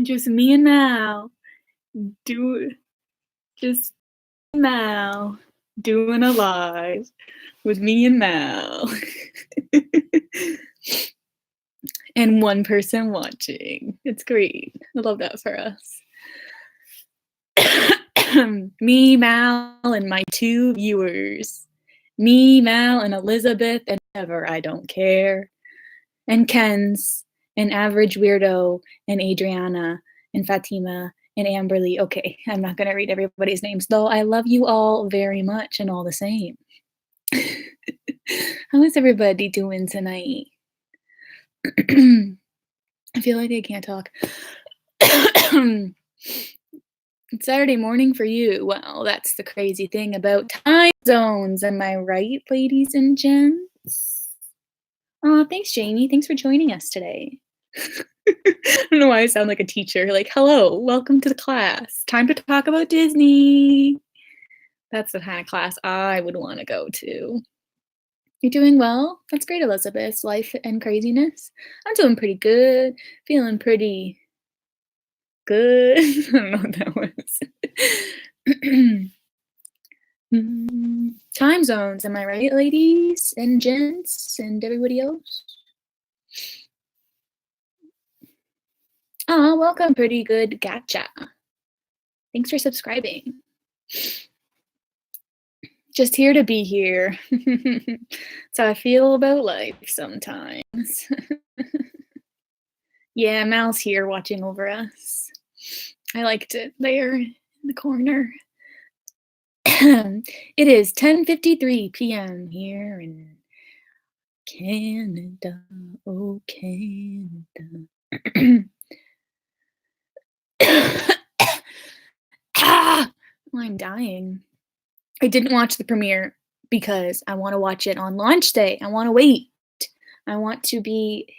Just me and Mal. Just Mal doing a live with me and Mal. And one person watching. It's great. I love that for us. Me, Mal, and my 2 viewers. Me, Mal, and Elizabeth, and ever I don't care. And Ken's, and Average Weirdo, and Adriana, and Fatima, and Amberly. Okay, I'm not going to read everybody's names, though I love you all very much and all the same. How is everybody doing tonight? I feel like I can't talk. It's Saturday morning for you. Well, that's the crazy thing about time zones. Am I right, ladies and gents? Aw, thanks, Jamie. Thanks for joining us today. I don't know why I sound like a teacher. Like, hello, welcome to the class. Time to talk about Disney. That's the kind of class I would want to go to. You're doing well? That's great, Elizabeth. Life and craziness? I'm doing pretty good. Feeling pretty good. I don't know what that was. Time zones, am I right, ladies and gents and everybody else? Oh, welcome, pretty good. Gotcha. Thanks for subscribing. Just here to be here. That's how I feel about life sometimes. Yeah, Mal's here watching over us. I liked it there in the corner. It is 10:53 p.m. here in Canada. Oh, Canada. I'm dying. I didn't watch the premiere because I want to watch it on launch day. I want to wait. I want to be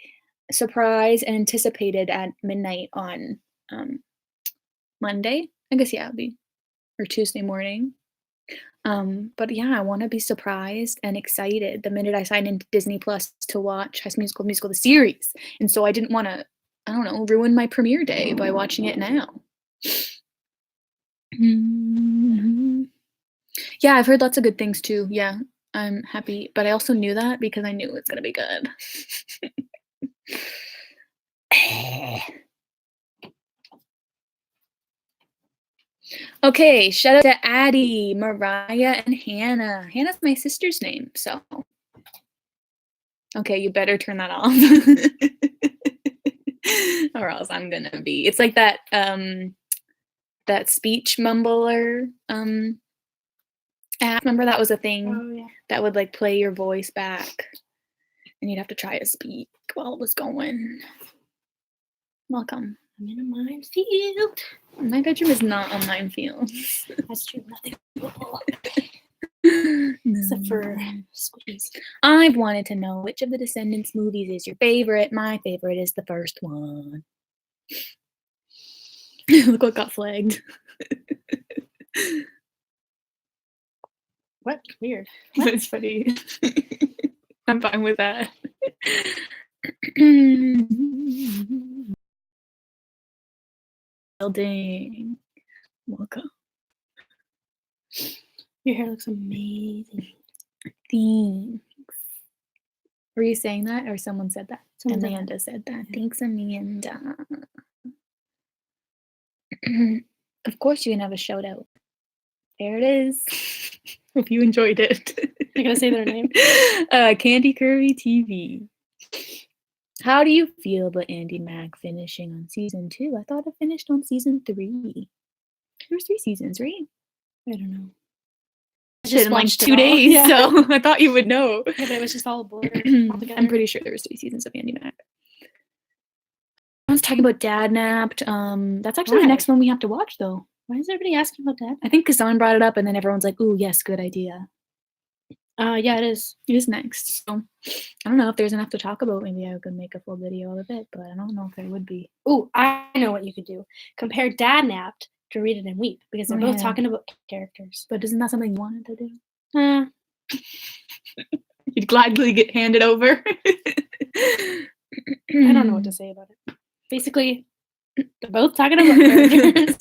surprised and anticipated at midnight on Monday. I guess, yeah, it'll be, or Tuesday morning. But yeah, I want to be surprised and excited the minute I sign into Disney Plus to watch High School Musical, the series. And so I didn't want to, I don't know, ruin my premiere day by watching it now. Yeah, I've heard lots of good things too. Yeah, I'm happy. But I also knew that because I knew it's going to be good. Okay, shout out to Addie, Mariah, and Hannah. Hannah's my sister's name, so. Okay, you better turn that off. Or else I'm gonna be. It's like that that speech mumbler app. Remember that was a thing? Oh, yeah. That would like play your voice back. And you'd have to try to speak while it was going. Welcome. I'm in a minefield. My bedroom is not a minefield. That's true. Nothing. No. Except for squeeze. I've wanted to know which of the Descendants movies is your favorite. My favorite is the first one. Look what got flagged. What? Weird. That's funny. I'm fine with that. Building. Welcome. Your hair looks amazing. Thanks. Were you saying that or someone said that? Amanda said that. Yeah. Thanks, Amanda. Of course you can have a shout out. There it is. Hope you enjoyed it. You gotta say their name. Candy Curvy TV. How do you feel about Andy Mack finishing on season 2? I thought it finished on season 3. There was 3 seasons, right? I don't know. I Just in like watched it 2 all. days, Yeah. so I thought you would know. Yeah, but it was just all blurred all together. I'm pretty sure there was 3 seasons of Andy Mack. I was talking about Dad Napped. That's actually the Why? next one we have to watch, though. Why is everybody asking about that? I think because someone brought it up, and then everyone's like, "Ooh, yes, good idea." Yeah, it is. It is next. So I don't know if there's enough to talk about. Maybe I could make a full video of it, but I don't know if there would be. Ooh, I know what you could do. Compare Dad Napped to Read It and Weep because they're both talking about characters. But isn't that something you wanted to do? You'd gladly get handed over. I don't know what to say about it. Basically, They're both talking about burgers.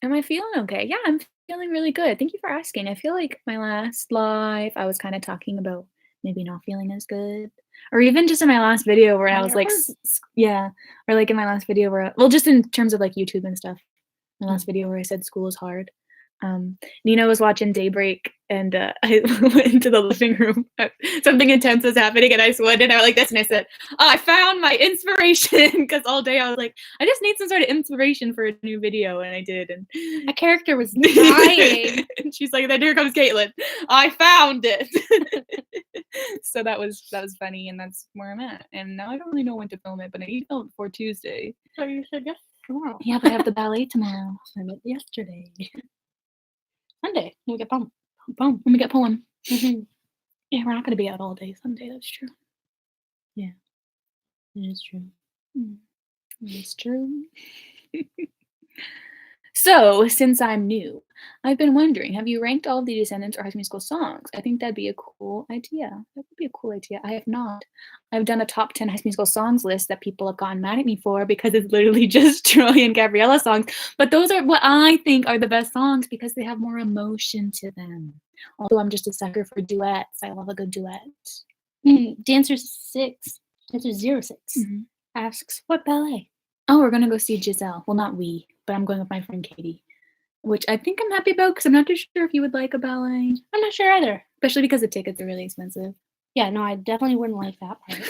Am I feeling okay? Yeah, I'm feeling really good. Thank you for asking. I feel like my last live, I was kind of talking about maybe not feeling as good, or even just in my last video where I was Your like, heart. yeah, or like in my last video where, well, just in terms of like YouTube and stuff. My last Mm. video where I said school is hard. Nina was watching Daybreak, and I went into the living room. Something intense was happening, and I went in there like this, and I said, "Oh, I found my inspiration," because all day I was like, "I just need some sort of inspiration for a new video," and I did. And A character was dying. and she's like, "Then here comes Caitlin. I found it." So that was funny, and that's where I'm at. And now I don't really know when to film it, but I need to film it before Tuesday. So you said yes tomorrow. Yeah, but I have the ballet tomorrow. I meant yesterday. Sunday. We get home. Boom. Let me get pulling. Mhm. Yeah, we're not gonna be out all day Sunday, that's true. Yeah. It is true. It's true. So, since I'm new, I've been wondering, have you ranked all of the Descendants or High School Musical songs? I think that'd be a cool idea. That would be a cool idea. I have not. I've done a top 10 High School Musical songs list that people have gotten mad at me for because it's literally just Troy and Gabriella songs. But those are what I think are the best songs because they have more emotion to them. Although I'm just a sucker for duets. I love a good duet. Dancer06 asks, what ballet? Oh, we're gonna go see Giselle. Well, not we, but I'm going with my friend Katie, which I think I'm happy about because I'm not too sure if you would like a ballet, I'm not sure either. especially because the tickets are really expensive. Yeah, no, I definitely wouldn't like that part.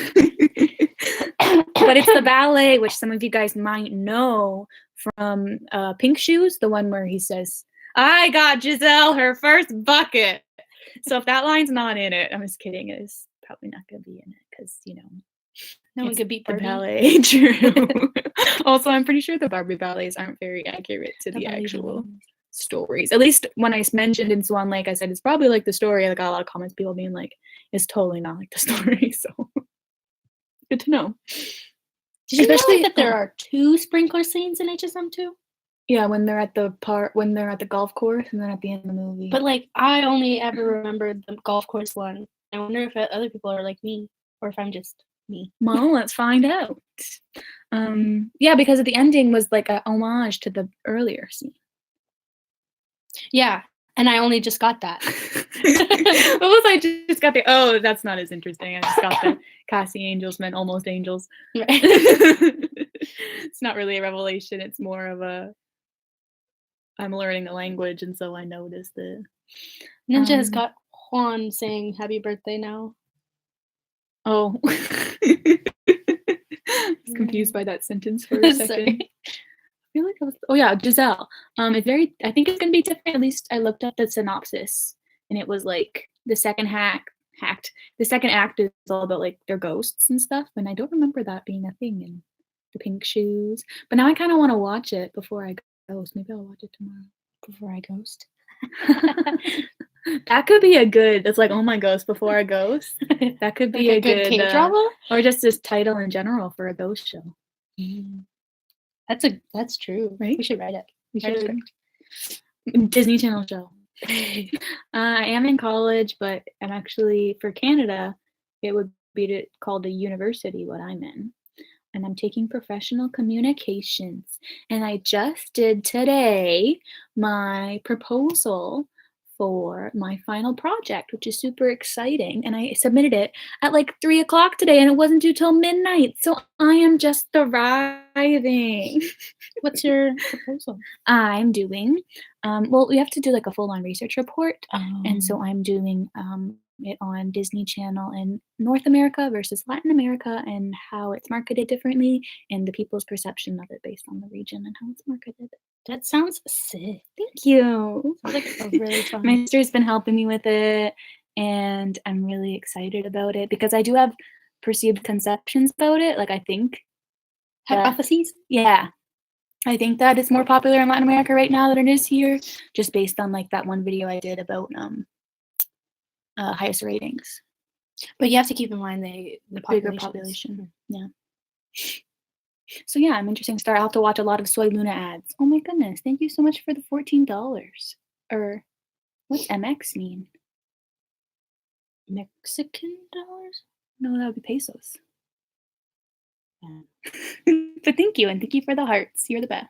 But it's the ballet, which some of you guys might know from Pink Shoes, the one where he says, "I got Giselle her first bucket." So if that line's not in it, I'm just kidding. It's probably not gonna be in it because No one it's could beat the Barbie. ballet. True. Also, I'm pretty sure the Barbie ballets aren't very accurate to the Barbie actual ballet. stories. At least when I mentioned in Swan Lake, I said it's probably like the story. I got a lot of comments, people being like, "It's totally not like the story." So good to know. Did you know Especially that there are 2 sprinkler scenes in HSM2? yeah, when they're at the golf course, and then at the end of the movie. But, like, I only ever remembered the golf course one. I wonder if other people are like me or if I'm just me. Well, let's find out. Yeah, because the ending was like a homage to the earlier scene. Yeah, and I only just got that. What was I just got the? Oh, that's not as interesting. I just got the Cassie Angels meant almost angels. Right. It's not really a revelation. It's more of a I'm learning the language, and so I noticed it. Ninja has got Juan saying happy birthday now. Oh. I was confused by that sentence for a second. Sorry. I feel like I was oh yeah, Giselle. It's very I think it's gonna be different. At least I looked up the synopsis and it was like the second the second act is all about like their ghosts and stuff, and I don't remember that being a thing in the Pink Shoes. But now I kinda wanna watch it before I ghost. Maybe I'll watch it tomorrow. Before I ghost. That could be a good it's like, "Oh my ghost before I ghost." That could be Like a good K-drama? or just this title in general for a ghost show. That's true. Right? We should write it. We Write a should. script. Disney Channel show. I am in college, but I'm actually for Canada, it would be called a university, what I'm in. And I'm taking professional communications. And I just did today my proposal for my final project, which is super exciting. And I submitted it at like 3 o'clock today, and it wasn't due till midnight. So I am just thriving. What's your proposal? I'm doing, well, we have to do like a full on research report. And Oh. so I'm doing it on Disney Channel in North America versus Latin America and how it's marketed differently and the people's perception of it based on the region and how it's marketed. That sounds sick. Thank you. Sounds like a really fun. My sister's been helping me with it, and I'm really excited about it because I do have perceived conceptions about it. Like, I think Hypotheses? yeah, I think that it's more popular in Latin America right now than it is here, just based on like that one video I did about highest ratings. But you have to keep in mind the Bigger population. Yeah. So yeah, I'm interesting start. I'll have to watch a lot of Soy Luna ads. Oh my goodness. Thank you so much for the $14. Or what's MX mean? Mexican dollars? No, that would be pesos. But thank you, and thank you for the hearts. You're the best.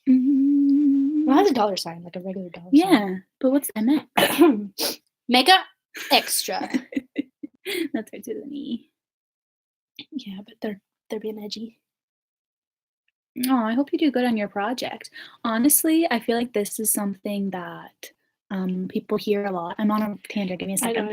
Well, it has a dollar sign, like a regular dollar sign. Yeah, but what's MX? Mega extra. That's right to the knee. Yeah, but they're being edgy. Oh, I hope you do good on your project. Honestly, I feel like this is something that people hear a lot. I'm on a tangent. Give me a second.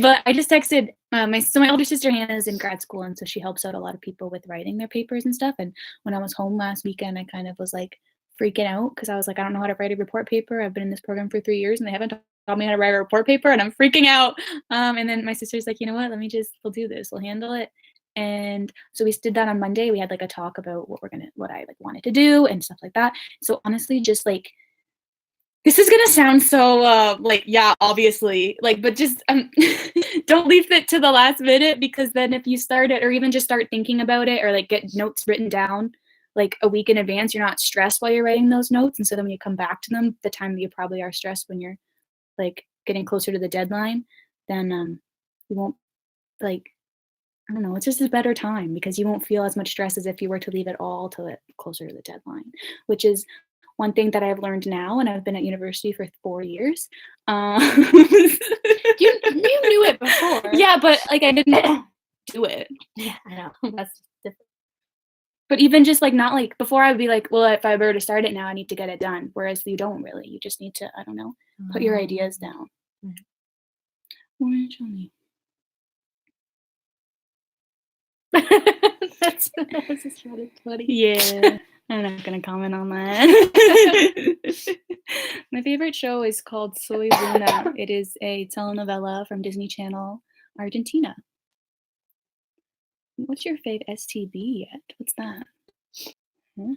But I just texted my older sister Hannah is in grad school, and so she helps out a lot of people with writing their papers and stuff. And when I was home last weekend, I kind of was like freaking out because I was like, I don't know how to write a report paper. I've been in this program for 3 years, and they haven't taught me how to write a report paper, and I'm freaking out. And then my sister's like, you know what? We'll do this. We'll handle it. And so we did that on Monday. We had like a talk about what I like wanted to do and stuff like that. So honestly, just like this is gonna sound so like yeah, obviously, like, but just don't leave it to the last minute because then if you start it or even just start thinking about it or like get notes written down like a week in advance, you're not stressed while you're writing those notes. And so then when you come back to them, the time that you probably are stressed when you're like getting closer to the deadline, then you won't like I don't know, it's just a better time because you won't feel as much stress as if you were to leave it all till it closer to the deadline, which is one thing that I've learned now, and I've been at university for 4 years. You knew it before. Yeah, but like I didn't do it. Yeah, I know. That's different. But even just like not like before, I would be like, well, if I were to start it now, I need to get it done. Whereas you don't really. You just need to, I don't know, put your ideas down. Orange honey. That's just really funny. Yeah, I'm not gonna comment on that. My favorite show is called Soy Luna. It is a telenovela from Disney Channel, Argentina. What's your fave STB yet? What's that? Huh?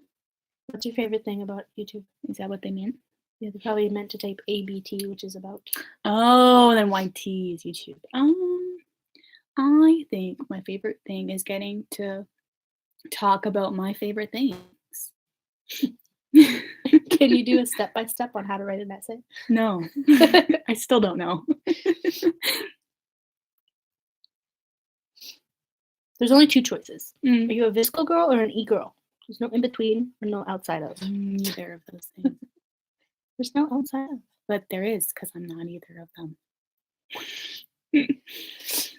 What's your favorite thing about YouTube? Is that what they mean? Yeah, they probably meant to type ABT, which is about. Oh, then YT is YouTube. I think my favorite thing is getting to talk about my favorite things. Can you do a step-by-step on how to write an essay? No, I still don't know. There's only 2 choices. Are Mm. you a VSCO girl or an E-girl? There's no in-between or no outside of. Neither of those things. There's no outside of. But there is, because I'm not either of them. You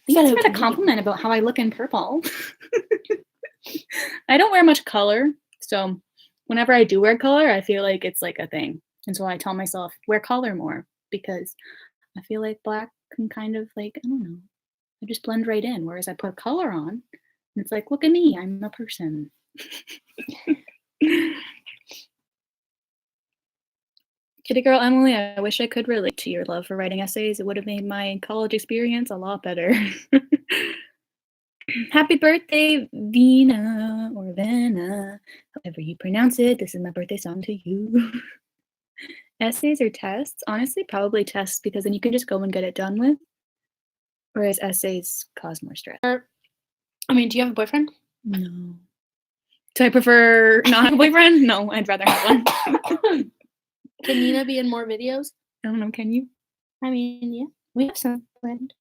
That's gotta been a compliment about how I look in purple. I don't wear much color, so whenever I do wear color, I feel like it's like a thing. And so I tell myself, wear color more because I feel like black can kind of like, I don't know, I just blend right in. Whereas I put color on, and it's like, look at me, I'm a person. Kitty girl Emily, I wish I could relate to your love for writing essays. It would have made my college experience a lot better. Happy birthday, Vina or Vanna, however you pronounce it. This is my birthday song to you. Essays or tests? Honestly, probably tests because then you can just go and get it done with. Whereas essays cause more stress. I mean, do you have a boyfriend? No. Do I prefer not have a boyfriend? No, I'd rather have one. Can Nina be in more videos? I don't know, can you? I mean, yeah. We have some planned.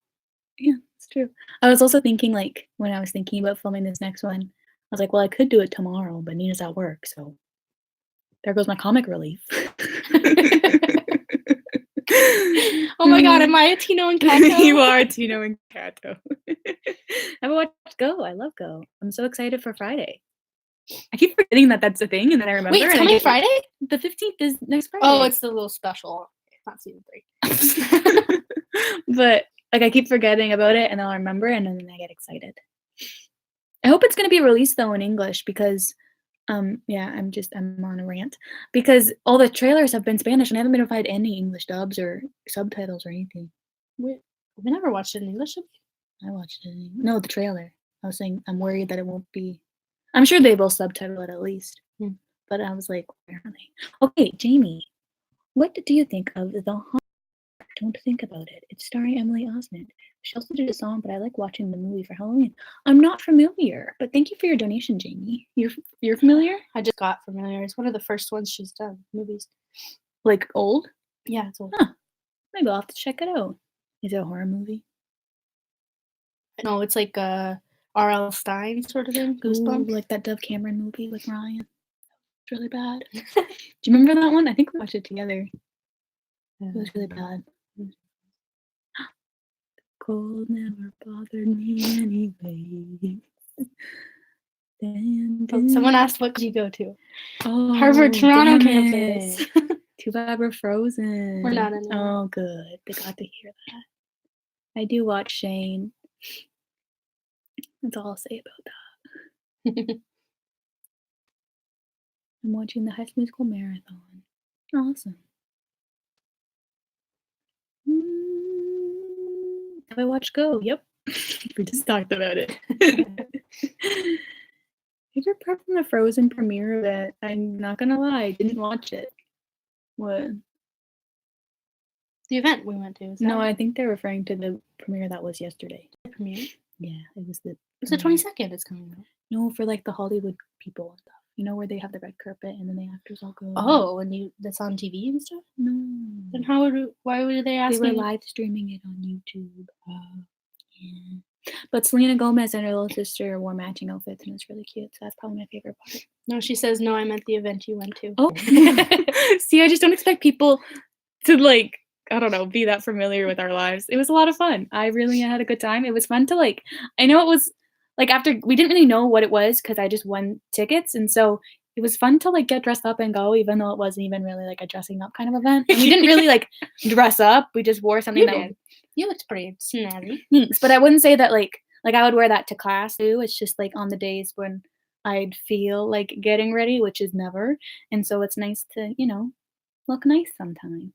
Yeah, it's true. I was also thinking, like, when I was thinking about filming this next one, I was like, well, I could do it tomorrow, but Nina's at work, so there goes my comic relief. Oh my god, am I a Tino and Kato? You are Tino and Kato. Have a watch Go. I love Go. I'm so excited for Friday. I keep forgetting that that's a thing, and then I remember. Wait, it's and coming Friday? The 15th is next Friday. Oh, it's the little special. It's not season 3. But like I keep forgetting about it, and I'll remember, and then I get excited. I hope it's gonna be released though in English because, yeah, I'm on a rant because all the trailers have been Spanish, and I haven't been able to find any English dubs or subtitles or anything. We never watched it in English. I watched it. No, the trailer. I was saying I'm worried that it won't be. I'm sure they will subtitle it at least. But I was like, where are they? Okay, Jamie, what do you think of The Haunted? Don't think about it. It's starring Emily Osment. She also did a song, but I like watching the movie for Halloween. I'm not familiar, but thank you for your donation, Jamie. You're familiar? I just got familiar. It's one of the first ones she's done. Movies. Like old? Yeah, it's old. Huh. Maybe I'll have to check it out. Is it a horror movie? No, it's like a R.L. Stein sort of thing. Ooh, Goosebumps. like that Dove Cameron movie with Ryan. It's really bad. Do you remember that one? I think we watched it together. It was really bad. Cold never bothered me anyway. Someone asked, what did you go to? Oh, Harvard Toronto damn campus. it. Too bad we're frozen. We're not anymore. Oh, good. They got to hear that. I do watch Shane. That's all I'll say about that. I'm watching the High School Musical Marathon. Awesome. Have I watched Go? Yep. We just talked about it. Favorite part from the Frozen premiere that I'm not gonna lie, I didn't watch it. What? The event we went to. No, I think they're referring to the premiere that was yesterday. The premiere? Yeah, it was the. It's the 22nd. It's coming out. No, for like the Hollywood people and stuff. You know where they have the red carpet and then the actors all go. Oh, and that's on TV and stuff. No. Then why would they ask? They were live streaming it on YouTube. Yeah. But Selena Gomez and her little sister wore matching outfits and it was really cute. So that's probably my favorite part. No, she says no. I meant the event you went to. Oh, see, I just don't expect people to like. I don't know, be that familiar with our lives. It was a lot of fun. I really had a good time. It was fun to like, I know it was like after we didn't really know what it was because I just won tickets. And so it was fun to like get dressed up and go, even though it wasn't even really like a dressing up kind of event. And we didn't really like dress up. We just wore something You looked pretty snazzy. Thanks. But I wouldn't say that like I would wear that to class too. It's just like on the days when I'd feel like getting ready, which is never. And so it's nice to, look nice sometimes.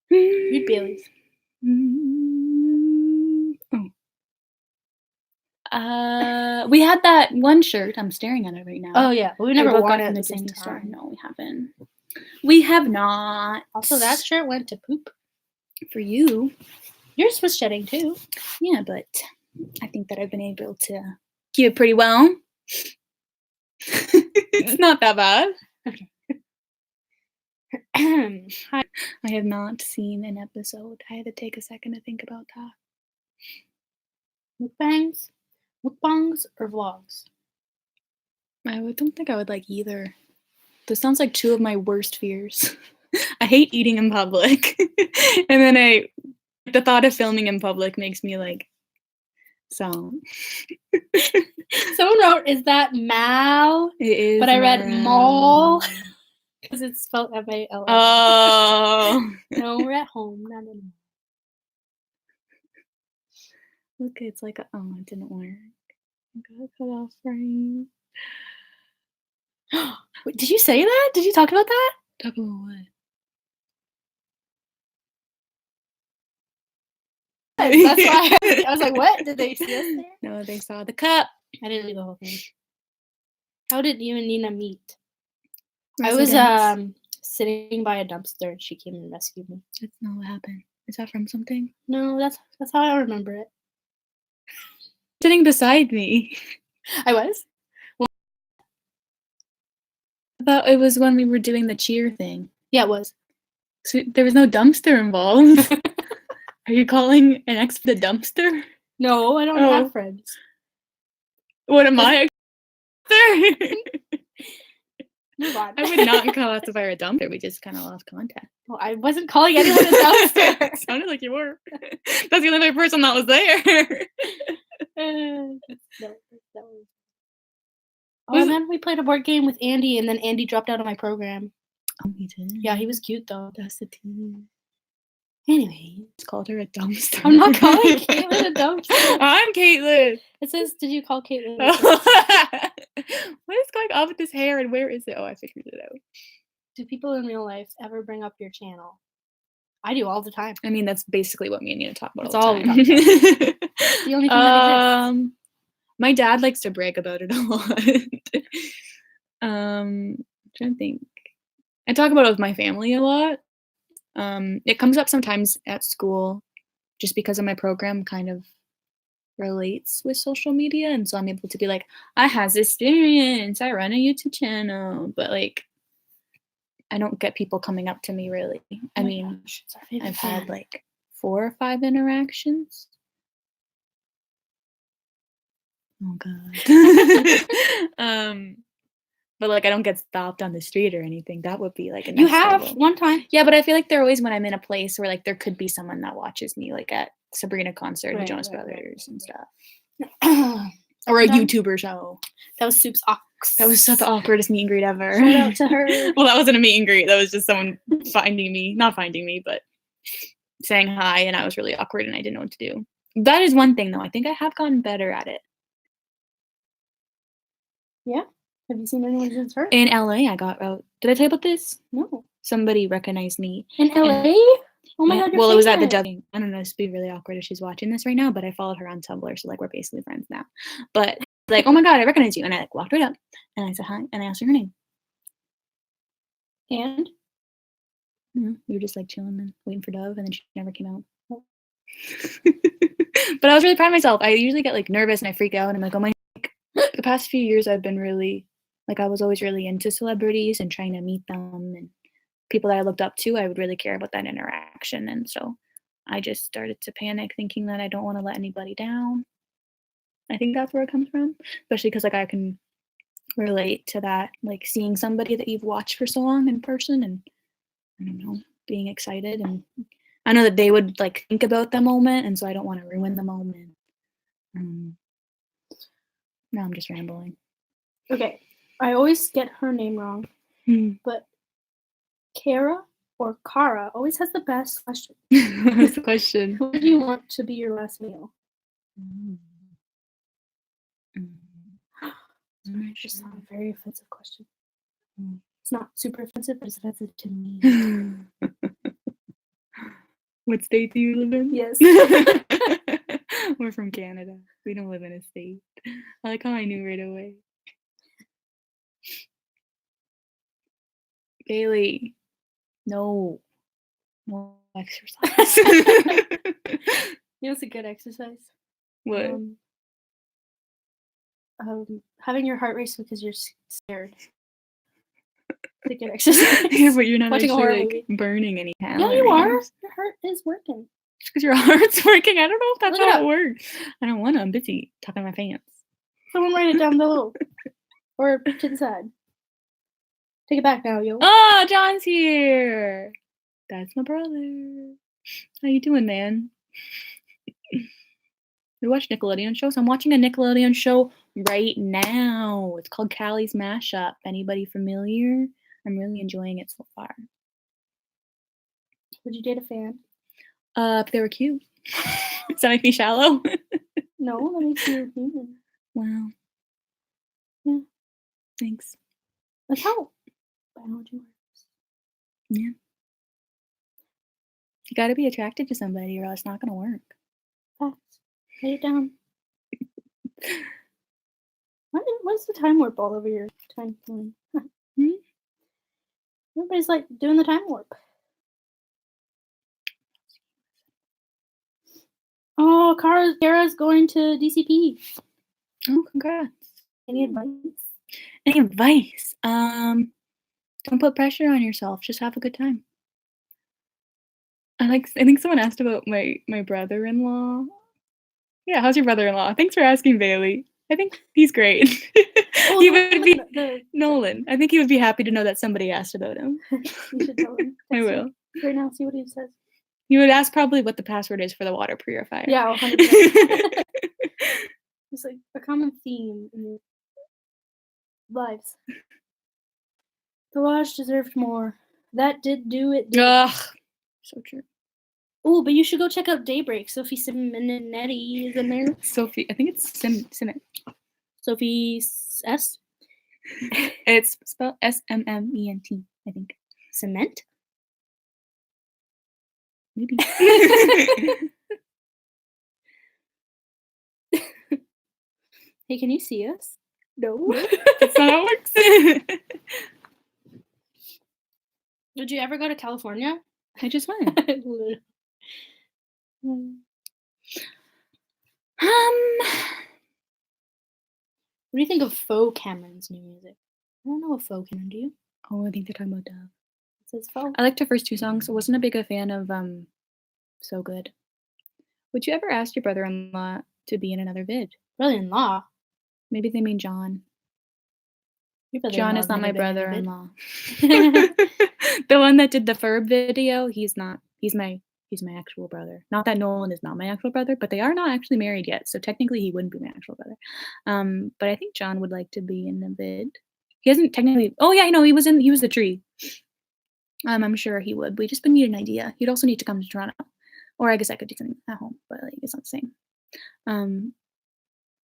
Read Bailey's. We had that one shirt. I'm staring at it right now. Oh yeah, we never worn it at the same time. Store. No, we haven't. We have not. Also, that shirt went to poop. For you. Yours was shedding too. Yeah, but I think that I've been able to keep it pretty well. It's not that bad. Okay. I have not seen an episode. I had to take a second to think about that. Mukbangs or vlogs? I don't think I would like either. This sounds like two of my worst fears. I hate eating in public. And then the thought of filming in public makes me like sound. Someone wrote, is that Mao? It is. But I read Mall. Because it's spelled M-A-L-L. Oh. No, we're at home. Not anymore. Look, it's like, it didn't work. I got cut off frame. Wait, did you say that? Did you talk about that? Talk about what? That's why I was like, what? Did they see us there? No, they saw the cup. I didn't do the whole thing. How did you and Nina meet? Residence. I was sitting by a dumpster and she came and rescued me. That's not what happened. Is that from something? No, that's how I remember it. Sitting beside me. I was? I thought it was when we were doing the cheer thing. Yeah, it was. So there was no dumpster involved. Are you calling an ex the dumpster? No, I don't have friends. What am I? Move on. I would not classify her a dumpster. We just kind of lost contact. Well, I wasn't calling anyone a dumpster. Sounded like you were. That's the only other person that was there. And then we played a board game with Andy, and then Andy dropped out of my program. Oh, he did? Yeah, he was cute, though. That's the tea. Anyway. Just called her a dumpster. I'm not calling Caitlin a dumpster. I'm Caitlin. It says, did you call Caitlin a dumpster? What is going on with this hair, and where is it? Oh, I figured it out. Do people in real life ever bring up your channel? I do all the time. I mean, that's basically what me and Nina talk about. That's all the time. we talk about. The only thing that exists. My dad likes to brag about it a lot. I'm trying to think. I talk about it with my family a lot. It comes up sometimes at school just because of my program kind of relates with social media, and so I'm able to be like, I has experience, I run a YouTube channel, but like I don't get people coming up to me really. I mean, I've had like 4 or 5 interactions. Oh god. But, like, I don't get stopped on the street or anything. That would be, like, a You next have level. one time. Yeah, but I feel like they're always when I'm in a place where, like, there could be someone that watches me, like, at Sabrina concert, the Right, Jonas right, right, Brothers and stuff. that Or a One time? YouTuber show. was Soup's Ox. That was the awkwardest meet and greet ever. Shout out to her. Well, that wasn't a meet and greet. That was just someone finding me, not finding me, but saying hi, and I was really awkward and I didn't know what to do. That is one thing though. I think I have gotten better at it. Yeah? Have you seen anyone since her? In LA, I got out. Did I tell you about this? No. Somebody recognized me. In LA? Oh my Yeah, god, you're well, it was at the famous. dubbing. I don't know, this would be really awkward if she's watching this right now, but I followed her on Tumblr, so, like, we're basically friends now. But, like, "Oh my god, I recognize you," and I, like, walked right up, and I said hi, and I asked her her name. And? We were just, like, chilling and waiting for Dove, and then she never came out. But I was really proud of myself. I usually get, like, nervous and I freak out, and I'm like, "Oh my," like, the past few years I've been really like, I was always really into celebrities and trying to meet them, and people that I looked up to, I would really care about that interaction, and so I just started to panic thinking that I don't wanna let anybody down. I think that's where it comes from, especially because, like, I can relate to that, like, seeing somebody that you've watched for so long in person and, I don't know, being excited, and I know that they would, like, think about the moment, and so I don't wanna ruin the moment. Um, Now I'm just rambling. Okay. I always get her name wrong, Hmm. but Kara or Kara always has the best question. What's the question? What do you want to be your last meal? Mm. Mm. Sorry, just not a very offensive question. Mm. It's not super offensive, but it's offensive to me. What state do you live in? Yes. We're from Canada. We don't live in a state. I like how I knew right away. Bailey, no. No exercise. You know, it's a good exercise. What? Having your heart race because you're scared. It's a good exercise. Yeah, but you're not Watching a horror actually, like, movie. burning any Yeah, calories. you are. Your heart is working. Just 'cause your heart's working. I don't know if that's Look it how it up. works. I don't wanna. I'm busy talking to my fans. Someone write it down below. Or to the side. Take it back now, yo. Oh, John's here. That's my brother. How you doing, man? We watch Nickelodeon shows. I'm watching a Nickelodeon show right now. It's called Callie's Mashup. Anybody familiar? I'm really enjoying it so far. Would you date a fan? If they were cute. Does that make me shallow? No, that makes you human. Wow. Yeah. Thanks. That's how biology works. Yeah. You gotta be attracted to somebody or else it's not gonna work. Facts. Write it down. What's the time warp all over your time phone? Hmm? Everybody's like doing the time warp. Oh, Kara's going to DCP. Oh, congrats. Any advice? Any advice? Don't put pressure on yourself. Just have a good time. I think someone asked about my brother-in-law. Yeah, how's your brother-in-law? Thanks for asking, Bailey. I think he's great. Oh, He the would one be with the Nolan. I think he would be happy to know that somebody asked about him. You should tell him. I Text will. him right now, see what he says. He would ask probably what the password is for the water purifier. Yeah, 100%. It's like a common theme in your lives. The Lodge deserved more. That did do it. Ugh. So true. Oh, but you should go check out Daybreak. Sophie Simonetti is in there. Sophie, I think it's Simmet. Sophie S. It's spelled SMMENT, I think. Cement? Maybe. Hey, can you see us? No. That's not how it works. Did you ever go to California? I just went. What do you think of Faux Cameron's new music? I don't know a Faux Cameron, do you? Oh, I think they're talking about Dove. It says Faux. I liked her first 2 songs. I wasn't a big a fan of So Good. Would you ever ask your brother-in-law to be in another vid? Brother-in-law? Maybe they mean John. Your John brother-in-law is not never my been in a vid. brother-in-law. The one that did the Ferb video, he's not. He's my actual brother. Not that Nolan is not my actual brother, but they are not actually married yet, so technically he wouldn't be my actual brother. But I think John would like to be in the vid. He hasn't technically. Oh yeah, I know he was the tree. I'm sure he would. We just would need an idea. He'd also need to come to Toronto, or I guess I could do something at home, but like it's not the same.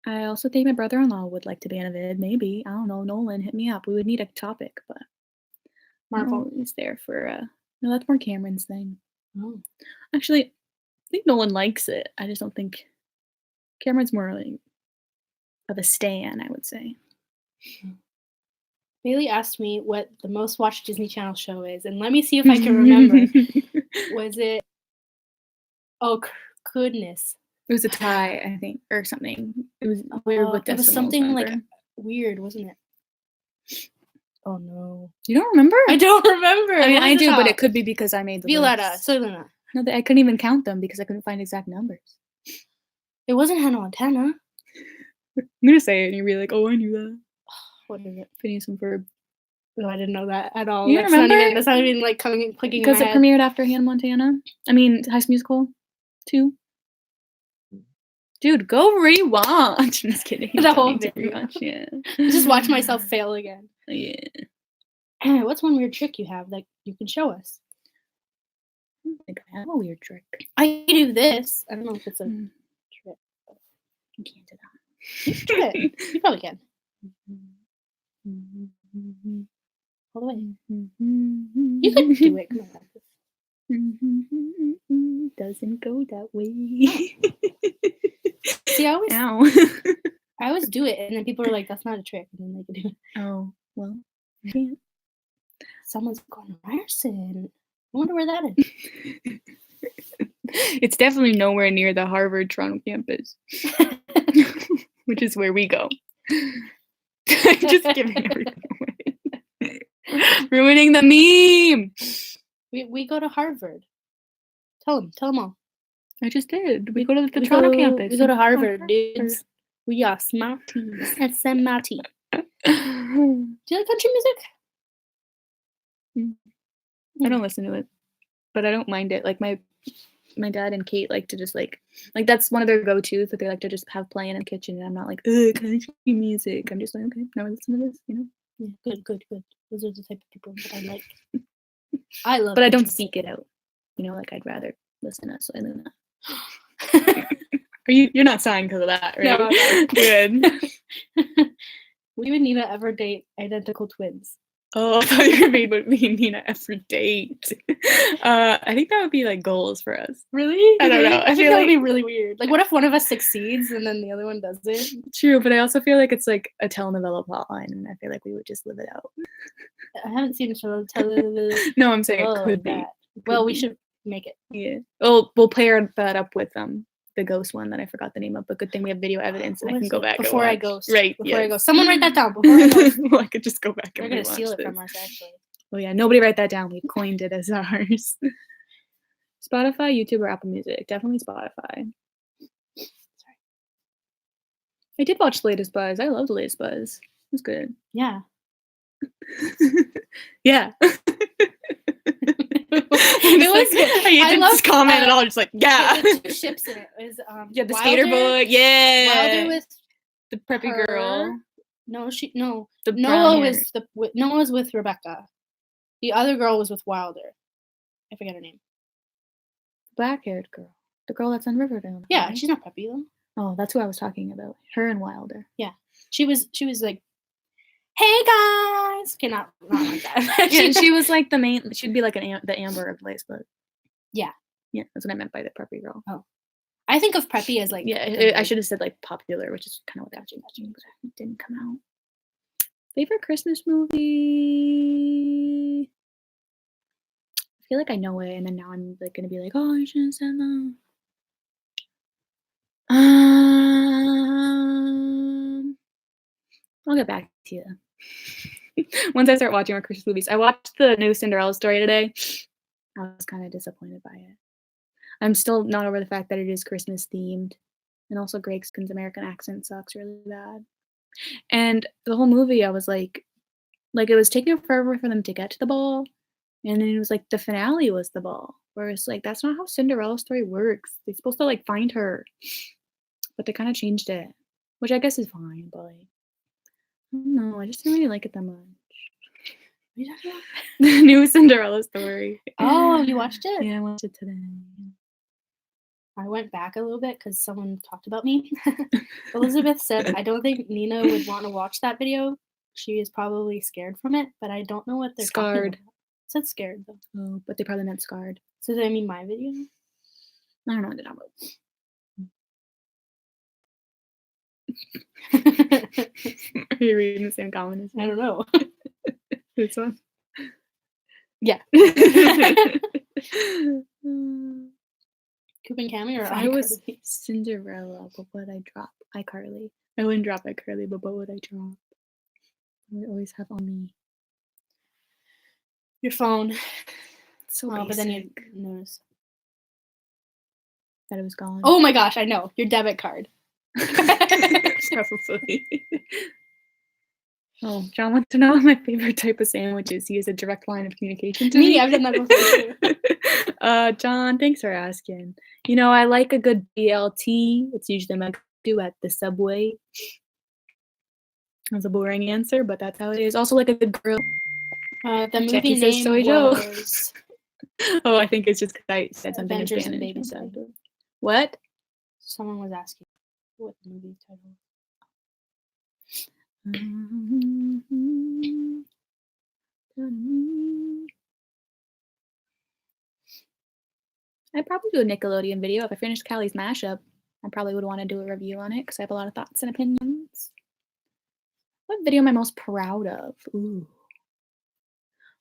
I also think my brother-in-law would like to be in a vid. Maybe, I don't know. Nolan, hit me up. We would need a topic, but Marvel. Nolan's there for. No, that's more Cameron's thing. Oh. Actually, I think Nolan likes it. I just don't think Cameron's more like of a stan, I would say. Bailey asked me what the most watched Disney Channel show is, and let me see if I can remember. Was it? Oh goodness! It was a tie, I think, or something. It was weird with it was decimals, something like remember? weird, wasn't it? Oh no! You don't remember? I don't remember. I mean, What was I the do, but top? it could be because I made the Violetta, list. Selena. No, I couldn't even count them because I couldn't find exact numbers. It wasn't Hannah Montana. I'm gonna say it, and you'll be like, "Oh, I knew that." What is it? Phineas and Ferb. No, I didn't know that at all. You That's remember? That's not even like clicking Because in it my head. premiered after Hannah Montana. I mean, High School Musical 2. Dude, go rewatch. I'm just kidding. The Don't whole need to video. rewatch, yeah. Just watch myself fail again. Yeah. What's one weird trick you have that you can show us? I don't think I have a weird trick. I can do this. I don't know if it's a trick. You can't do that. You should try it. You probably can. All the way. You could do it. Come on. Doesn't go that way. See, I always do it, and then people are like, "That's not a trick," and then they can do it. Oh, well, you can't. Someone's going to Ryerson. I wonder where that is. It's definitely nowhere near the Harvard Toronto campus, which is where we go. Just giving everything away. Ruining the meme. We go to Harvard. Tell them all. I just did. We go to the Toronto campus. We go to Harvard, dudes. We are smarties. That's smarty. Do you like country music? I don't listen to it, but I don't mind it. Like my dad and Kate like to just like that's one of their go-tos that they like to just have playing in the kitchen, and I'm not like, country music. I'm just like, okay, now I listen to this, you know. Yeah, good. Those are the type of people that I like. I love. But I don't seek it out. You know, like I'd rather listen to Soy Luna. You're not signed because of that, right? No. Good. We would need to ever date identical twins. Oh, I thought you were going to be Nina every date. I think that would be like goals for us. Really? I don't know. I think that would be really weird. Like, what if one of us succeeds and then the other one doesn't? True, but I also feel like it's like a telenovela plotline, and I feel like we would just live it out. I haven't seen a show telenovela. No, I'm saying it could be. Well, we should make it. Yeah. Oh, we'll pair that up with the ghost one that I forgot the name of, but good thing we have video evidence and I can go back before and I watch. ghost. Right. Before I go. Someone write that down. Before I ghost. Well, I could just go back and They're gonna steal it this. from us, actually. Oh yeah, nobody write that down. We coined it as ours. Spotify, YouTube, or Apple Music. Definitely Spotify. Sorry. I did watch The Latest Buzz. I love The Latest Buzz. It was good. Yeah. Yeah. It was good. I didn't just comment at all. Just like, yeah. There were two ships in it. It was yeah, the Wilder, skater boy. Yeah. Wilder with the preppy her. girl. No. The Noah was with Rebecca. The other girl was with Wilder. I forget her name. Black-haired girl. The girl that's on Riverdale. Yeah, right? she's not preppy though. Oh, that's who I was talking about. Her and Wilder. Yeah. She was like, "Hey guys." Okay, not like that. Yeah, she was like the main. She'd be like the Amber of Lace, but yeah, that's what I meant by the preppy girl. Oh, I think of preppy as like I should have said like popular, which is kind of what that but it didn't come out. Favorite Christmas movie? I feel like I know it, and then now I'm like gonna be like, oh, you shouldn't have said that. I'll get back to you. Once I start watching more Christmas movies. I watched the new Cinderella story today. I was kind of disappointed by it. I'm still not over the fact that it is Christmas themed. And also Greg Skin's American accent sucks really bad. And the whole movie, I was like, it was taking forever for them to get to the ball, and then it was like the finale was the ball, where it's like, that's not how Cinderella's story works. They're supposed to, like, find her, but they kinda changed it, which I guess is fine, but, like, I don't know, I just didn't really like it that much. What are you talking about? The new Cinderella story. Oh, you watched it? Yeah, I watched it today. I went back a little bit because someone talked about me. Elizabeth said, I don't think Nina would want to watch that video. She is probably scared from it, but I don't know what they're talking Scarred. about. It said scared, though. Oh, but they probably meant scarred. So does that mean my video? I don't know what they're talking about. Are you reading the same comment as me? I don't know. This one? Yeah. Mm, Coop and Cammy or if I was iCarly? Cinderella, what would I drop? iCarly. I wouldn't drop iCarly, but what would I drop? I would always have on me. Your phone. So Oh, but then you basic notice. that it was gone. Oh my gosh, I know. Your debit card. Probably. Oh, John wants to know what my favorite type of sandwich is. He has a direct line of communication to me. I've done that before too. John, thanks for asking. You know, I like a good BLT. It's usually my go-to at the Subway. That's a boring answer, but that's how it is. Also, like a good grill. The movie Jackie says name Soy Joe. was Oh, I think it's just 'cause I said something in Adventures in Spanish. Babysitting. What? Someone was asking what the movie title was. I'd probably do a Nickelodeon video. If I finished Callie's mashup, I probably would want to do a review on it because I have a lot of thoughts and opinions. What video am I most proud of? Ooh.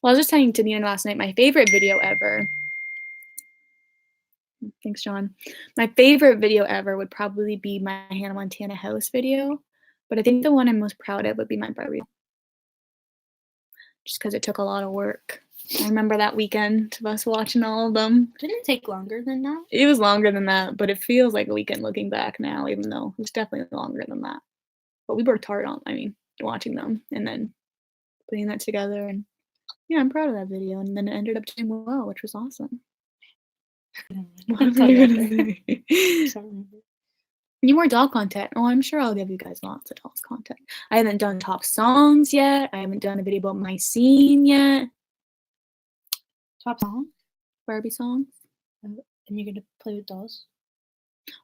Well, I was just telling Nina last night, my favorite video ever. Thanks, John. My favorite video ever would probably be my Hannah Montana house video, but I think the one I'm most proud of would be my Barbie. Just because it took a lot of work. I remember that weekend of us watching all of them. Didn't it take longer than that? It was longer than that, but it feels like a weekend looking back now, even though it was definitely longer than that. But we worked hard on, watching them and then putting that together. And yeah, I'm proud of that video. And then it ended up doing well, which was awesome. What am I gonna say? Any more doll content? Oh, I'm sure I'll give you guys lots of dolls content. I haven't done top songs yet. I haven't done a video about my scene yet. Top song? Barbie songs. And you're gonna play with dolls?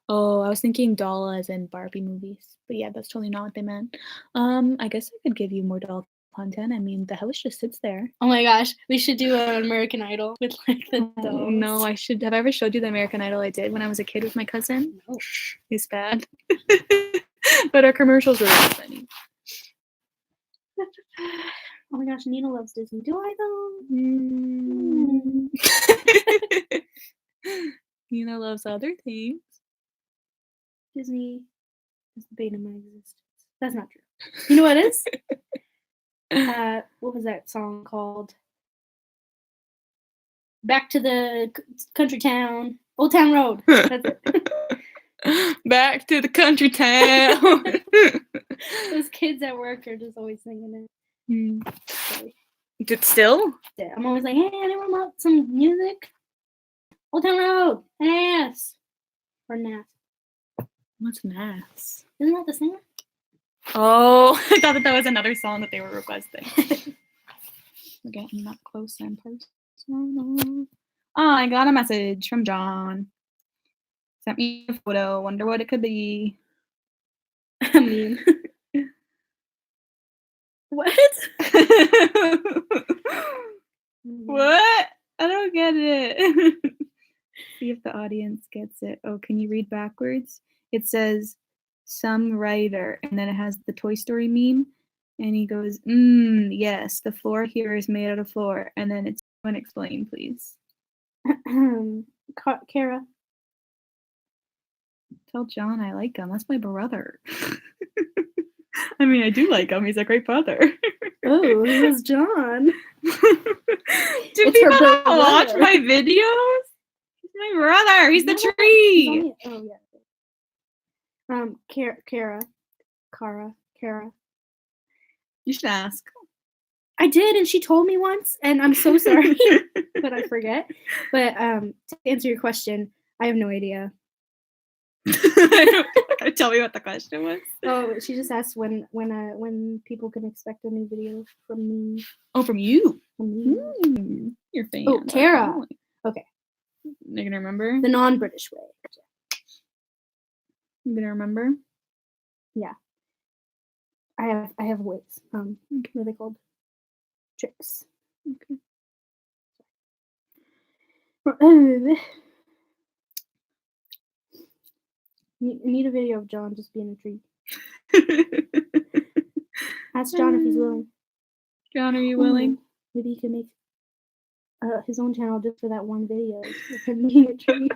Oh, I was thinking doll as in Barbie movies. But yeah, that's totally not what they meant. I guess I could give you more doll content. I mean, the house just sits there. Oh my gosh, we should do an American Idol with like the dolls. Oh, no, I should. Have I ever showed you the American Idol I did when I was a kid with my cousin? No. It's bad. But our commercials were really funny. Oh my gosh, Nina loves Disney. Do I though? Nina loves other things. Disney is the bane of my existence. That's not true. You know what it is? What was that song called? Back to the country town, Old Town Road. That's it. Back to the country town. Those kids at work are just always singing it. Sorry. Still? Yeah, I'm always like, hey, anyone want some music? Old Town Road, ass. Or Nas. What's Nas? Isn't that the singer? Oh, I thought that was another song that they were requesting. We're getting up close and personal. Oh, I got a message from John. Sent me a photo. Wonder what it could be. I mean, what? What? I don't get it. See if the audience gets it. Oh, can you read backwards? It says some writer, and then it has the Toy Story meme, and he goes, yes, the floor here is made out of floor, and then it's explain, please. Kara. Tell John I like him. That's my brother. I mean, I do like him. He's a great brother. Oh, who's John? Do people not watch my videos? He's my brother. He's the tree. Oh yeah. Kara. You should ask. I did, and she told me once, and I'm so sorry, but I forget. But to answer your question, I have no idea. Tell me what the question was. Oh, she just asked when people can expect a new video from me. Oh, from you. From me. Your fan. Oh, Kara. Okay. You're gonna remember? The non-British way. You gonna remember? Yeah. I have ways. What are they called? Tricks. Okay. Need a video of John just being a tree. Ask John if he's willing. John, are you willing? Maybe he can make his own channel just for that one video of him being a tree.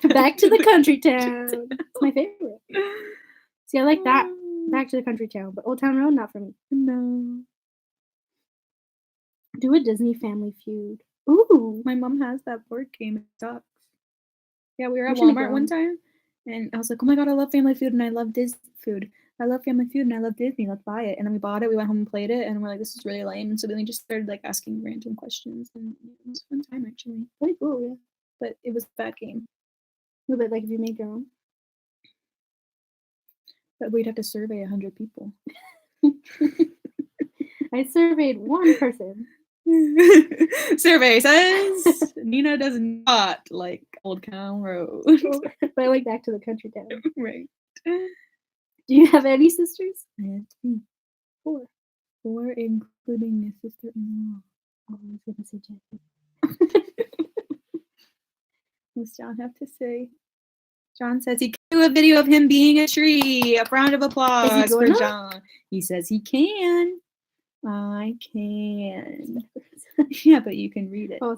Back to the country town. It's my favorite. See, I like that. Back to the country town, but Old Town Road, not for me. No. Do a Disney Family Feud. Ooh, my mom has that board game. It sucks. Yeah, we were at Walmart one time, and I was like, "Oh my god, I love Family Feud and I love Disney food. I love Family Feud and I love Disney. Let's buy it." And then we bought it. We went home and played it, and we're like, "This is really lame." And so then we just started like asking random questions, and it was a fun time actually. Pretty cool, yeah. But it was a bad game. A little bit like if you made your own. But we'd have to survey 100 people. I surveyed one person. Survey says Nina does not like Old Town Road. But I like Back to the Country Town. Right. Do you have any sisters? I have 3. 4. 4, including a sister-in-law. Oh, I was going to say Jackie. What's John have to say? John says he can do a video of him being a tree. A round of applause for John. He says he can. I can. Yeah, but you can read it. Oh,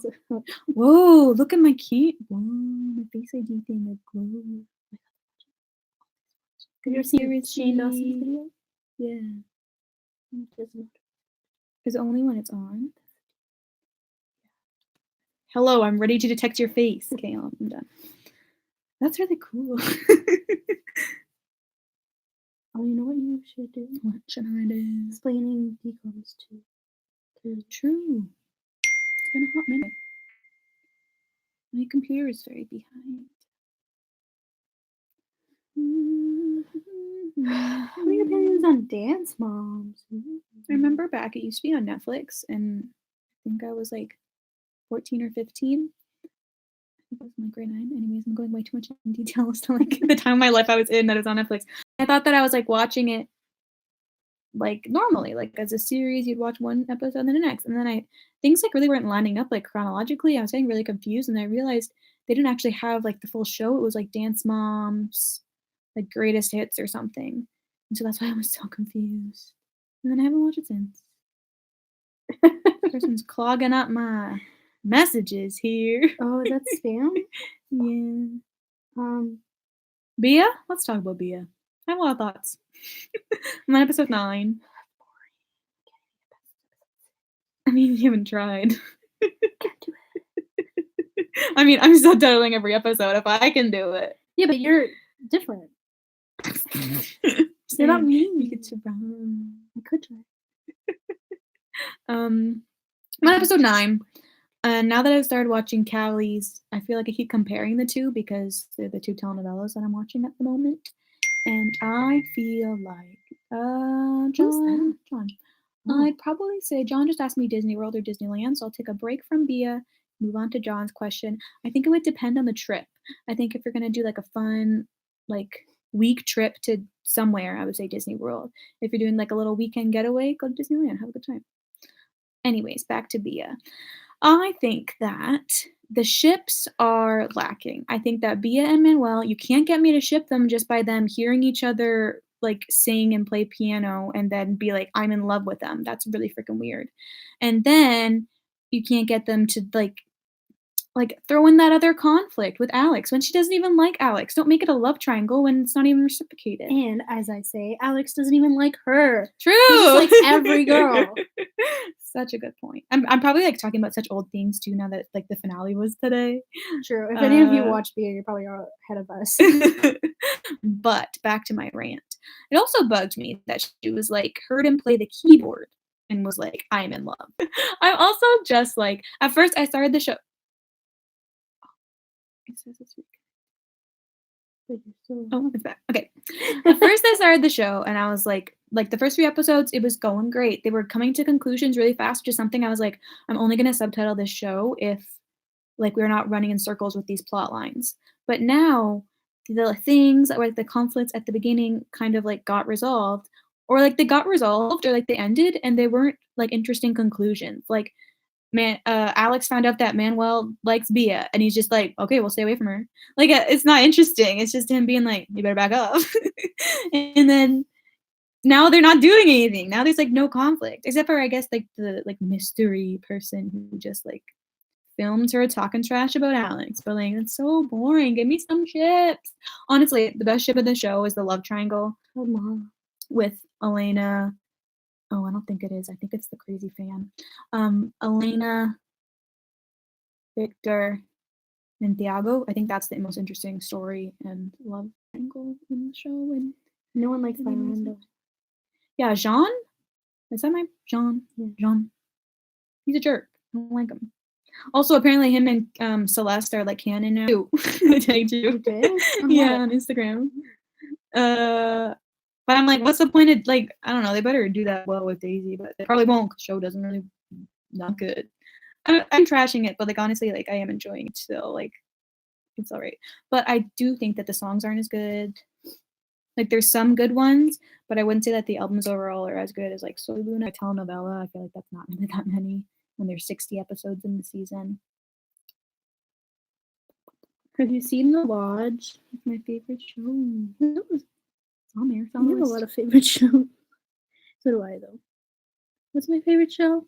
whoa, look at my key. Whoa, my Face ID thing that glows. Have you ever seen Shane Dawson's video? Yeah. Is it only when it's on? Hello, I'm ready to detect your face. Okay, I'm done. That's really cool. Oh, you know what you should do? What should I do? Explaining decoms to. True. It's been a hot minute. My computer is very behind. What are your opinions on Dance Moms? I remember back, it used to be on Netflix, and I think I was like 14 or 15. I think it was my grade 9. Anyways, I'm going way too much in detail as to like the time of my life I was in that it was on Netflix. I thought that I was like watching it like normally, like as a series, you'd watch one episode and then the next. And then things like really weren't lining up like chronologically. I was getting really confused, and I realized they didn't actually have like the full show. It was like Dance Moms, like Greatest Hits or something. And so that's why I was so confused. And then I haven't watched it since. This person's clogging up my messages here. Oh, is that spam? Yeah. Bia? Let's talk about Bia. I have a lot of thoughts. I'm on episode 9. I mean, you haven't tried. I mean, I'm still doubling every episode if I can do it. Yeah, but you're different. You're not me. You could try. I could try. I'm on episode 9. And now that I've started watching Callie's, I feel like I keep comparing the two because they're the 2 telenovelas that I'm watching at the moment. And I feel like, John. Oh. I'd probably say John just asked me Disney World or Disneyland, so I'll take a break from Bia, move on to John's question. I think it would depend on the trip. I think if you're going to do like a fun, like week trip to somewhere, I would say Disney World. If you're doing like a little weekend getaway, go to Disneyland, have a good time. Anyways, back to Bia. I think that the ships are lacking. I think that Bia and Manuel, you can't get me to ship them just by them hearing each other like sing and play piano and then be like, I'm in love with them. That's really freaking weird. And then you can't get them to like throw in that other conflict with Alex when she doesn't even like Alex. Don't make it a love triangle when it's not even reciprocated. And as I say, Alex doesn't even like her. True. He just likes every girl. Such a good point. I'm probably like talking about such old things too now that like the finale was today. True. If any of you watch Bia, you're probably ahead of us. But back to my rant. It also bugged me that she was like, heard him play the keyboard and was like, I'm in love. I'm also just like, at first I started the show. It says it's oh, it's back. Okay. At first I started the show and I was like the first 3 episodes, it was going great. They were coming to conclusions really fast, which is something I was like, I'm only gonna subtitle this show if like we're not running in circles with these plot lines. But now the things that were like the conflicts at the beginning kind of like got resolved, or like they got resolved or like they ended and they weren't like interesting conclusions. Like Alex found out that Manuel likes Bia, and he's just like, okay, we'll stay away from her. Like, it's not interesting. It's just him being like, you better back up. And then now they're not doing anything. Now there's like no conflict, except for I guess like the like mystery person who just like filmed her talking trash about Alex. But like, it's so boring. Give me some ships. Honestly, the best ship of the show is the love triangle with Elena. Oh, I don't think it is. I think it's the crazy fan. Elena, Victor, and Thiago. I think that's the most interesting story and love triangle in the show. And no one likes Fernando. Yeah, Jean. Is that my Jean? Yeah, Jean. He's a jerk. I don't like him. Also, apparently, him and Celeste are like canon now. I tagged you. Yeah, on Instagram. But I'm like, what's the point of like? I don't know. They better do that well with Daisy, but they probably won't. Cause the show doesn't really not good. I'm trashing it, but like honestly, like I am enjoying it still. Like it's all right. But I do think that the songs aren't as good. Like there's some good ones, but I wouldn't say that the albums overall are as good as like Soy Luna, telenovela. I feel like that's not really that many when there's 60 episodes in the season. Have you seen The Lodge? It's my favorite show. It's on there. I have a lot of favorite shows. So do I, though. What's my favorite show?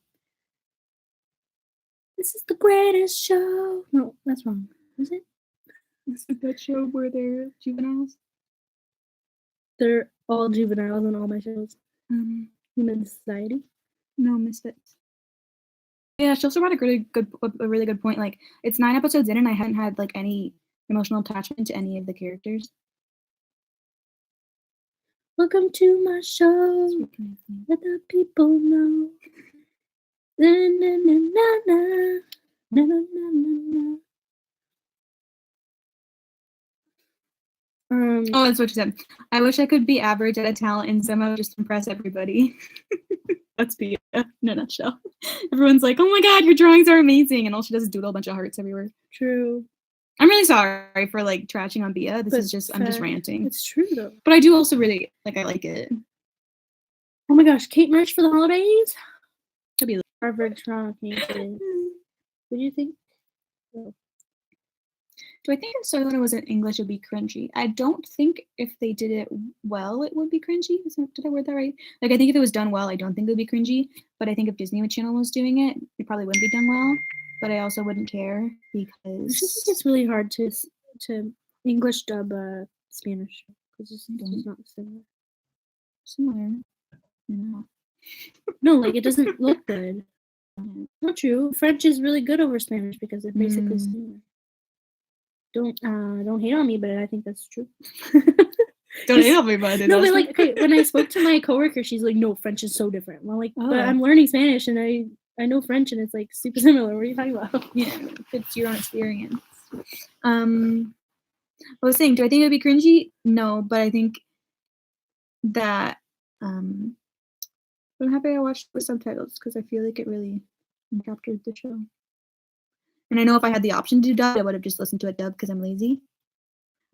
This is the greatest show. No, that's wrong. Is it? This is that show where they're juveniles. They're all juveniles on all my shows. Human Society. No, Misfits. Yeah, she also brought a really good point. Like it's 9 episodes in, and I hadn't had like any emotional attachment to any of the characters. Welcome to my show. Let the people know. Na, na, na, na, na. Na, na, na, na, na. Oh, that's what she said. I wish I could be average at a talent and somehow just impress everybody. That's Bia in a nutshell. Everyone's like, oh my god, your drawings are amazing. And all she does is doodle a bunch of hearts everywhere. True. I'm really sorry for like trashing on Bia. This is just, I'm just ranting. It's true though. But I do also really, like, I like it. Oh my gosh, Kate merch for the holidays? Could be Harvard Toronto Canadian. What do you think? Oh. Do I think if Soy Luna was in English, it would be cringy? I don't think if they did it well, it would be cringy. Did I word that right? Like, I think if it was done well, I don't think it would be cringy. But I think if Disney Channel was doing it, it probably wouldn't be done well. But I also wouldn't care because I just think it's really hard to English dub Spanish because it's not similar. Similar. No. No, like it doesn't look good. Not true. French is really good over Spanish because it's basically similar. Don't hate on me, but I think that's true. Don't hate on me, but no, but like okay, when I spoke to my coworker, she's like, "No, French is so different." Well, like, but I'm learning Spanish and I know French and it's like super similar. What are you talking about? Yeah, it's your own experience. I was saying, do I think it would be cringy? No, but I think that I'm happy I watched with subtitles because I feel like it really captured the show. And I know if I had the option to do dub, I would have just listened to it dub because I'm lazy.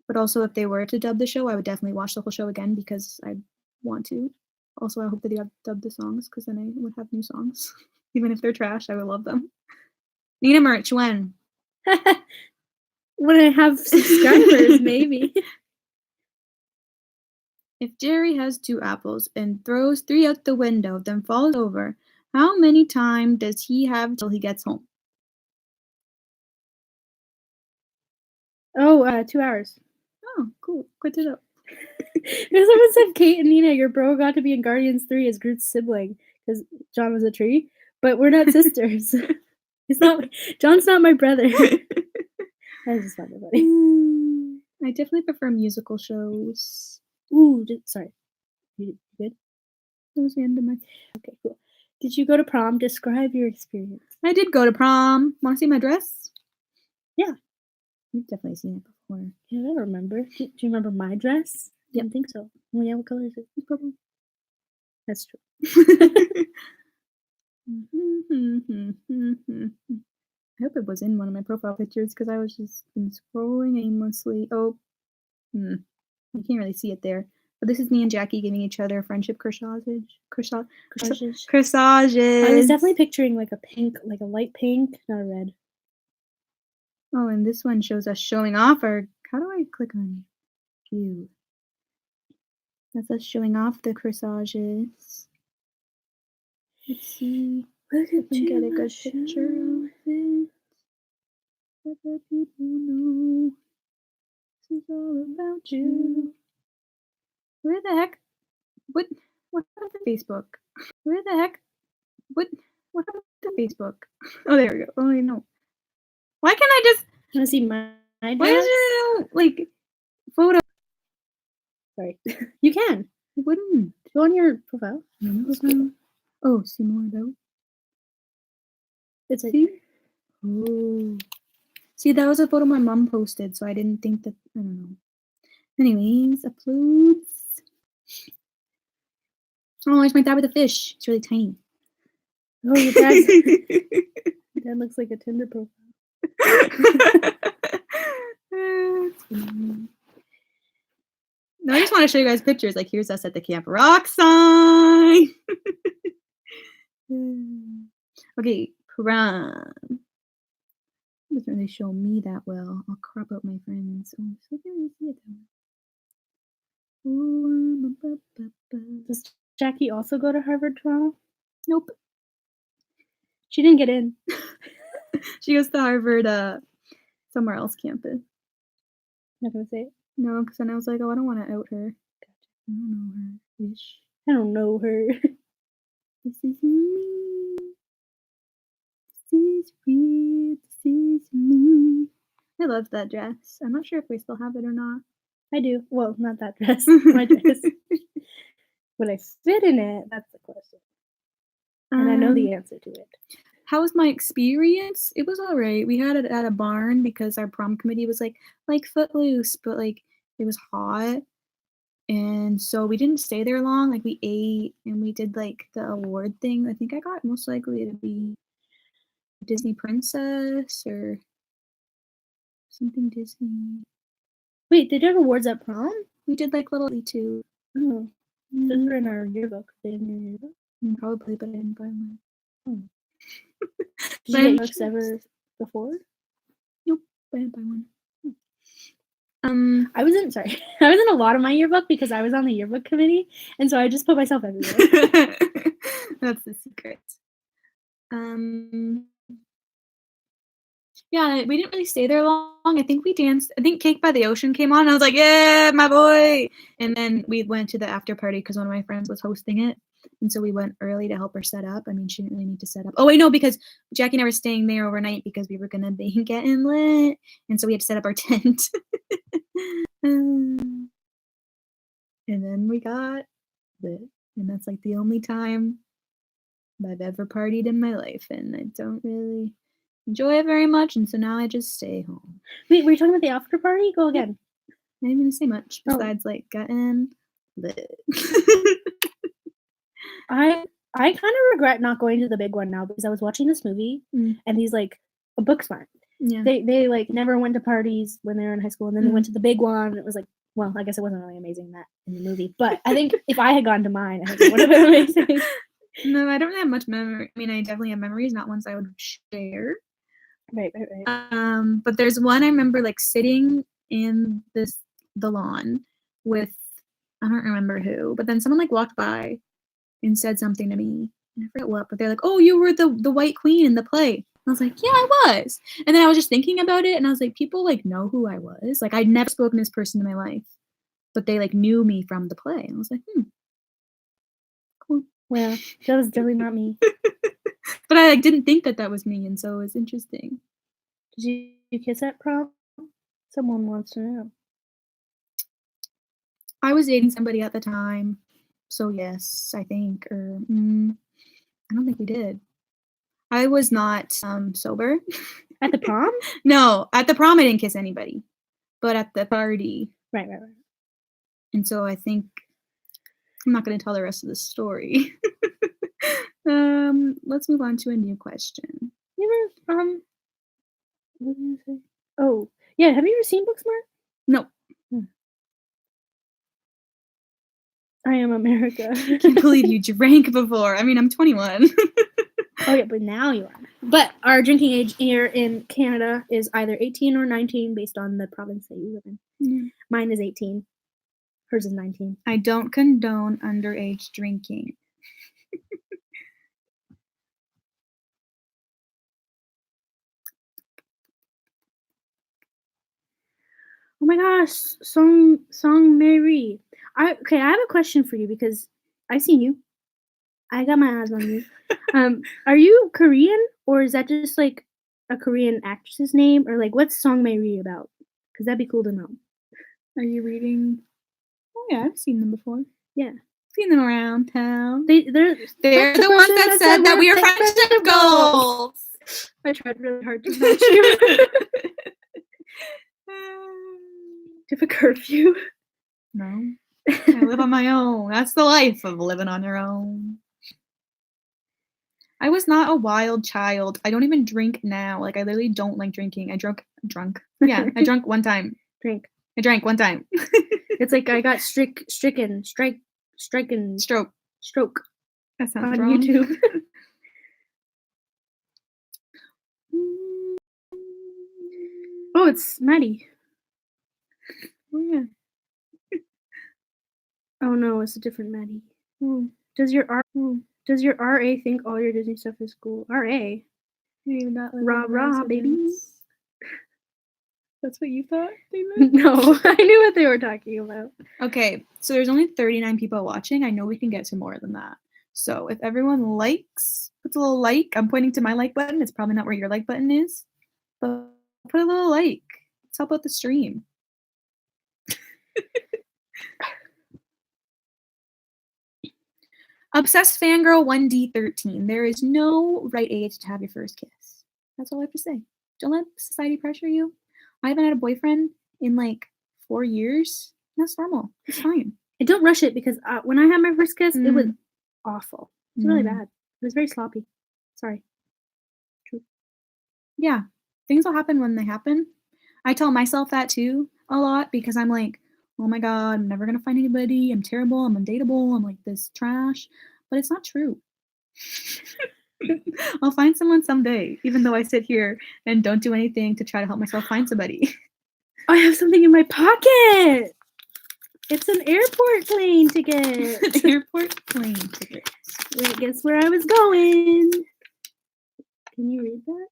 But also, if they were to dub the show, I would definitely watch the whole show again because I want to. Also, I hope that they dub the songs because then I would have new songs. Even if they're trash, I would love them. Nina merch, when? When I have subscribers, maybe. If Jerry has 2 apples and throws 3 out the window, then falls over, how many time does he have till he gets home? Oh, 2 hours. Oh, cool. Quit it up. Someone said, Kate and Nina, your bro got to be in Guardians 3 as Groot's sibling because John was a tree, but we're not sisters. John's not my brother. That was just funny, buddy. I definitely prefer musical shows. Ooh, sorry. You good? That was the end of my. Okay, cool. Did you go to prom? Describe your experience. I did go to prom. Want to see my dress? Yeah. You've definitely seen it before. Yeah, I remember. Do you remember my dress? Yep. Didn't think so. Oh yeah, what color is it? It's purple. That's true. I hope it was in one of my profile pictures because I was just been scrolling aimlessly. Oh, you can't really see it there. But this is me and Jackie giving each other friendship corsages. Corsages. Corsages. I was definitely picturing like a pink, like a light pink, not a red. Oh, and this one shows us showing off our. How do I click on view? That's us showing off the corsages. Let's see. Look I can get a good picture of it. Let the people know this is all about you. Where the heck? What happened to Facebook? Where the heck? What happened to Facebook? Oh, there we go. Oh, I know. Why can't I just? Want to see my dress? Why is it like photo? Sorry, you can. It wouldn't. Go on your profile. Oh, see more about. It's like, See? Oh. See, that was a photo my mom posted, so I didn't think that. I don't know. Anyways, uploads. Oh, it's my dad with a fish. It's really tiny. oh, your dad looks like a Tinder profile. No, I just want to show you guys pictures. Like, here's us at the Camp Rock sign. Okay, prom. Doesn't really show me that well. I'll crop out my friends. Oh, so I can't really see it that well. Does Jackie also go to Harvard tomorrow? Nope. She didn't get in. She goes to Harvard, somewhere else campus. Not gonna say it. No, because then I was like, oh, I don't want to out her. I don't know her. Ish. I don't know her. This is me. This is real. This is me. I love that dress. I'm not sure if we still have it or not. I do. Well, not that dress. My dress. Would I fit in it? That's the question. And I know the answer to it. How was my experience? It was all right. We had it at a barn because our prom committee was like Footloose, but like it was hot. And so we didn't stay there long. Like we ate and we did like the award thing. I think I got most likely to be Disney princess or something Disney. Wait, they did awards at prom? We did like little too. Oh, those were in our yearbook. They in your yearbook? Probably, but I didn't buy one. Oh. Did you get books ever before? Nope, I didn't buy one. I was in a lot of my yearbook because I was on the yearbook committee, and so I just put myself everywhere. That's the secret. Yeah, we didn't really stay there long. I think we danced. I think Cake by the Ocean came on. And I was like, yeah, my boy. And then we went to the after party because one of my friends was hosting it. And so we went early to help her set up. I mean, she didn't really need to set up. Oh, wait, no, because Jackie and I were staying there overnight because we were going to be getting lit. And so we had to set up our tent. And then we got lit. And that's like the only time I've ever partied in my life. And I don't really enjoy it very much, and so now I just stay home. Wait, were you talking about the after party? Go again. I didn't even say much besides like getting lit. I kind of regret not going to the big one now because I was watching this movie and he's like a book smart. Yeah. They like never went to parties when they were in high school, and then they went to the big one. And it was like, well, I guess it wasn't really amazing that in the movie, but I think if I had gone to mine, I think it would have been amazing. No, I don't really have much memory. I mean, I definitely have memories, not ones I would share. Right. But there's one I remember like sitting in the lawn with, I don't remember who, but then someone like walked by and said something to me. And I forget what, but they're like, oh, you were the White Queen in the play. And I was like, yeah, I was. And then I was just thinking about it, and I was like, people like know who I was. Like I'd never spoken to this person in my life, but they like knew me from the play. And I was like, cool. Well, that was definitely not me. But I like didn't think that was me, and so it was interesting. Did you kiss at prom? Someone wants to know. I was dating somebody at the time, so yes, I think, or I don't think we did. I was not sober. At the prom? No, at the prom I didn't kiss anybody, but at the party. Right. And so I think I'm not going to tell the rest of the story. Let's move on to a new question. You ever what did you say? Oh, yeah. Have you ever seen Booksmart? No. I Am America. I can't believe you drank before. I mean, I'm 21. Oh yeah, but now you are. But our drinking age here in Canada is either 18 or 19 based on the province that you live in. Yeah. Mine is 18. Hers is 19. I don't condone underage drinking. Oh my gosh, Song Mary. I have a question for you because I've seen you. I got my eyes on you. Are you Korean or is that just like a Korean actress's name or like what's Song Mary about? Because that'd be cool to know. Are you reading? Oh yeah, I've seen them before. Yeah. Seen them around town. They're the ones that said that we are friendship goals. I tried really hard to match you. Do you have a curfew? No. I live on my own. That's the life of living on your own. I was not a wild child. I don't even drink now. Like I literally don't like drinking. I drunk. Yeah, I drunk one time. I drank one time. It's like I got stroke. That sounds on wrong. YouTube. Oh, it's Maddie. Oh yeah. Oh no, it's a different Maddie. Does your RA think all your Disney stuff is cool? RA? Rah, baby. That's what you thought they meant? No, I knew what they were talking about. Okay, so there's only 39 people watching. I know we can get to more than that. So if everyone puts a little like, I'm pointing to my like button. It's probably not where your like button is, but put a little like. Let's help out the stream. Obsessed Fangirl 1D13. There is no right age to have your first kiss. That's all I have to say. Don't let society pressure you. I haven't had a boyfriend in like 4 years. That's normal. It's fine. And don't rush it because when I had my first kiss, it was awful. It was really bad. It was very sloppy. Sorry. True. Yeah. Things will happen when they happen. I tell myself that too a lot because I'm like, oh my God, I'm never going to find anybody. I'm terrible. I'm undateable. I'm like this trash. But it's not true. I'll find someone someday, even though I sit here and don't do anything to try to help myself find somebody. I have something in my pocket. It's an airport plane ticket. An airport plane ticket. Wait, guess where I was going? Can you read that?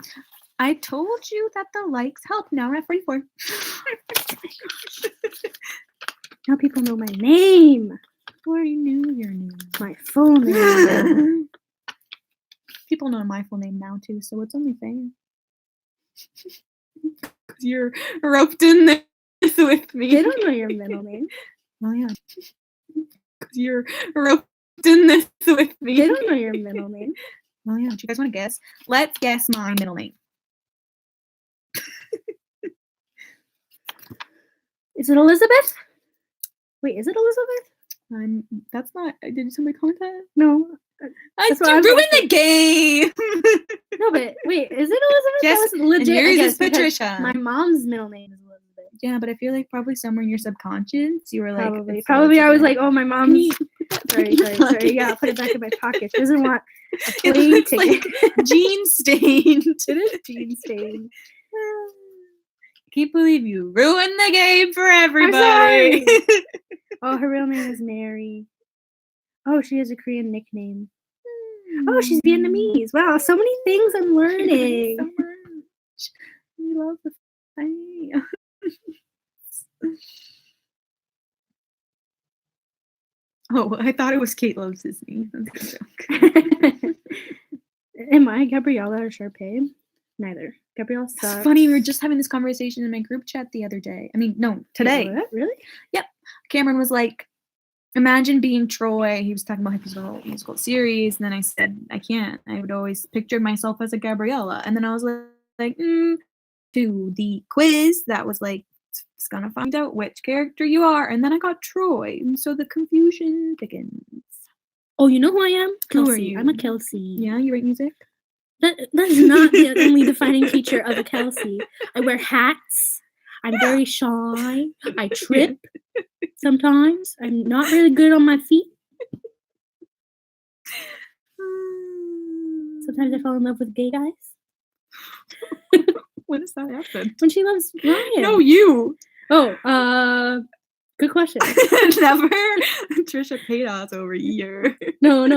Sorry. I told you that the likes help. Now we're at 44. Now people know my name. I already knew your name. My full name. People know my full name now too, so it's only fair. Because you're roped in this with me. They don't know your middle name. Oh yeah. Because you're roped in this with me. They don't know your middle name. Oh yeah. Do you guys want to guess? Let's guess my middle name. Is it Elizabeth? Wait, is it Elizabeth? That's not. Did somebody comment that? No. I ruined the game. No, but wait, is it Elizabeth? Yes, that was legit. and yours is Patricia. My mom's middle name is Elizabeth. Yeah, but I feel like probably somewhere in your subconscious you were like, probably I was like, oh, my mom's. Sorry. Yeah, I'll put it back in my pocket. She doesn't want a plane ticket. Like jean stained. It is jean stained. Can't believe you ruined the game for everybody. Oh, her real name is Mary. Oh, she has a Korean nickname. Oh, she's Vietnamese. Wow, so many things I'm learning. So much. We love the fight. Oh, I thought it was Kate Loves Disney. That's a joke. Am I Gabriella or Sharpay? Neither. Gabrielle It's sucks. funny. We were just having this conversation in my group chat the other day. I mean, no, today. What? Really? Yep. Cameron was like, imagine being Troy. He was talking about his musical series. And then I said, I can't. I would always picture myself as a Gabriella. And then I was like, to the quiz that was like, it's gonna find out which character you are. And then I got Troy. And so the confusion begins. Oh, you know who I am? Who Kelsey. are you? I'm a Kelsey. Yeah, you write music? That is not the only defining feature of a Kelsey. I wear hats. I'm very shy. I trip sometimes. I'm not really good on my feet. Sometimes I fall in love with gay guys. When does that happen? When she loves Ryan. No, you. Oh, good question. Never. Trisha Paytas over here. No.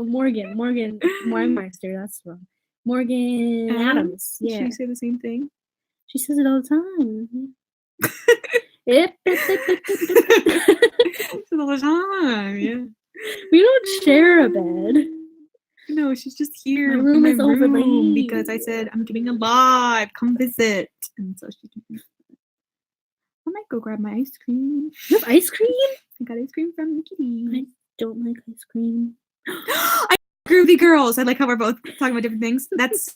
Morgan Weinmeister. That's wrong. Morgan Adams. Yeah. She say the same thing. She says it all the time. All the time, yeah. We don't share a bed. No, she's just here My room in my is room overlaid. because I said I'm doing a live. Come visit, and so she can. I might go grab my ice cream. You have ice cream? I got ice cream from the kitty. I don't like ice cream. Groovy girls. I like how we're both talking about different things. That's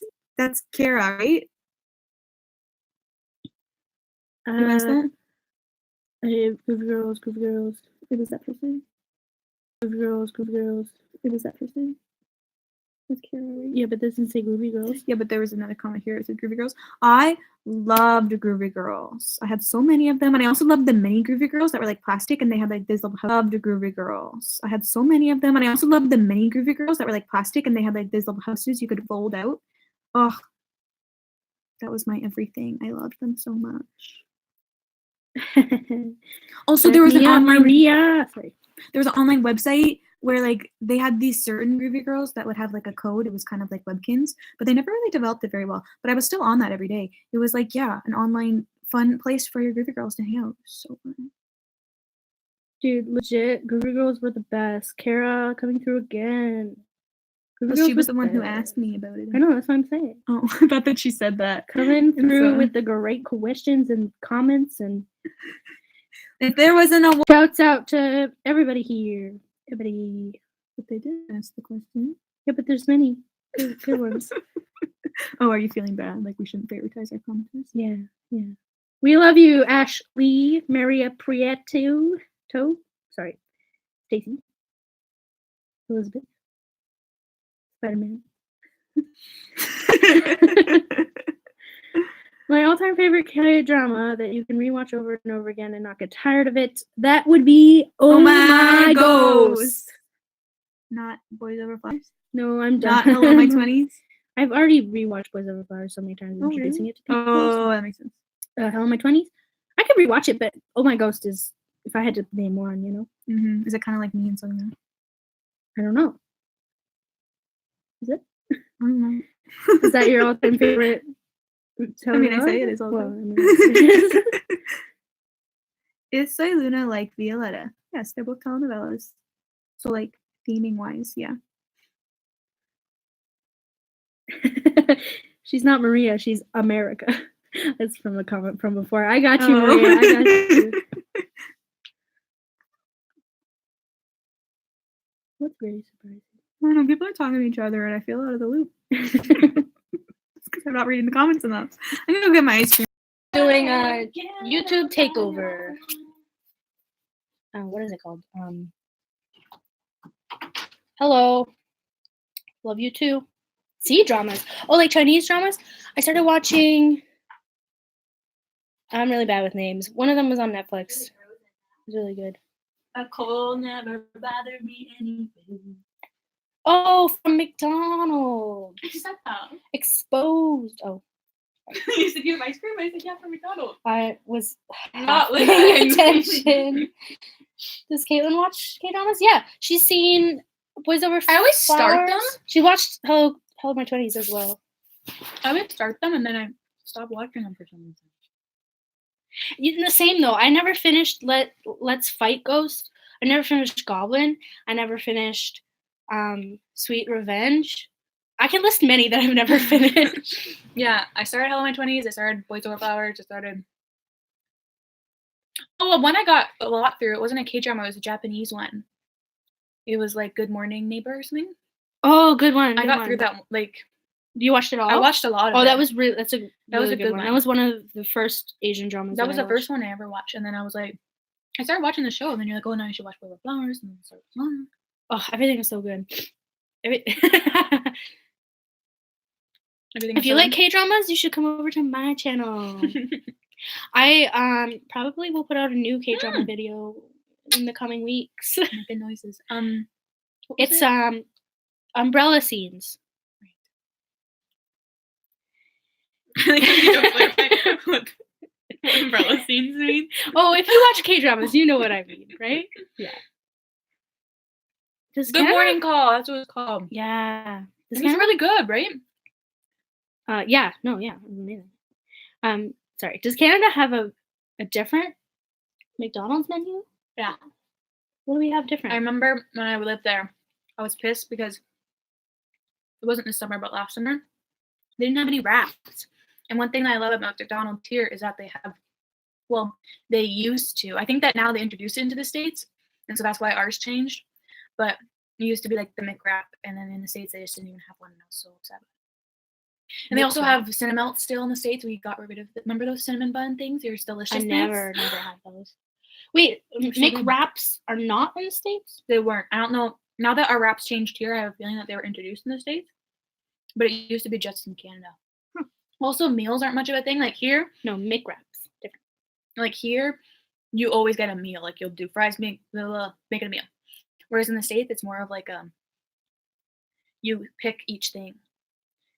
Kara, right? You asked that? Groovy girls. It was that person. Groovy girls. It was that person. That's Kara, right? Yeah, but this doesn't say groovy girls. Yeah, but there was another comment here. It said Groovy Girls. I loved Groovy Girls. I had so many of them, and I also loved the mini Groovy Girls that were like plastic, and they had like this little. Loved Groovy Girls. I had so many of them, and I also loved the mini Groovy Girls that were like plastic, and they had like these little houses you could fold out. Oh, that was my everything. I loved them so much. Also, there was an online Maria. Sorry. There was an online website where like they had these certain Groovy Girls that would have like a code. It was kind of like Webkins, but they never really developed it very well. But I was still on that every day. It was like, yeah, an online fun place for your Groovy Girls to hang out. So fun. Dude, legit, Groovy Girls were the best. Kara coming through again. She was the one who asked me about it. I know, that's what I'm saying. Oh, I thought that she said that. Coming through with the great questions and comments, and if there wasn't a shouts out to everybody here. Everybody. But they did ask the question. Yeah, but there's many good ones. Oh, are you feeling bad? Like we shouldn't prioritize our commenters? Yeah. We love you, Ashley, Maria Prieto. Sorry. Stacy. Elizabeth. Spider-Man. My all-time favorite K-drama that you can rewatch over and over again and not get tired of it, that would be Oh My Ghost. Not Boys Over Flowers? No, I'm done. Not Hello My 20s? I've already rewatched Boys Over Flowers so many times, introducing it to people. Oh, that makes sense. Hello My 20s? I could rewatch it, but Oh My Ghost is, if I had to name one, you know? Mm-hmm. Is it kind of like me and something? I don't know. Is it? I don't know. Is that your all-time favorite? I mean, I say it is all time. Is Soy Luna like Violetta? Yes, they're both telenovelas. So, like, theming-wise, yeah. She's not Maria, she's America. That's from a comment from before. I got you, Maria. I got you. What's really surprising? I don't know, people are talking to each other and I feel out of the loop. Because I'm not reading the comments enough. I'm gonna go get my ice cream. Doing a YouTube takeover. What is it called? Hello. Love you too. See, dramas. Oh, like Chinese dramas? I started watching. I'm really bad with names. One of them was on Netflix. It was really good. A cold never bothered me anyway. Oh, from McDonald's. I said that. Exposed. Oh. You said you have ice cream? I said, yeah, from McDonald's. I was not paying attention. Does Caitlin watch K-dramas? Yeah. She's seen Boys Over Flowers. I always start them. She watched Hello My 20s as well. I would start them and then I stopped watching them for some reason. The same though. I never finished Let's Fight Ghost. I never finished Goblin. I never finished Sweet Revenge. I can list many that I've never finished. Yeah, I started Hell in My 20s. I started Boys Over Flowers. I started. Oh, well, one I got a lot through. It wasn't a K-drama. It was a Japanese one. It was like Good Morning Neighbor or something. Oh, good one. I Good got one. through that. Like, You watched it all? I watched a lot of it. Oh, that was really. That's a. That was really a good one. That was one of the first Asian dramas. That was I the first one I ever watched, and then I was like, I started watching the show, and then you're like, oh, now you should watch Boys Over Flowers, and then I started. Oh, everything is so good. Everything. If you like K-dramas, you should come over to my channel. I probably will put out a new K-drama video in the coming weeks. Making noises. It's umbrella scenes. What umbrella scenes mean? Oh, if you watch K-dramas, you know what I mean, right? Yeah. Good Morning Call. That's what it's called. Yeah. It's really good, right? Yeah. No, yeah. It was amazing. Sorry. Does Canada have a different McDonald's menu? Yeah. What do we have different? I remember when I lived there, I was pissed because it wasn't this summer, but last summer, they didn't have any wraps. And one thing that I love about McDonald's here is that they have, well, they used to. I think that now they introduced it into the States, and so that's why ours changed. But it used to be like the McWrap, and then in the States, they just didn't even have one, and I was so upset. And they also have Cinnamelt still in the States. We got rid of remember those cinnamon bun things? They were delicious. I never had those. Wait, McWraps are not in the States? They weren't. I don't know. Now that our wraps changed here, I have a feeling that they were introduced in the States. But it used to be just in Canada. Also, meals aren't much of a thing. Like here, no, McWraps different. Like here, you always get a meal. Like you'll do fries, make it a meal. Whereas in the States, it's more of like you pick each thing.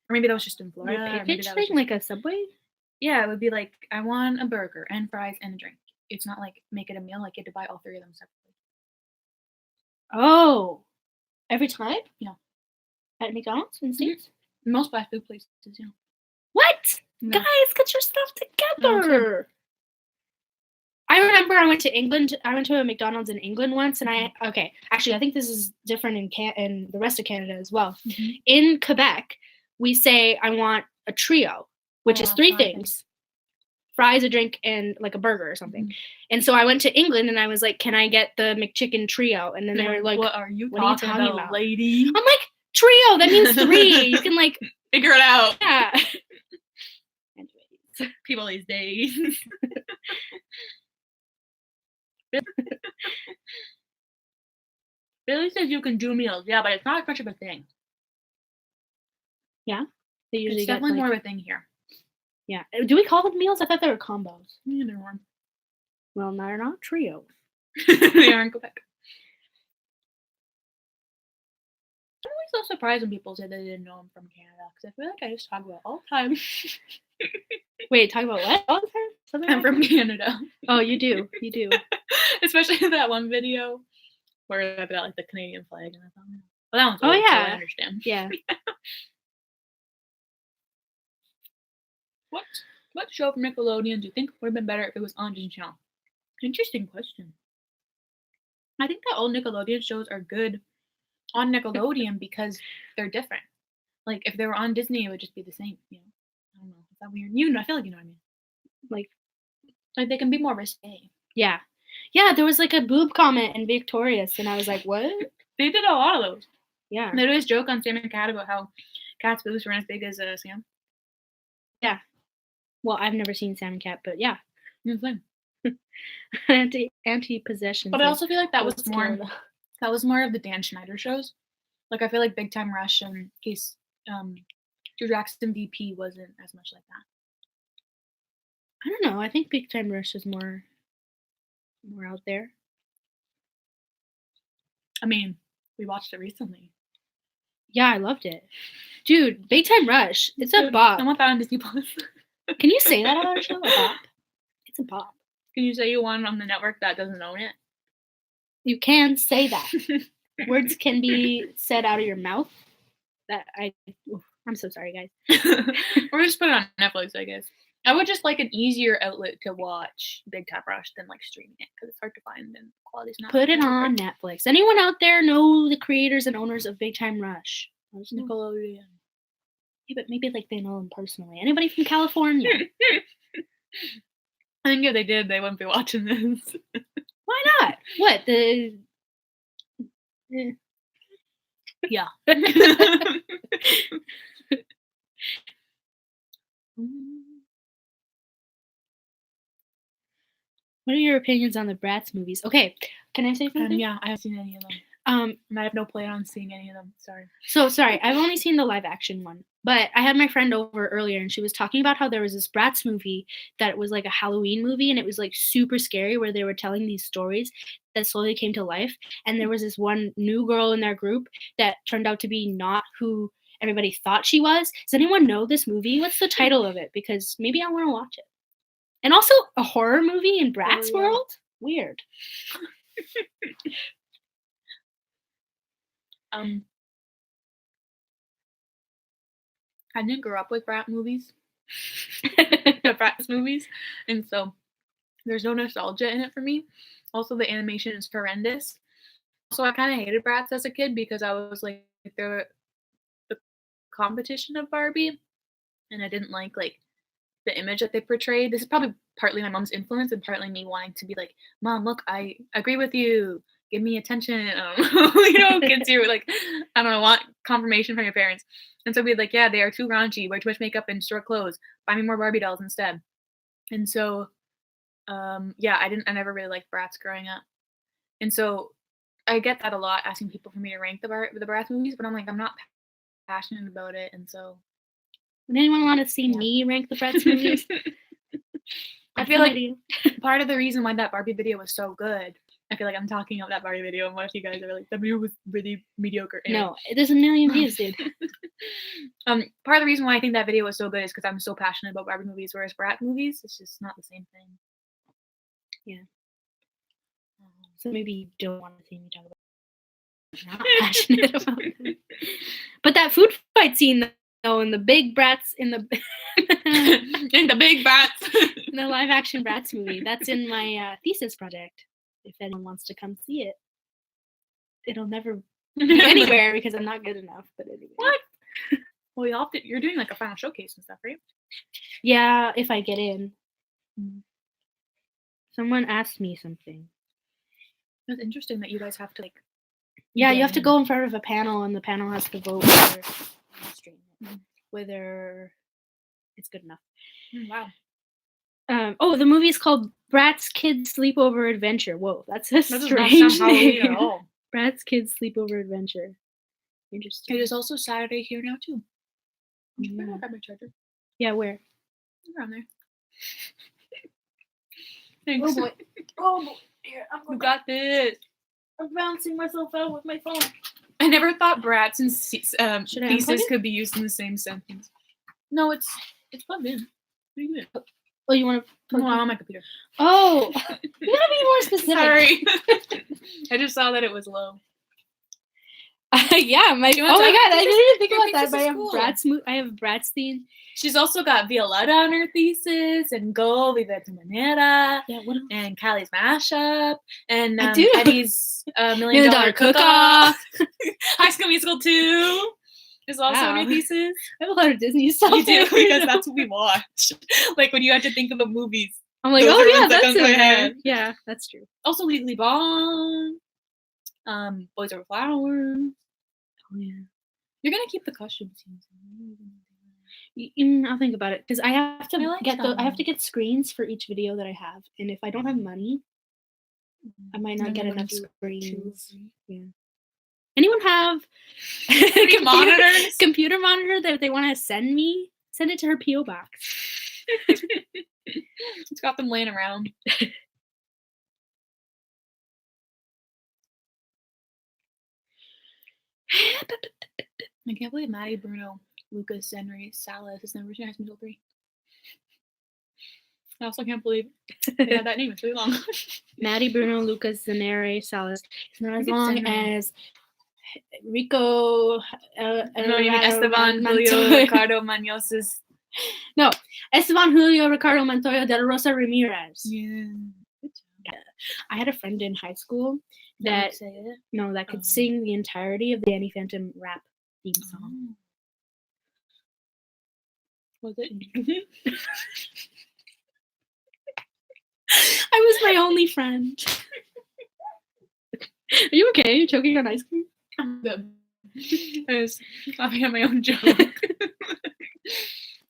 Or maybe that was just in Florida. You pick each thing like a Subway? Yeah, it would be like I want a burger and fries and a drink. It's not like make it a meal. Like you have to buy all three of them separately. Oh, every time? Yeah. At McDonald's in the States? Most fast food places, yeah. What? Yeah. Guys, get your stuff together. I remember I went to England. I went to a McDonald's in England once, and actually, I think this is different in the rest of Canada as well. Mm-hmm. In Quebec, we say, I want a trio, which is three things. Fries, a drink, and like a burger or something. Mm-hmm. And so I went to England, and I was like, can I get the McChicken trio? And then they were like, what are you talking about, lady? I'm like, trio, that means three. You can like figure it out. Yeah. Anyways, people these days. Billy says you can do meals, yeah, but it's not as much of a thing. Yeah, they usually it's definitely more of a thing here. Yeah, do we call them meals? I thought they were combos. Yeah, they were. Well, they're not trio. They are in Quebec. I'm always so surprised when people say they didn't know I'm from Canada, because I feel like I just talk about it all the time. Wait, talk about what all the time? I'm from Canada. Oh, you do. You do. Especially that one video where I've got like the Canadian flag and I thought, well, that one's old, yeah. so I understand. Yeah. What show from Nickelodeon do you think would have been better if it was on Disney Channel? Interesting question. I think that old Nickelodeon shows are good on Nickelodeon because they're different. Like if they were on Disney, it would just be the same. You know, I don't know. Is that weird? I feel like you know what I mean. Like they can be more risque. Yeah. Yeah, there was like a boob comment in Victorious, and I was like, what? They did a lot of those. Yeah. They always joke on Sam and Cat about how Cat's boobs weren't as big as Sam. Yeah. Well, I've never seen Sam and Cat, but yeah. Same. Anti-possession. But I also feel like that was more of the Dan Schneider shows. Like I feel like Big Time Rush and Case Drew Jackson VP wasn't as much like that. I don't know. I think Big Time Rush is more out there. I mean, we watched it recently. Yeah, I loved it. Dude, Big Time Rush. It's a bop. I want that on Disney Plus. Can you say that on our show? A bop? It's a bop. Can you say you want it on the network that doesn't own it? You can say that. Words can be said out of your mouth. I'm so sorry, guys. Or just put it on Netflix, I guess. I would just like an easier outlet to watch Big Time Rush than like streaming it because it's hard to find and quality's not. Put it on Netflix. Anyone out there know the creators and owners of Big Time Rush? Nickelodeon. Yeah, but maybe like they know him personally. Anybody from California? I think if they did, they wouldn't be watching this. Why not? What the? Yeah. What are your opinions on the Bratz movies? Okay, can I say something? Yeah, I haven't seen any of them. And I have no plan on seeing any of them. Sorry. So sorry, I've only seen the live action one, but I had my friend over earlier, and she was talking about how there was this Bratz movie that was like a Halloween movie, and it was like super scary, where they were telling these stories that slowly came to life. And there was this one new girl in their group that turned out to be not who everybody thought she was. Does anyone know this movie? What's the title of it? Because maybe I want to watch it. And also a horror movie in Bratz world? Weird. I didn't grow up with Bratz movies. Bratz movies. And so there's no nostalgia in it for me. Also, the animation is horrendous. Also, I kind of hated Bratz as a kid because I was like the competition of Barbie, and I didn't like the image that they portrayed. This is probably partly my mom's influence and partly me wanting to be like, Mom, look, I agree with you. Give me attention. Kids who like, I don't know, want confirmation from your parents. And so we'd like, yeah, they are too raunchy, wear too much makeup and short clothes. Buy me more Barbie dolls instead. And so, yeah, I never really liked Bratz growing up. And so I get that a lot, asking people for me to rank the Bratz movies, but I'm like, I'm not passionate about it. And so would anyone want to see me rank the Bratz movies? I feel like part of the reason why that Barbie video was so good, I feel like I'm talking about that Barbie video, and what if you guys are like, that video was really mediocre? Anyway. No, there's a million views, dude. Part of the reason why I think that video was so good is because I'm so passionate about Barbie movies, whereas Bratz movies, it's just not the same thing. Yeah. So maybe you don't want to see me talk about it. I'm not passionate about it. But that food fight scene, though, in the big Bratz, in the big Bratz, in the live action Bratz movie, that's in my thesis project. If anyone wants to come see it, it'll never be anywhere because I'm not good enough. But anyway. What? Well, you're doing like a final showcase and stuff, right? Yeah, if I get in. Someone asked me something. It's interesting that you guys have to like. Yeah, you have to go in front of a panel, and the panel has to vote whether it's good enough. Wow. The movie is called Bratz Kids Sleepover Adventure. Whoa, that's a strange doesn't sound Halloween at all. Bratz Kids Sleepover Adventure. Interesting. It is also Saturday here now too. I got my charger. Yeah, where? Around there. Thanks. Oh boy. Oh boy. Here, You got this. I'm bouncing myself out with my phone. I never thought Bratz and thesis could be used in the same sentence. No, it's plugged in. What are you doing? Oh, you want to? No, I'm on my computer. Oh, you gotta be more specific. Sorry. I just saw that it was low. Yeah, oh my god, I didn't even think about that. But I have Bratz theme. She's also got Violetta on her thesis, and Go, Viva tu Manera, and Callie's Mashup, and Eddie's $1 Million Cook-Off. High School Musical 2 is also on her thesis. I have a lot of Disney stuff. You do, because that's what we watch. Like when you have to think of the movies. I'm like, oh yeah, that's it. Yeah, that's true. Also Legally Blonde, Boys Over Flowers. Oh yeah. You're gonna keep the costume scenes. I'll think about it because I have to I have to get screens for each video that I have, and if I don't have money, I might not get enough screens. Yeah. Anyone have computer monitor that they want to send me? Send it to her PO box. It's got them laying around. I can't believe Maddie, Bruno, Lucas, Henry, Salas has never seen High School Musical 3. I also can't believe they had that name. It's really long. Maddie, Bruno, Lucas, Zanere, Salas. It's not as long as Rico. Esteban, Julio, Ricardo, Maños's. No, Esteban, Julio, Ricardo, Montoya, De La Rosa, Ramirez. Yeah. I had a friend in high school that could sing the entirety of the Danny Phantom rap theme song. Was it? I was my only friend. Are you okay? You're choking on ice cream? I'm good. I was laughing at my own joke.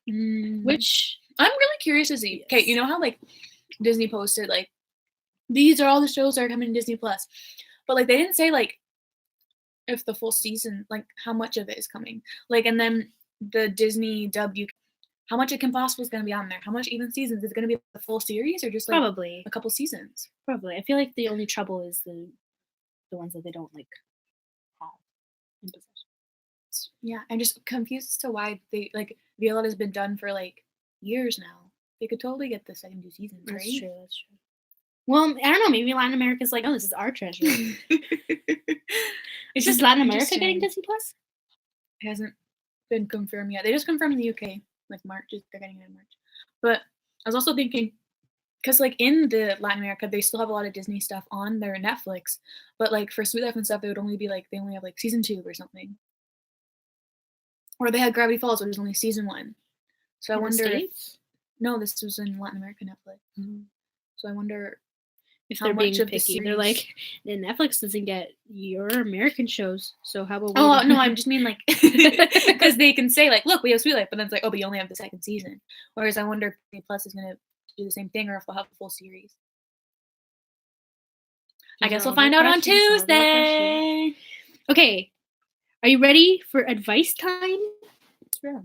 Which I'm really curious to see. Okay, Yes. you know how like Disney posted like these are all the shows that are coming to Disney Plus, but like they didn't say like if the full season, like how much of it is coming, like, and then the Disney W, how much of Kim Possible is going to be on there? How much even seasons is it going to be the full series or just like probably. a couple seasons? Probably. I feel like the only trouble is the ones that they don't like have in possession. Yeah, I'm just confused as to why they like Violet has been done for like years now. They could totally get the second 2 seasons, right? That's true. That's true. Well, I don't know. Maybe Latin America's like, oh, this is our treasure. Is just Latin America getting Disney Plus? It hasn't been confirmed yet. They just confirmed in the UK, like March. They're getting it in March. But I was also thinking, because like in the Latin America, they still have a lot of Disney stuff on their Netflix. But like for Sweet Life and stuff, it would only be like they only have like season 2 or something. Or they had Gravity Falls, which was only season 1. So I wonder if no, this was in Latin America Netflix. Mm-hmm. So I wonder if they're being picky. They're like, Netflix doesn't get your American shows, so how about? Oh no, I just mean like because they can say like, look, we have Sweet Life, but then it's like, oh, but you only have the second season. Whereas I wonder if Disney Plus is gonna do the same thing or if they'll have the full series. I guess we'll find out on Tuesday. Okay, are you ready for advice time? Sure.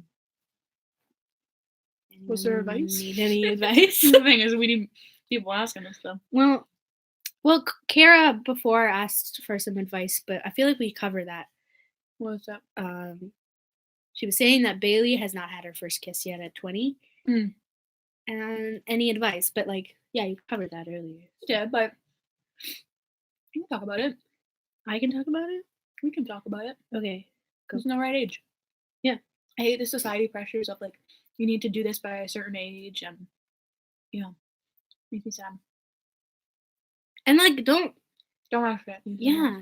Was there advice? Need any advice? The thing is, we need people asking us stuff. Well, Kara before asked for some advice, but I feel like we covered that. What was that? She was saying that Bailey has not had her first kiss yet at 20. And any advice, but like, yeah, you covered that earlier. Yeah, but we can talk about it. I can talk about it? We can talk about it. Okay. There's no right age. Yeah. I hate the society pressures of like, you need to do this by a certain age and, you know, makes me sad. And like, don't rush it. Yeah.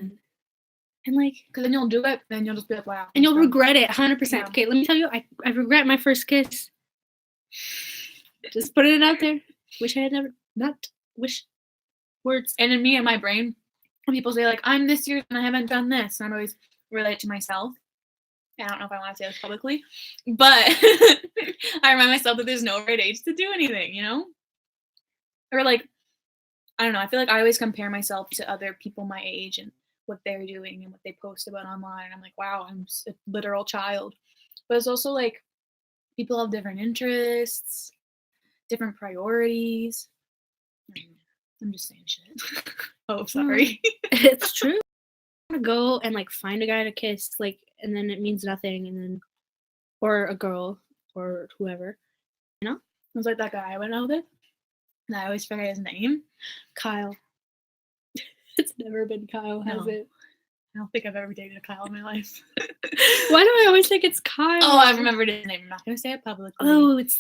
And like, because then you'll do it, then you'll just be like, wow. And you'll regret it 100%. Yeah. Okay, let me tell you, I regret my first kiss. Just putting it out there. Wish I had never, not wish words. And in me and my brain, when people say like, I'm this year and I haven't done this, and I always relate to myself. I don't know if I want to say this publicly, but I remind myself that there's no right age to do anything, you know? Or like, I don't know, I feel like I always compare myself to other people my age and what they're doing and what they post about online. I'm like, wow, I'm a literal child. But it's also like people have different interests, different priorities. I'm just saying shit. Oh, sorry. It's true. I want to go and like find a guy to kiss, like, and then it means nothing, and then, or a girl or whoever, you know? It was like that guy I went out with. And I always forget his name. Kyle. It's never been Kyle, has it? I don't think I've ever dated a Kyle in my life. Why do I always think it's Kyle? Oh, I remembered his name. I'm not gonna say it publicly. Oh, it's.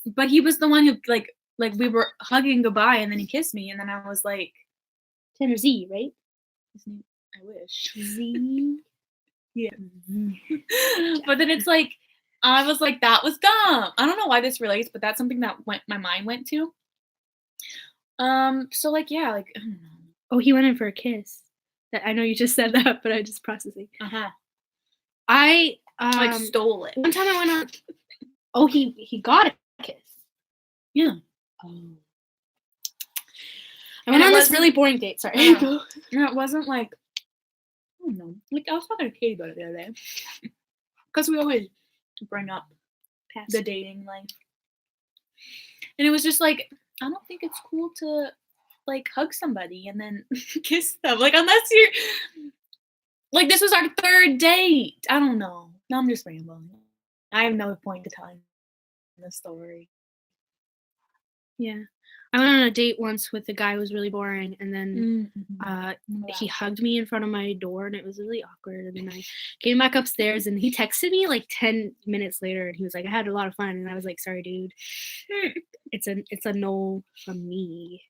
But he was the one who like we were hugging goodbye, and then he kissed me, and then I was like, Tanner Z, right? His name, I wish. Z. Yeah. But then it's like, I was like, that was dumb. I don't know why this relates, but that's something that my mind went to. So like, yeah, like, I don't know. Oh, he went in for a kiss. I know you just said that, but I'm just processing. I like stole it. One time I went on. Oh, he got a kiss. Yeah. Oh. I went on this really boring date. Sorry. Yeah, it wasn't like, I don't know. Like I was talking to Katie about it the other day, because we always bring up the dating life, and it was just like, I don't think it's cool to like hug somebody and then kiss them, like unless you're like, this was our third date. I don't know. No, I'm just rambling. I have no point to telling the story. Yeah. I went on a date once with a guy who was really boring, and then he hugged me in front of my door, and it was really awkward. And then I came back upstairs, and he texted me like 10 minutes later, and he was like, I had a lot of fun. And I was like, sorry, dude. It's a no from me.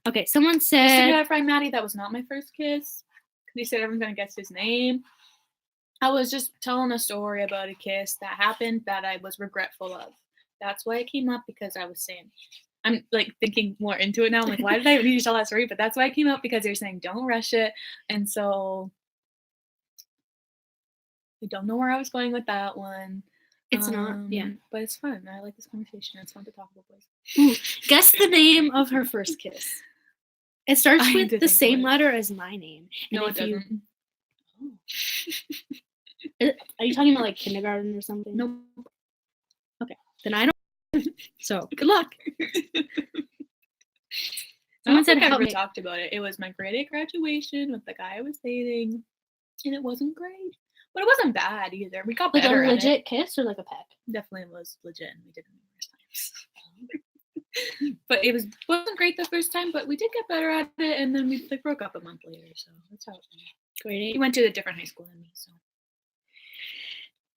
Okay, someone said... Just to be my friend Maddie, that was not my first kiss. He said everyone's going to guess his name. I was just telling a story about a kiss that happened that I was regretful of. That's why it came up because I was saying I'm, like, thinking more into it now. I'm like, "Why did I need to tell that story?" But that's why it came up because you're saying, "Don't rush it." And so I don't know where I was going with that one. It's not, yeah. But it's fun. I like this conversation. It's fun to talk about boys. Ooh, guess the name of her first kiss. It starts I with did the think same about it. letter as my name. No, And it if you, doesn't. are you talking about like kindergarten or something? Nope. Okay, then I don't. So good luck. I Someone don't said think I help ever me. talked about it. It was my grade 8 graduation with the guy I was dating, and it wasn't great, but it wasn't bad either. We got Like a better at it. legit kiss or like a peck? Definitely was legit, and we did it numerous times. But it wasn't great the first time, but we did get better at it, and then we like broke up a month later. So that's how it went. Grade 8. He went to a different high school than me, so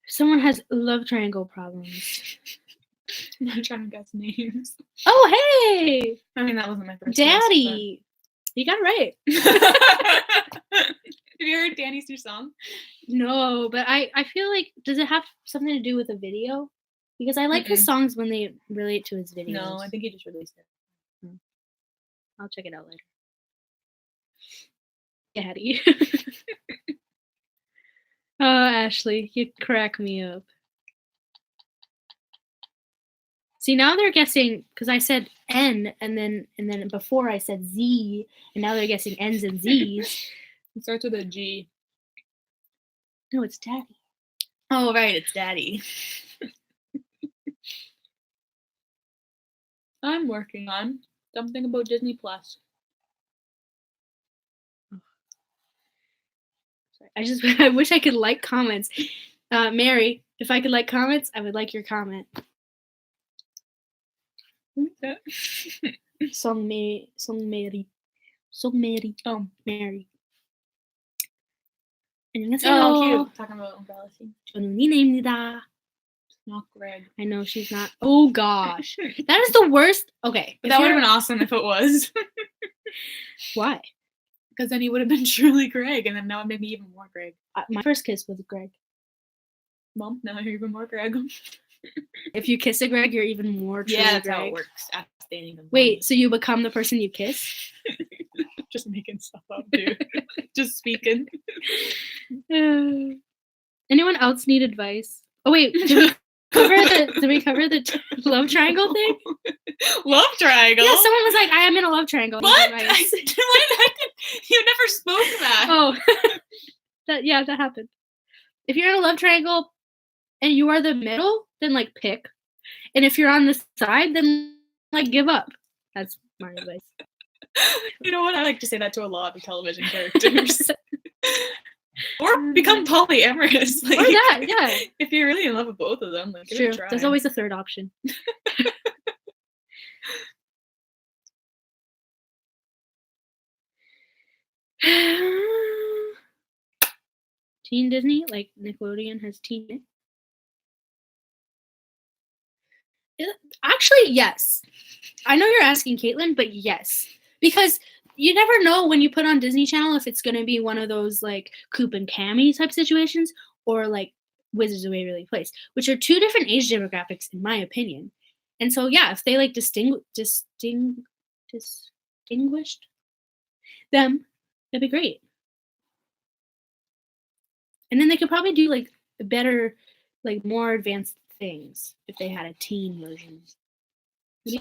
Someone has love triangle problems. I'm trying to guess names. Oh hey, I mean, that wasn't my first Daddy, you got it right. Have you heard Danny's new song? No, but I feel like, does it have something to do with a video? Because I like his songs when they relate to his videos. No, I think he just released it. I'll check it out later. Daddy. Oh, Ashley, you crack me up. See, now they're guessing, because I said N and then before I said Z, and now they're guessing N's and Z's. It starts with a G. No, it's Daddy. Oh, right, it's Daddy. I'm working on something about Disney Plus. I wish I could like comments. Mary, if I could like comments, I would like your comment. Song Mary. Oh, Mary. oh, cute. Talking about umbrella scene. 저는 니네입니다. Not Greg. I know she's not. Oh gosh, that is the worst. Okay, But that would have been awesome if it was. Why? Because then he would have been truly Greg, and then now it made me even more Greg. My first kiss was Greg. Mom, now you're even more Greg. If you kiss a Greg, you're even more truly that's Greg. how it works. After dating them. Wait, so you become the person you kiss? Just making stuff up, dude. Just speaking. Anyone else need advice? Oh wait, did we cover the love triangle thing? Love triangle? Yeah, someone was like, I am in a love triangle. What? You never spoke that. Oh, that happened. If you're in a love triangle and you are the middle, then like pick. And if you're on the side, then like give up. That's my advice. You know what? I like to say that to a lot of television characters. Or become polyamorous. Like, or that, yeah. If you're really in love with both of them, like, give it a try. There's always a third option. Teen Disney, like Nickelodeon has teen. Actually, yes. I know you're asking Caitlin, but yes. Because you never know when you put on Disney Channel if it's going to be one of those like Coop and Cammy type situations or like Wizards of Waverly Place, which are two different age demographics in my opinion. And so yeah, if they like distinguished them, that'd be great. And then they could probably do like better, like more advanced things if they had a teen version.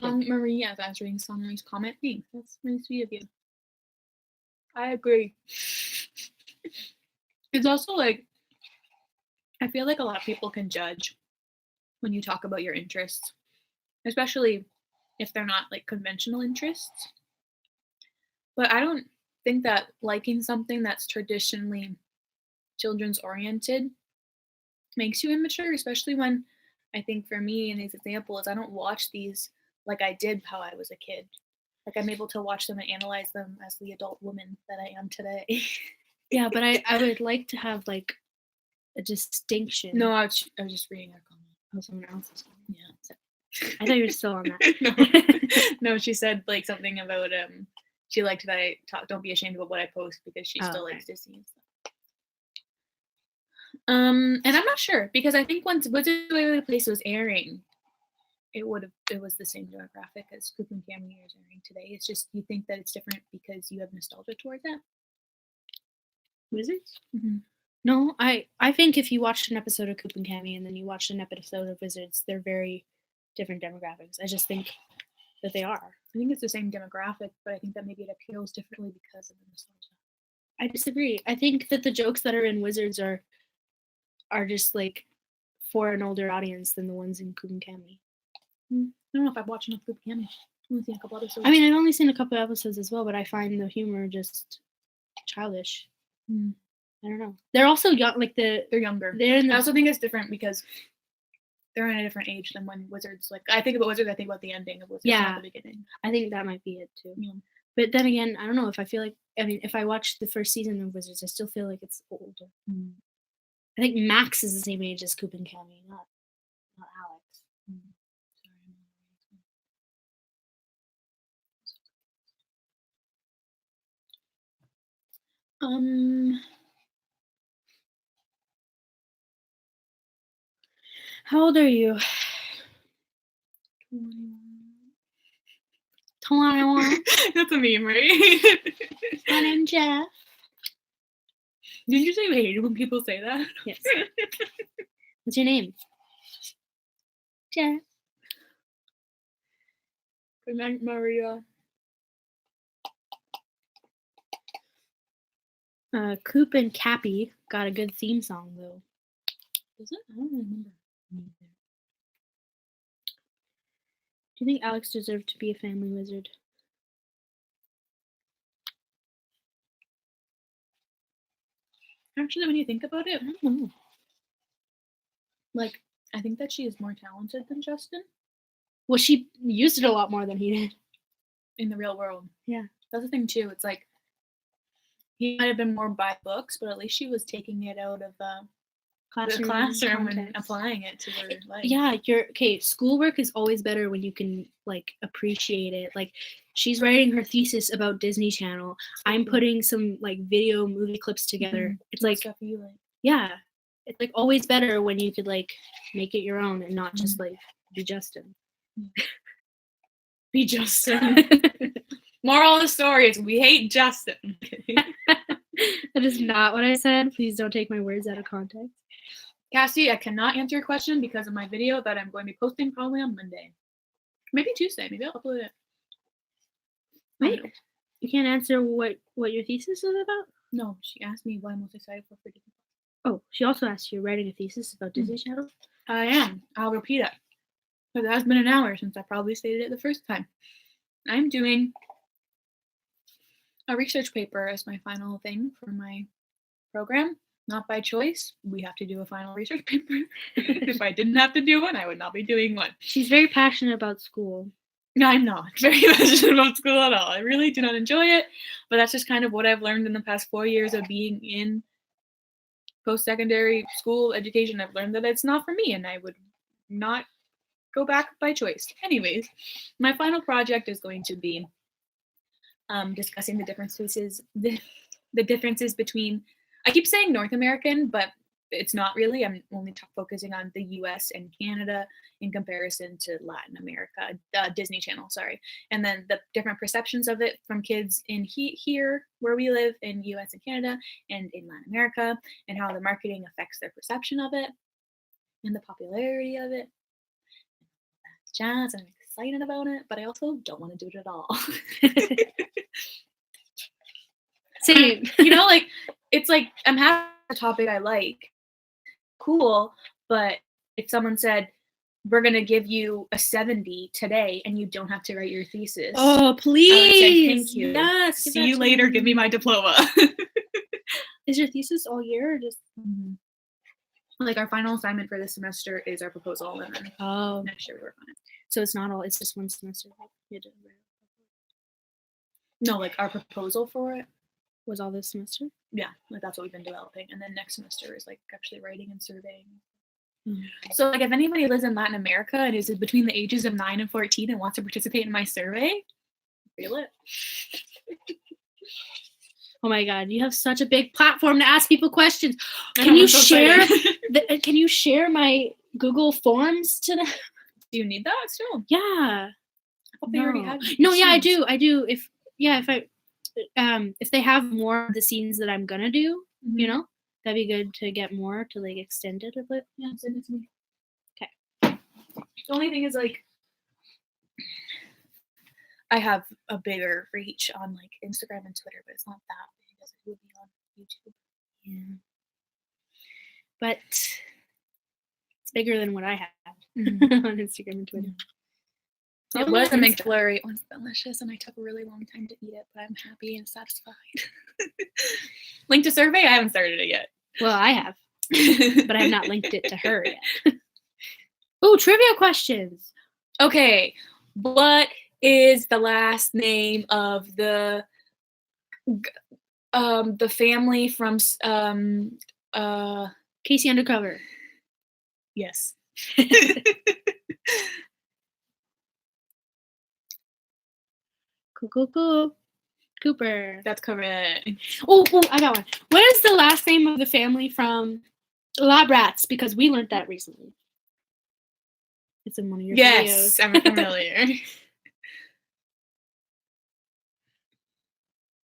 Marie, as answering Song Marie's comment. Thanks. That's really sweet of you. I agree. It's also like, I feel like a lot of people can judge when you talk about your interests, especially if they're not like conventional interests. But I don't think that liking something that's traditionally children's oriented makes you immature, especially when I think for me in these examples, I don't watch these like I did how I was a kid. Like I'm able to watch them and analyze them as the adult woman that I am today. Yeah, but I would like to have like a distinction. No, I was just reading her comment. Oh, someone else's comment. Yeah. So, I thought you were still on that. No, she said like something about she liked that I don't be ashamed about what I post because she still likes Disney and stuff. And I'm not sure because I think once Wizards of Waverly Place was airing, it was the same demographic as Coop and Cammy is airing today. It's just you think that it's different because you have nostalgia towards it. Wizards? Mm-hmm. No, I think if you watched an episode of Coop and Cammy and then you watched an episode of Wizards, they're very different demographics. I just think that they are. I think it's the same demographic, but I think that maybe it appeals differently because of the nostalgia. I disagree. I think that the jokes that are in Wizards are just like for an older audience than the ones in Coop and Cammy. I don't know if I've watched enough Coop and Cammy. I've only seen a couple episodes. I mean, I've only seen a couple episodes as well, but I find the humor just childish. I don't know. They're also young, like they're younger. I also think it's different because they're in a different age than when Wizards. Like I think about Wizards, I think about the ending of Wizards, not the beginning. I think that might be it too. Yeah. But then again, I don't know if I feel like. I mean, if I watch the first season of Wizards, I still feel like it's older. I think Max is the same age as Coop and Cammy, not Alex. How old are you? 21. That's a meme, right? My name's Jeff. Didn't you say you hated when people say that? Yes. What's your name? Jeff. Good night, Maria. Coop and Cappy got a good theme song though. Does it? I don't remember. Do you think Alex deserved to be a family wizard? Actually, when you think about it, I don't know. Like, I think that she is more talented than Justin. Well, she used it a lot more than he did. In the real world. Yeah. That's the thing, too. It's like, he might have been more by books, but at least she was taking it out of the classroom and applying it to her life. Yeah, schoolwork is always better when you can, like, appreciate it. Like, she's writing her thesis about Disney Channel. I'm putting some, like, video movie clips together. It's like, stuff you like. Yeah. It's, like, always better when you could, like, make it your own and not just, like, be Justin. Be Justin. Moral of the story is we hate Justin. That is not what I said. Please don't take my words out of context. Cassie, I cannot answer your question because of my video that I'm going to be posting probably on Monday. Maybe Tuesday. Maybe I'll upload it. Wait, you can't answer what your thesis is about? No, she asked me what I'm most excited for Disney. Oh, she also asked you writing a thesis about Disney Channel? I am. I'll repeat it. Because it has been an hour since I probably stated it the first time. I'm doing a research paper as my final thing for my program. Not by choice. We have to do a final research paper. If I didn't have to do one, I would not be doing one. She's very passionate about school. No, I'm not very passionate about school at all. I really do not enjoy it, but that's just kind of what I've learned in the past 4 years of being in post-secondary school education. I've learned that it's not for me, and I would not go back by choice. Anyways, my final project is going to be discussing the differences between, I keep saying North American, but it's not really. I'm only focusing on the US and Canada in comparison to Latin America, Disney Channel, sorry. And then the different perceptions of it from kids in here where we live in US and Canada and in Latin America, and how the marketing affects their perception of it and the popularity of it. Jazz, I'm excited about it, but I also don't want to do it at all. Same. Like, it's like I'm having a topic I like. Cool, but if someone said, we're going to give you a 70 today and you don't have to write your thesis. Oh, please. I would say, thank you. Yes. See you later. Give me my diploma. Is your thesis all year or just... Like, our final assignment for this semester is our proposal, and then next year we work on it. So it's not all, it's just one semester. No, like, our proposal for it was all this semester? Yeah, like, that's what we've been developing. And then next semester is, like, actually writing and surveying. So, like, if anybody lives in Latin America and is between the ages of 9 and 14 and wants to participate in my survey, feel it. Oh my god, you have such a big platform to ask people questions. I Can know, you I'm so share? excited. Can you share my Google Forms to them? Do you need that still? Yeah. I thought they already had No, yeah, I scenes. do. I do. If they have more of the scenes that I'm gonna do, you Mhm. know, that'd be good to get more to like extend it a bit. Yeah, send it to me. Okay. The only thing is like I have a bigger reach on like Instagram and Twitter, but it's not that big as it would be on YouTube. Yeah. But it's bigger than what I have Mhm. on Instagram and Twitter. It was a McFlurry. It was delicious, and I took a really long time to eat it, but I'm happy and satisfied. Link to survey? I haven't started it yet. Well, I have, but I have not linked it to her yet. Oh, trivia questions. Okay, what is the last name of the family from Casey Undercover. yes. Cool. Cooper. That's correct. Oh, I got one. What is the last name of the family from Lab Rats? Because we learned that recently. It's in one of your videos. Yes, I'm familiar.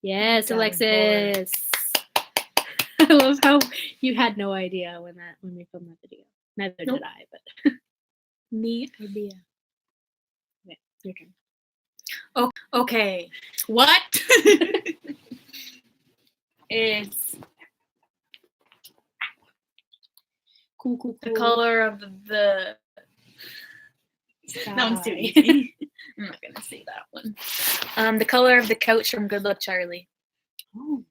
Yes, Alexis. I love how you had no idea when we filmed that video. Neither did I, but Neat idea. okay, your turn. Oh, okay. What is Cool. the color of the Sky. that one's too easy. I'm not gonna say that one. The color of the couch from Good Luck Charlie. Oh.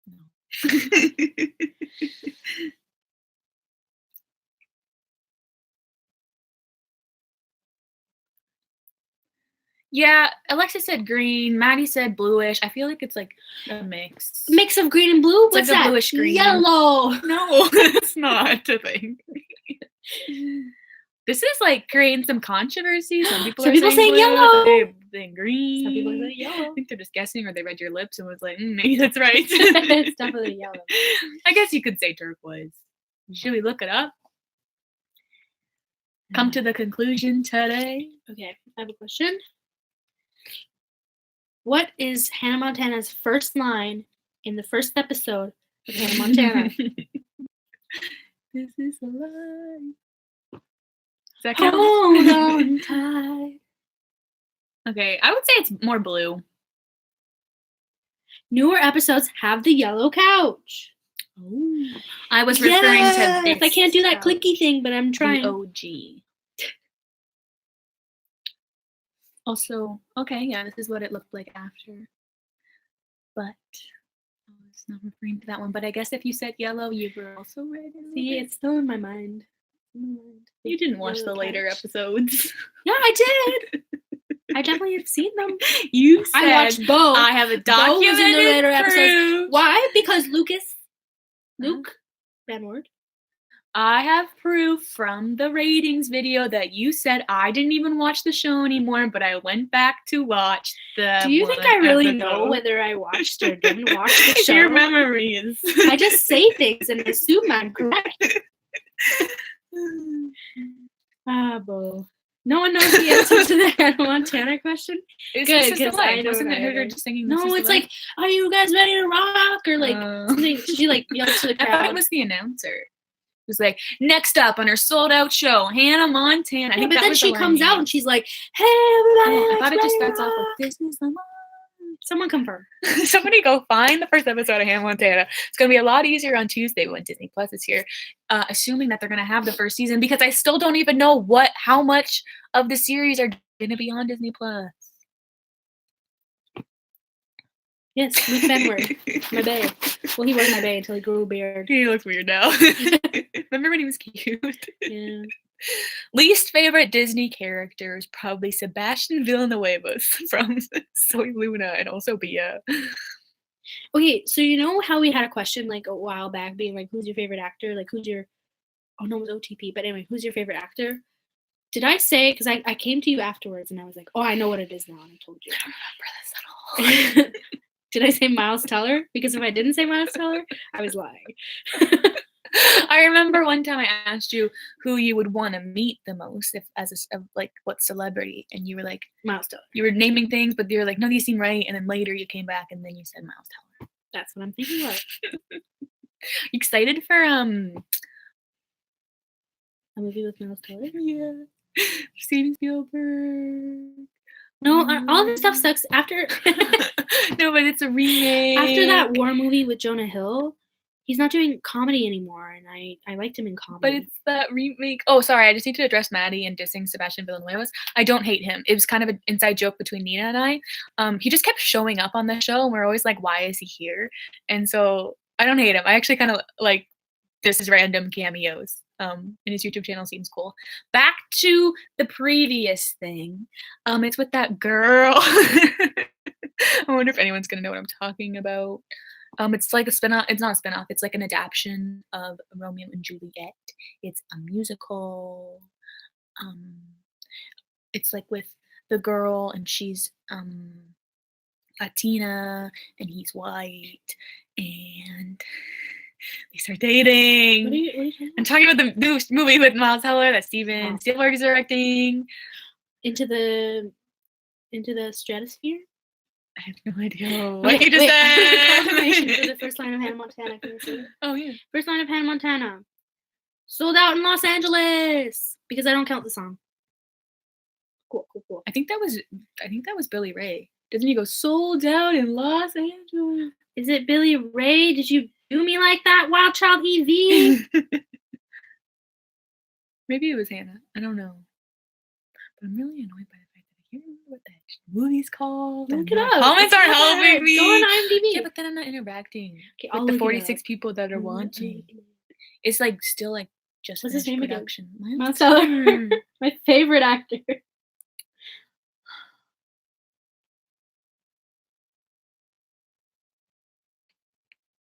No. Yeah, Alexis said green. Maddie said bluish. I feel like it's like a mix. Mix of green and blue? It's What's like a that? bluish green. Yellow. No, it's not a thing. This is like creating some controversy. Some people are saying yellow. They're saying green. Some people say yellow. I think they're just guessing, or they read your lips and was like, maybe that's right. It's definitely yellow. I guess you could say turquoise. Should we look it up? Come to the conclusion today. Okay, I have a question. What is Hannah Montana's first line in the first episode of Hannah Montana? This is a lie. Does that count? Hold on tight. Okay, I would say it's more blue. Newer episodes have the yellow couch. Oh, I was referring to this. I can't do that clicky thing, but I'm trying. The OG. Also, okay, yeah, this is what it looked like after. But I was not referring to that one. But I guess if you said yellow, you were also right. See, it's still in my mind. You didn't watch the later episodes. Yeah, I did. I definitely have seen them. You said I watched both. I have a documented in the later proof. episodes. Why? Because Luke Van Word. I have proof from the ratings video that you said I didn't even watch the show anymore, but I went back to watch the. Do you think I really know whether I watched or didn't watch the show? Your memories. I just say things and assume I'm correct. Bo. No one knows the answer to the Hannah Montana question. Good, because I wasn't her just singing. No, it's like, are you guys ready to rock? Or like something. She like yells to the crowd. I thought it was the announcer. It was like, next up on her sold out show, Hannah Montana. Yeah, but then she comes out and she's like, hey everybody. I thought it just starts off with this is the one. Someone confirm. Somebody go find the first episode of Hannah Montana. It's going to be a lot easier on Tuesday when Disney Plus is here, assuming that they're going to have the first season, because I still don't even know how much of the series are going to be on Disney Plus. Yes, Luke Van Word, my bae. Well, he was my bae until he grew a beard. He looks weird now. Remember when he was cute? Yeah. Least favorite Disney character is probably Sebastian Villanueva from Soy Luna and also Bia. Okay, so you know how we had a question like a while back being like, who's your favorite actor? Like, who's your... Oh, no, it was OTP. But anyway, who's your favorite actor? Did I say... Because I came to you afterwards and I was like, oh, I know what it is now. And I told you. I don't remember this at all. Did I say Miles Teller? Because if I didn't say Miles Teller, I was lying. I remember one time I asked you who you would want to meet the most, if like what celebrity, and you were like Miles Teller. You were naming things, but you were like, no, these seem right, and then later you came back and then you said Miles Teller. That's what I'm thinking about. Excited for a movie with Miles Teller? Yeah, Steven Spielberg. No, all this stuff sucks. After no, but it's a remake. After that war movie with Jonah Hill, he's not doing comedy anymore, and I liked him in comedy. But it's that remake. Oh, sorry, I just need to address Maddie and dissing Sebastian Villanueva. I don't hate him. It was kind of an inside joke between Nina and I. He just kept showing up on the show, and we're always like, why is he here? And so I don't hate him. I actually kind of like this is random cameos. And his YouTube channel seems cool. Back to the previous thing. It's with that girl. I wonder if anyone's gonna know what I'm talking about. It's like a spin-off. It's not a spin-off. It's like an adaptation of Romeo and Juliet. It's a musical. It's like with the girl, and she's Latina, and he's white, and they start dating. What are you I'm talking about the new movie with Miles Teller that Steven Spielberg is directing. Into the stratosphere? I have no idea what you just said. Confirmation for the first line of Hannah Montana. Can you see it? Oh yeah. First line of Hannah Montana. Sold out in Los Angeles. Because I don't count the song. Cool. I think that was Billy Ray. Doesn't he go sold out in Los Angeles? Is it Billy Ray? Did you do me like that, Wild Child EV? Maybe it was Hannah. I don't know. But I'm really annoyed by the fact that I can't remember what that movie's called. Look it up. Comments aren't helping me. Go on IMDb. Yeah, but then I'm not interacting with the 46 people that are watching. It's like still like just what's his name production. Miles Teller. My favorite actor.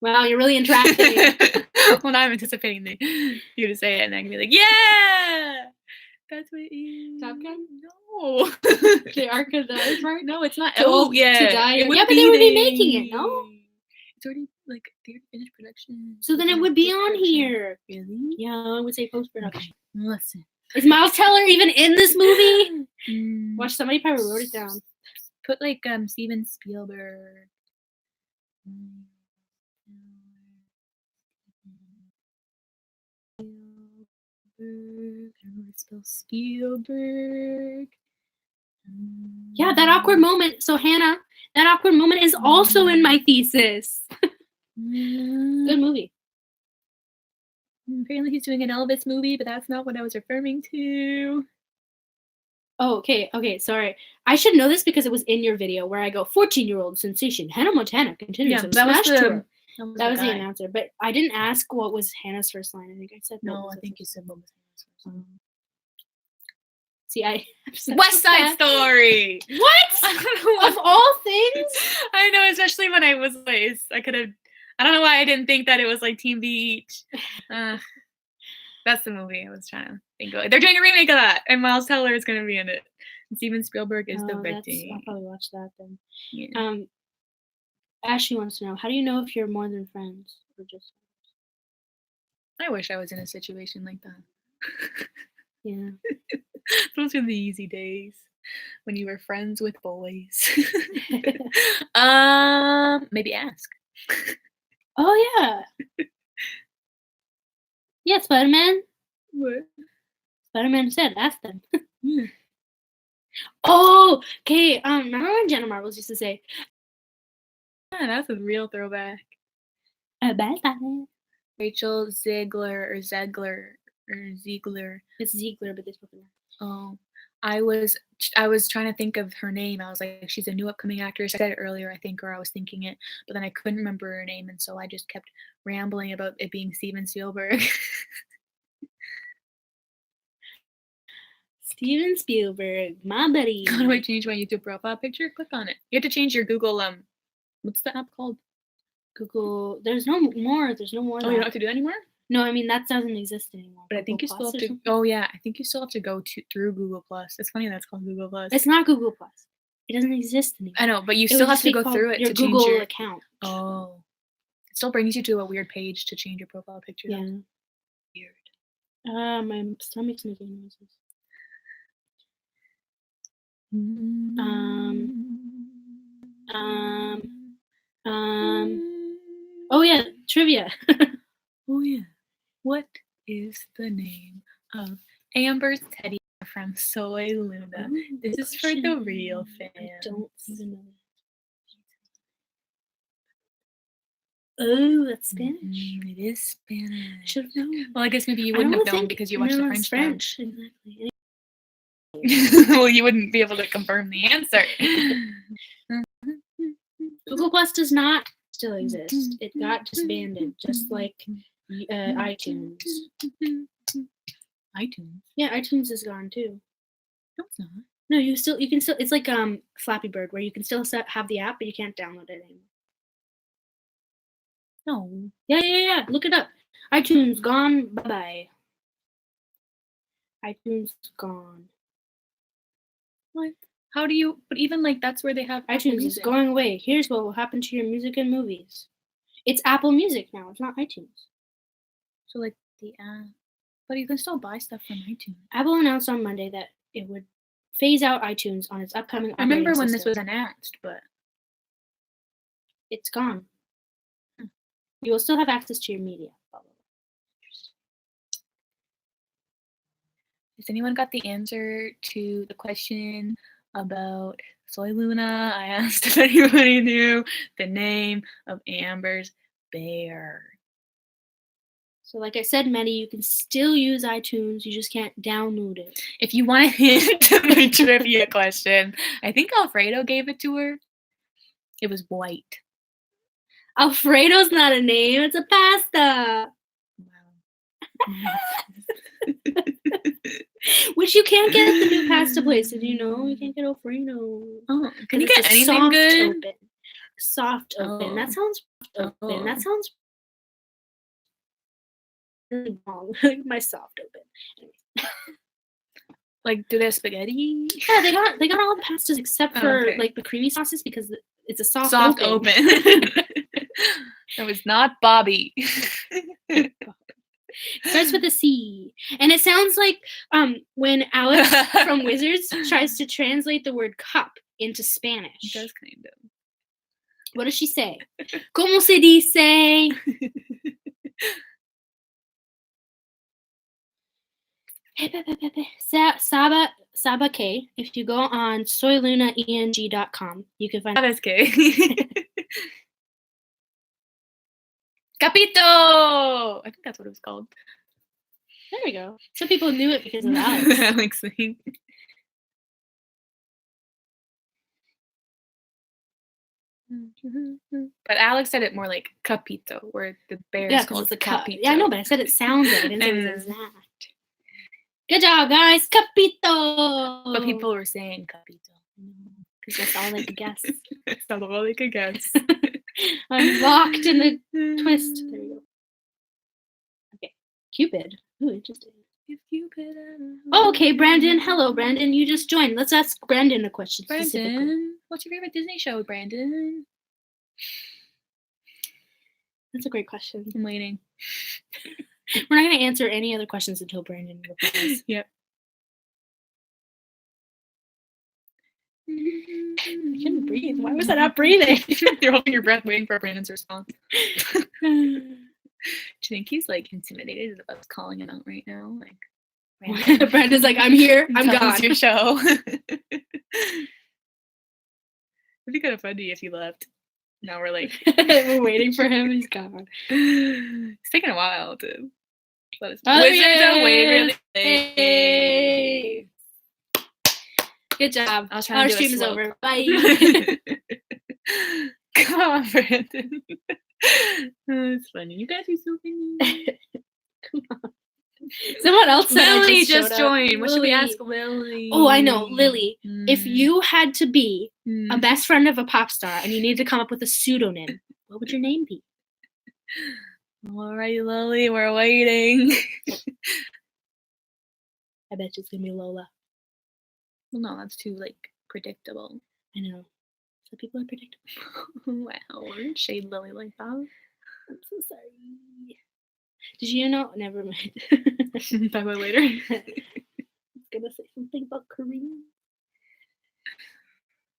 Wow, you're really interacting. Well, now I'm anticipating you to say it, and I can be like, yeah! That's what it is. Top Gun? No. The Ark of the Part? No, it's not. Oh, yeah. To die. Yeah, but they would be making it, no? It's already, like, they already finished production. So then it would be on here. Really? Yeah, I would say post-production. Okay. Listen. Is Miles Teller even in this movie? Watch, somebody probably wrote it down. Put, like, Steven Spielberg. Spielberg. Yeah, that awkward moment. So Hannah, that awkward moment is also in my thesis. Good movie. Apparently he's doing an Elvis movie, but that's not what I was referring to. Oh, okay, sorry. I should know this because it was in your video where I go, 14-year-old sensation, Hannah Montana continues on Smash Tour. That was the announcer, but I didn't ask what was Hannah's first line. I think I said no. I think you said what was Hannah's first line. See, West Side Story. What? Of all things? I know, especially when I was like, I don't know why I didn't think that it was like Teen Beach. That's the movie I was trying to think of. They're doing a remake of that, and Miles Teller is going to be in it. And Steven Spielberg is directing. I'll probably watch that then. Yeah. Ashley wants to know, how do you know if you're more than friends or just friends? I wish I was in a situation like that. Yeah. Those are the easy days when you were friends with boys. Maybe ask. Oh yeah. Yeah, Spider-Man. What? Spider-Man said, ask them. Yeah. Oh, okay. Remember when Jenna Marbles used to say, yeah, that's a real throwback. bye. Rachel Ziegler. It's Ziegler, but they spelled it wrong. Oh, I was trying to think of her name. I was like, she's a new upcoming actress. I said it earlier, I think, or I was thinking it, but then I couldn't remember her name, and so I just kept rambling about it being Steven Spielberg. Steven Spielberg, my buddy. How do I change my YouTube profile picture? Click on it. You have to change your Google. What's the app called? Google. There's no more. Oh, you don't have to do that anymore? No, I mean that doesn't exist anymore. But I think you still have to. Oh yeah, I think you still have to go through Google Plus. It's funny that's called Google Plus. It's not Google Plus. It doesn't exist anymore. I know, but you It still would have just to be go called through it your to change Google your account. Oh. It still brings you to a weird page to change your profile picture. Yeah. Weird. My stomach's making noises. Oh yeah, trivia. Oh yeah. What is the name of Amber's teddy bear from Soy Luna? Ooh, This is for the real fans. I don't even know. Oh, that's Spanish. It is Spanish. I should have known. Well, I guess maybe you wouldn't have known because you watched the French dub. Exactly. Well, you wouldn't be able to confirm the answer. Google Plus does not still exist. It got disbanded, just like iTunes. iTunes? Yeah, iTunes is gone too. No, it's not. No, you can still. It's like Flappy Bird, where you can still have the app, but you can't download it anymore. No. Yeah. Look it up. iTunes gone. Bye. iTunes gone. What? How do you? But even like that's where they have iTunes is going away. Here's what will happen to your music and movies. It's Apple Music now. It's not iTunes. So like the app, but you can still buy stuff from iTunes. Apple announced on Monday that it would phase out iTunes on its upcoming. I remember when this was announced, but it's gone. You will still have access to your media. Has anyone got the answer to the question about Soy Luna? I asked if anybody knew the name of Amber's bear. So like I said, Maddie, you can still use iTunes. You just can't download it. If you want a hint to my trivia question, I think Alfredo gave it to her. It was white. Alfredo's not a name. It's a pasta. Wow. Which you can't get at the new pasta place. Did you know? You can't get Alfredo. Oh, can you get anything good? Soft open. Oh. That sounds open. Oh. That sounds really wrong. My soft open. Like, do they have spaghetti? Yeah, they got all the pastas except for like the creamy sauces because it's a soft open. That was not Bobby. Starts with a C, and it sounds like when Alex from Wizards tries to translate the word cup into Spanish. It does kind of. What does she say? ¿Cómo se dice? Saba K. If you go on soylunaeng.com, you can find. Sabes que. Capito! I think that's what it was called. There we go. Some people knew it because of Alex. Alex. But Alex said it more like Capito, where the bear is called the Capito. Yeah, I know, but I said it sounds like it. I didn't say it was exact. Good job, guys. Capito! But people were saying Capito. Because that's all they could guess. That's all they could guess. I'm locked in the twist. There we go. Okay. Cupid. Ooh, interesting. If Cupid oh, okay, Brandon. Hello, Brandon. You just joined. Let's ask Brandon a question. Brandon, what's your favorite Disney show, Brandon? That's a great question. I'm waiting. We're not going to answer any other questions until Brandon replies. Yep. I couldn't breathe. Why was I not breathing? You're holding your breath waiting for Brandon's response. Do you think he's like intimidated of us calling him out right now? Like Brandon's like, I'm here, I'm tell gone. us your show. It'd be kind of funny if he left. Now we're like we're waiting for him, he's gone. It's taking a while to let us Wizards away really hey. Good job. I'll try Our to do stream is slope. over. Bye. Come on, Brandon. It's funny. You guys are so funny. Come on. Someone else said Lily just joined. What should we ask Lily? Oh, I know. Lily, if you had to be a best friend of a pop star and you needed to come up with a pseudonym, what would your name be? All right, Lily, we're waiting. I bet it's going to be Lola. Well, no, that's too, like, predictable. I know. So people are predictable. Wow, shade Lily like that. I'm so sorry. Did you know? Never mind. Talk about it later. I was gonna say something about Korean.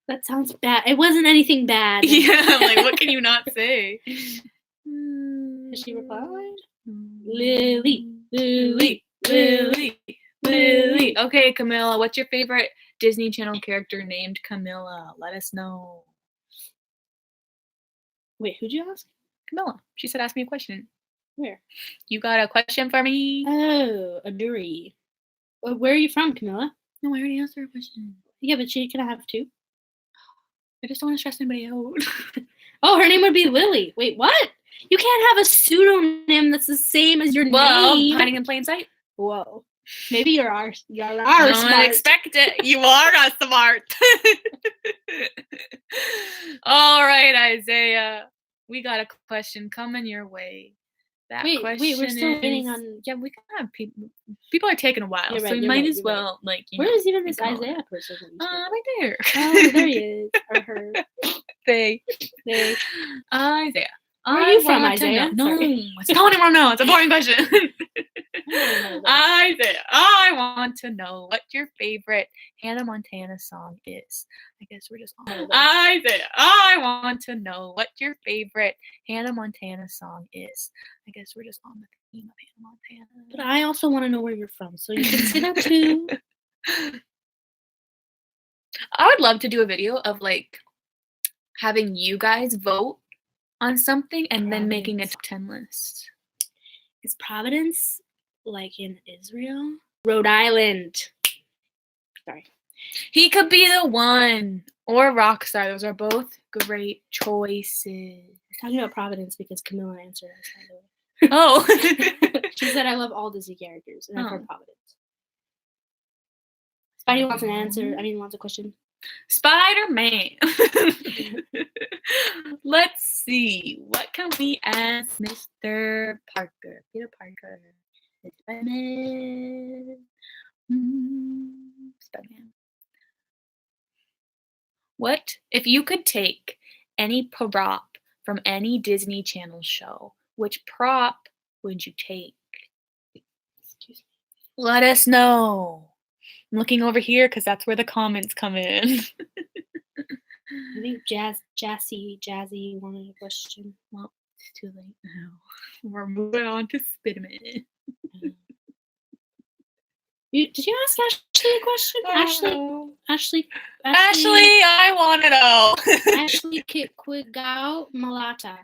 That sounds bad. It wasn't anything bad. Yeah, like what can you not say? Has she replied? Lily, Lily, Lily, Lily. Okay, Camilla, what's your favorite Disney Channel character named Camilla? Let us know. Wait, who'd you ask? Camilla. She said ask me a question. Where? You got a question for me? Oh, Aduri. Well, where are you from, Camilla? No, I already answered her question. Yeah, but she can have two. I just don't want to stress anybody out. Oh, her name would be Lily. Wait, what? You can't have a pseudonym that's the same as your name. Hiding in plain sight. Whoa. Maybe you're I smart. don't expect it. You are smart. All right, Isaiah. We got a question coming your way. That Wait, question we're still is, waiting on. Yeah, we can have people. People are taking a while, You're so right, we you're might right, as you're well, like, Where is even this ignore Isaiah it. person? Right there. Oh, there he is. Or her. They. They. Isaiah. Where are you from, want to Isaiah? know- No, Sorry. it's not anymore. No, it's a boring question. know Isaiah, I want to know what your favorite Hannah Montana song is. I guess we're just on. Isaiah, I want to know what your favorite Hannah Montana song is. I guess we're just on the theme of Hannah Montana. But I also want to know where you're from, so you can say that too. I would love to do a video of like having you guys vote on something and then making a top 10 list. Is Providence like in Israel? Rhode Island. Sorry. He could be the one. Or Rockstar. Those are both great choices. I'm talking about Providence because Camilla answered us, by the way. Oh. She said, I love all Disney characters, and I've heard Providence. Spidey wants an answer. Wants a question. Spider-Man. Let's see. What can we ask Mr. Parker? Peter Parker. Spider-Man. Spider-Man. What if you could take any prop from any Disney Channel show? Which prop would you take? Excuse me. Let us know. I'm looking over here because that's where the comments come in. I think Jazzy wanted a question. Well, it's too late now. We're moving on to Spiderman. Did you ask Ashley a question? Oh. Ashley, I want to know. Ashley Quigao Malata.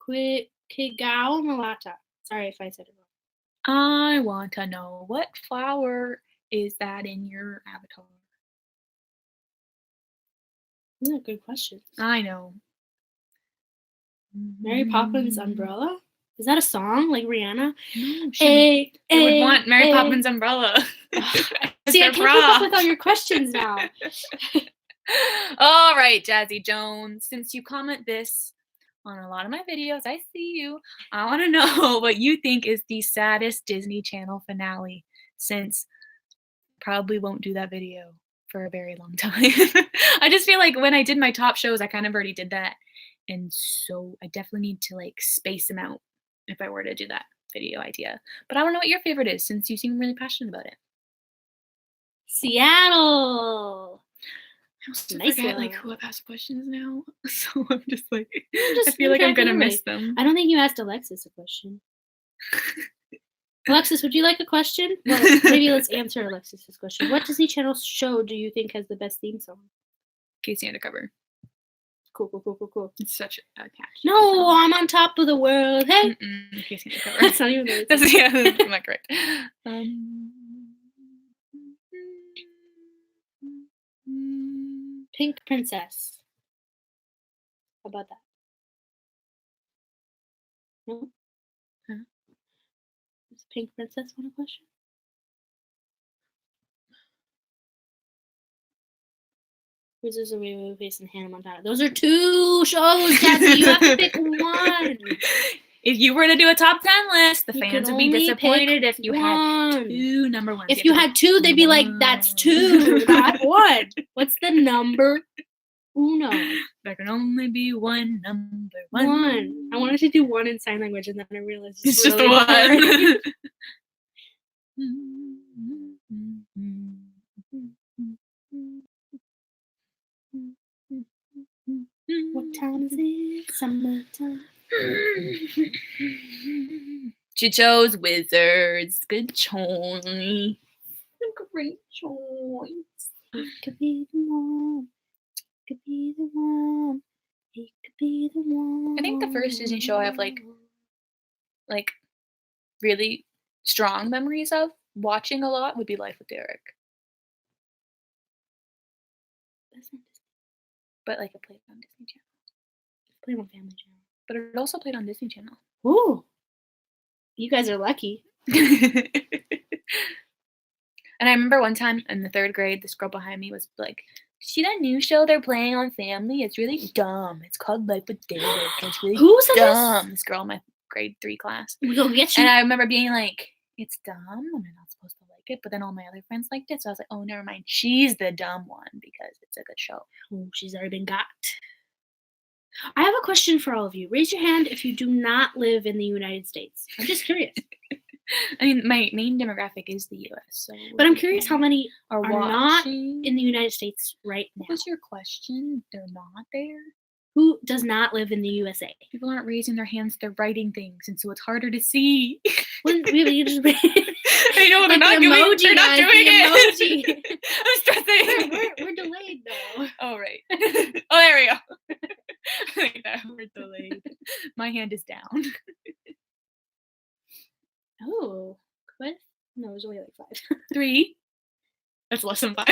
Quigao Malata. Sorry if I said it wrong. I want to know what flower is that in your avatar? These are good questions. I know. Mary Poppins Umbrella? Is that a song like Rihanna? No, she would want Mary Poppins Umbrella. See, I can't keep up with all your questions now. All right, Jazzy Jones. Since you comment this on a lot of my videos, I see you. I want to know what you think is the saddest Disney Channel finale, since probably won't do that video for a very long time. I just feel like when I did my top shows, I kind of already did that. And so I definitely need to like space them out if I were to do that video idea. But I want to know what your favorite is, since you seem really passionate about it. Seattle. I also forget like who I've asked questions now. So I'm just like, I Just feel like I'm gonna miss them. I don't think you asked Alexis a question. Alexis, would you like a question? Well, maybe let's answer Alexis's question. What Disney Channel show do you think has the best theme song? Casey Undercover. Cool. It's such a catch. No, I'm on top of the world. Hey. Casey Undercover. That's not even the That's not correct. Pink Princess. How about that? No? Huh? Does Pink Princess want a question? Wizards of Waverly and Hannah Montana. Those are two shows, Jazzy. You have to pick one. If you were to do a top 10 list, the fans would be disappointed if you had two number ones. If you had two, they'd be like, that's two, not one. What's the number? Uno. There can only be one number One. I wanted to do one in sign language, and then I realized It's it's just really hard. What time is it? Summertime. She chose wizards. Good choice. Great choice. It could be the one. It could be the one. It could be the one. I think the first Disney show I have like really strong memories of watching a lot would be Life with Derek. That's not Disney. But like it played on Disney Channel. It's played on Family Channel. But it also played on Disney Channel. Ooh. You guys are lucky. And I remember one time in the 3rd grade, this girl behind me was like, "See that new show they're playing on Family? It's really dumb. It's called Life with Derek. It's really Who's dumb." This girl in my grade 3 class. We'll get you. And I remember being like, "It's dumb. I'm not supposed to like it." But then all my other friends liked it, so I was like, "Oh, never mind. She's the dumb one because it's a good show." Oh, she's already been got. I have a question for all of you. Raise your hand if you do not live in the United States. I'm just curious. I mean, my main demographic is the U.S. So But I'm curious how many are not watching. in the United States right now. What was your question? They're not there? Who does not live in the USA? People aren't raising their hands, they're writing things, and so it's harder to see. When we just I know, they're like not the doing, emoji, they're not guys, doing the it. emoji. I'm stressing. We're delayed though. Oh, right. Oh, there we go. Like that, we're delayed. My hand is down. Oh, what? No, it was only like 5. 3. That's less than 5.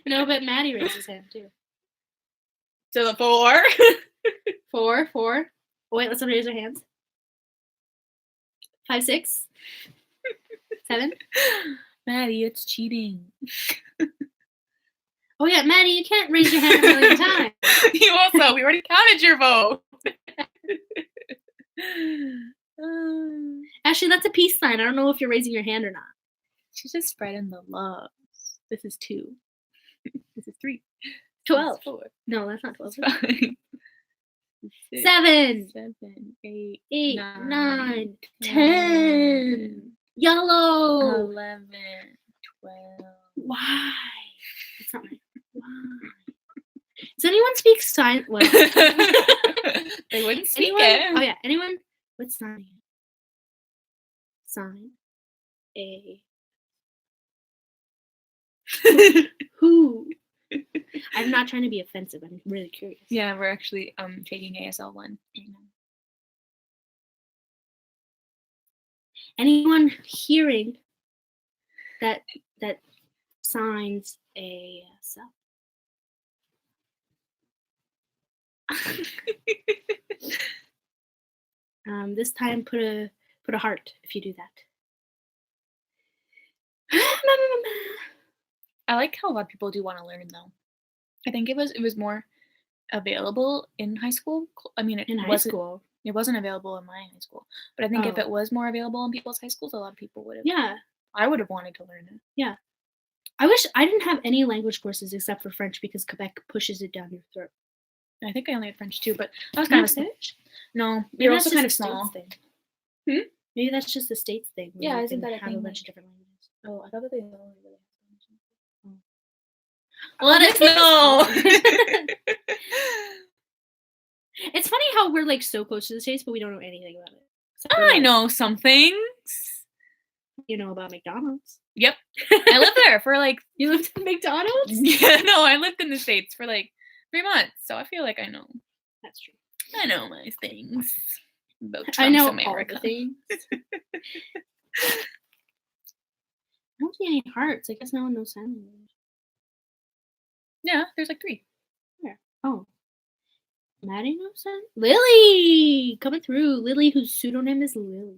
No, but Maddie raised his hand too. So the 4. 4. Oh, wait, let's raise our hands. 5, 6, 7. Maddie, it's cheating. Oh yeah, Maddie, you can't raise your hand a million times. You also, we already counted your vote. Actually, that's a peace sign. I don't know if you're raising your hand or not. She's just spreading the love. This is 2. This is 3. 12. 4. No, that's not 12. 5. 6, 7, 8, 8, 9, 9, 10, 10. Yellow. 11, 12. Why? That's not right. Why? Does anyone speak sign? Well, They wouldn't speak anyone? it. Oh yeah, anyone? What's sign? Sign. A. Who? I'm not trying to be offensive. I'm really curious. Yeah, we're actually taking ASL 1 right now. Anyone hearing that signs ASL? This time put a heart if you do that. I like how a lot of people do want to learn though. I think it was more available in high school. I mean, In high school. It wasn't available in my high school, but I think if Oh. it was more available in people's high schools, a lot of people would have. Yeah. I would have wanted to learn it. Yeah. I wish I didn't have any language courses except for French because Quebec pushes it down your throat. I think I only had French too, but I was kind of Spanish. No, Maybe you're that's also kind of just a small. States thing. Maybe that's just a States thing. where Yeah, you isn't can that a have thing, a bunch like- of different languages? Oh, I thought that they only really had Spanish. Let us know. It's funny how we're like so close to the States, but we don't know anything about it. Except for, I like, know some things. You know about McDonald's. Yep, I lived there for like. You lived at McDonald's? Yeah, no, I lived in the States for like 3 months, so I feel like I know. That's true. I know my things about I Trump's know America. all the things. I don't see any hearts. I guess no one knows sign language. Yeah, there's like 3. Oh. Maddie knows sign? Lily! Coming through. Lily, whose pseudonym is Lily.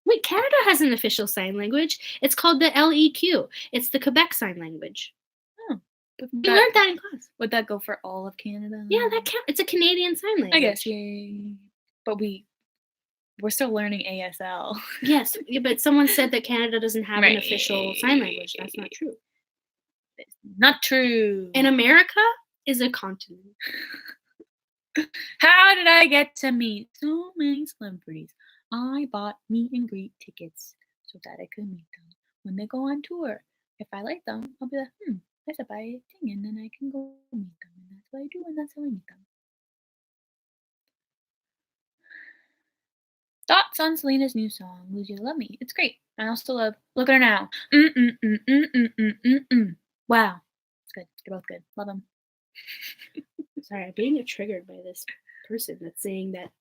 Wait, Canada has an official sign language. It's called the LEQ. It's the Quebec Sign Language. We learned that in class. Would that go for all of Canada? Yeah, that counts. It's a Canadian sign language. I guess, yay. But we We're still learning ASL. Yes, but someone said that Canada doesn't have an official sign language. That's not true. It's not true. And America is a continent. How did I get to meet so many celebrities? I bought meet and greet tickets so that I could meet them when they go on tour. If I like them, I'll be like, I should buy a thing and then I can go meet them. And that's what I do and that's how I meet them. Thoughts on Selena's new song, Lose You to Love Me. It's great. I also love Look at Her Now. Wow. It's good. They're both good. Love them. Sorry, I'm getting triggered by this person that's saying that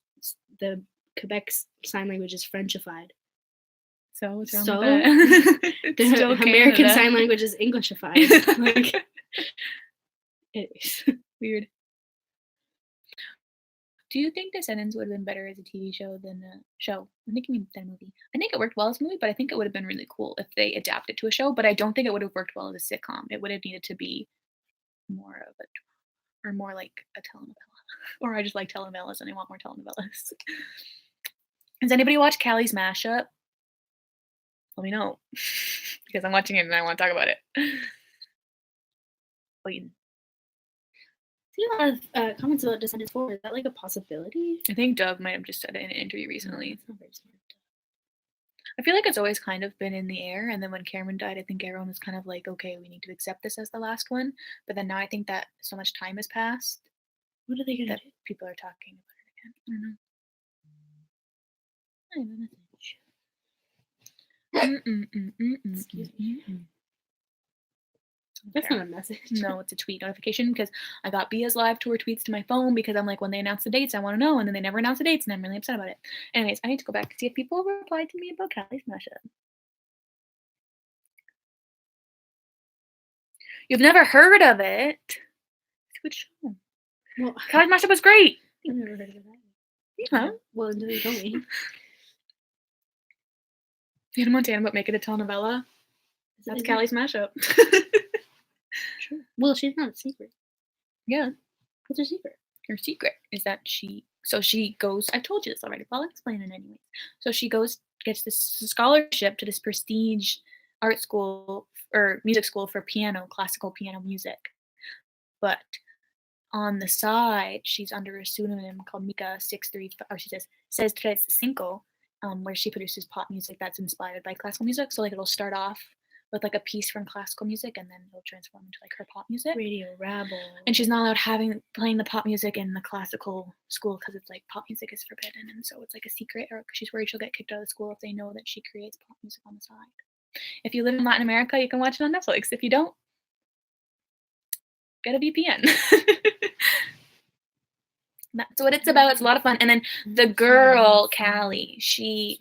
the Quebec Sign Language is Frenchified. So what's wrong with that? The American Sign Language is Englishified. Like, it is weird. Do you think Descendants would have been better as a TV show than a show? I think you mean than a movie. I think it worked well as a movie, but I think it would have been really cool if they adapted to a show. But I don't think it would have worked well as a sitcom. It would have needed to be more of a, or more like a telenovela. Or I just like telenovelas and I want more telenovelas. Does anybody watch Callie's Mashup? Let me know because I'm watching it and I want to talk about it. Wait. See a lot of comments about Descendants 4. Is that like a possibility? I think Dove might have just said it in an interview recently. It's not very smart. I feel like it's always kind of been in the air, and then when Cameron died, I think everyone was kind of like, okay, we need to accept this as the last one. But then now I think that so much time has passed. What are they gonna that do? People are talking about it again. I don't know. I have a message. Excuse me. That's not a message. No, it's a tweet notification because I got Bia's live tour tweets to my phone because I'm like, when they announce the dates, I want to know, and then they never announce the dates, and I'm really upset about it. Anyways, I need to go back to see if people replied to me about Callie's Mashup. You've never heard of it? It's a good show. Well, Callie's Mashup was great. I've never heard of that. Yeah. Well, until you told me. Hannah Montana about making a telenovela. That's Callie's Mashup. Sure. Well, she's not a secret. Yeah. What's her secret? Her secret is that she goes, I told you this already, but I'll explain it anyway. So she gets this scholarship to this prestige art school or music school for piano, classical piano music. But on the side, she's under a pseudonym called Mika 635, or she says Tres Cinco, where she produces pop music that's inspired by classical music. So like it'll start off with like a piece from classical music and then it'll transform into like her pop music. Radio Rabble. And she's not allowed playing the pop music in the classical school because it's like pop music is forbidden, and so it's like a secret, or she's worried she'll get kicked out of the school if they know that she creates pop music on the side. If you live in Latin America, you can watch it on Netflix. If you don't, get a VPN. That's what it's about. It's a lot of fun. And then the girl, Callie, she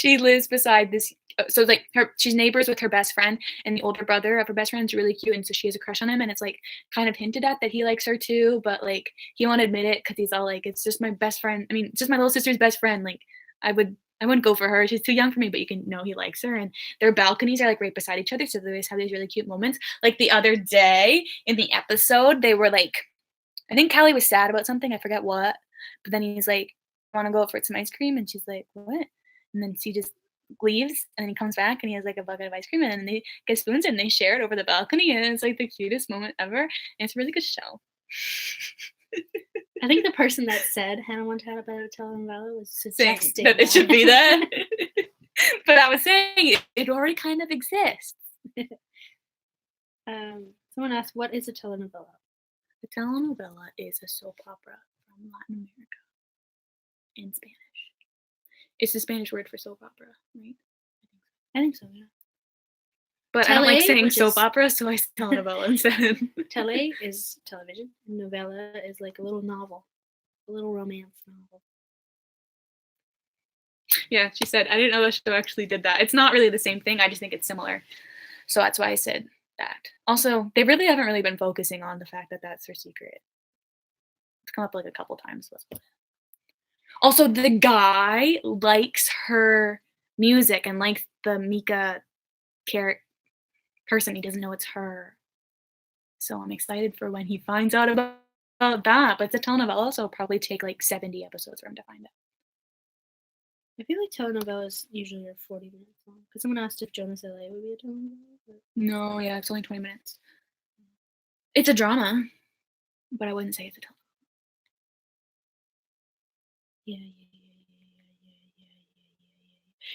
lives beside this. So like she's neighbors with her best friend, and the older brother of her best friend is really cute, and so she has a crush on him, and it's like kind of hinted at that he likes her too, but like he won't admit it because he's all like, it's just my best friend. I mean, it's just my little sister's best friend. Like I wouldn't go for her. She's too young for me, but you can know he likes her. And their balconies are like right beside each other, so they always have these really cute moments. Like the other day in the episode, they were like, I think Callie was sad about something. I forget what, but then he's like, I want to go out for some ice cream, and she's like, what? And then she just leaves, and then he comes back and he has like a bucket of ice cream, and then they get spoons and they share it over the balcony, and it's like the cutest moment ever, and it's a really good show. I think the person that said Hannah Montana about a telenovela was suggesting that it should be that. But I was saying it already kind of exists. Someone asked, what is a telenovela? A telenovela is a soap opera from Latin America in Spanish. It's the Spanish word for soap opera, right? I think so, yeah. But I don't like saying soap opera, so I say telenovela instead. Tele is television, and novella is like a little novel, a little romance novel. Yeah, she said, I didn't know the show actually did that. It's not really the same thing. I just think it's similar. So that's why I said that. Also, they really haven't really been focusing on the fact that that's her secret. It's come up like a couple times. Also, the guy likes her music and likes the Mika person. He doesn't know it's her. So I'm excited for when he finds out about that, but it's a telenovela, so it'll probably take like 70 episodes for him to find it. I feel like telenovelas usually are 40 minutes long. Because someone asked if Jonas LA would be a telenovela. But No, yeah, it's only 20 minutes. It's a drama, but I wouldn't say it's a telenovela. yeah.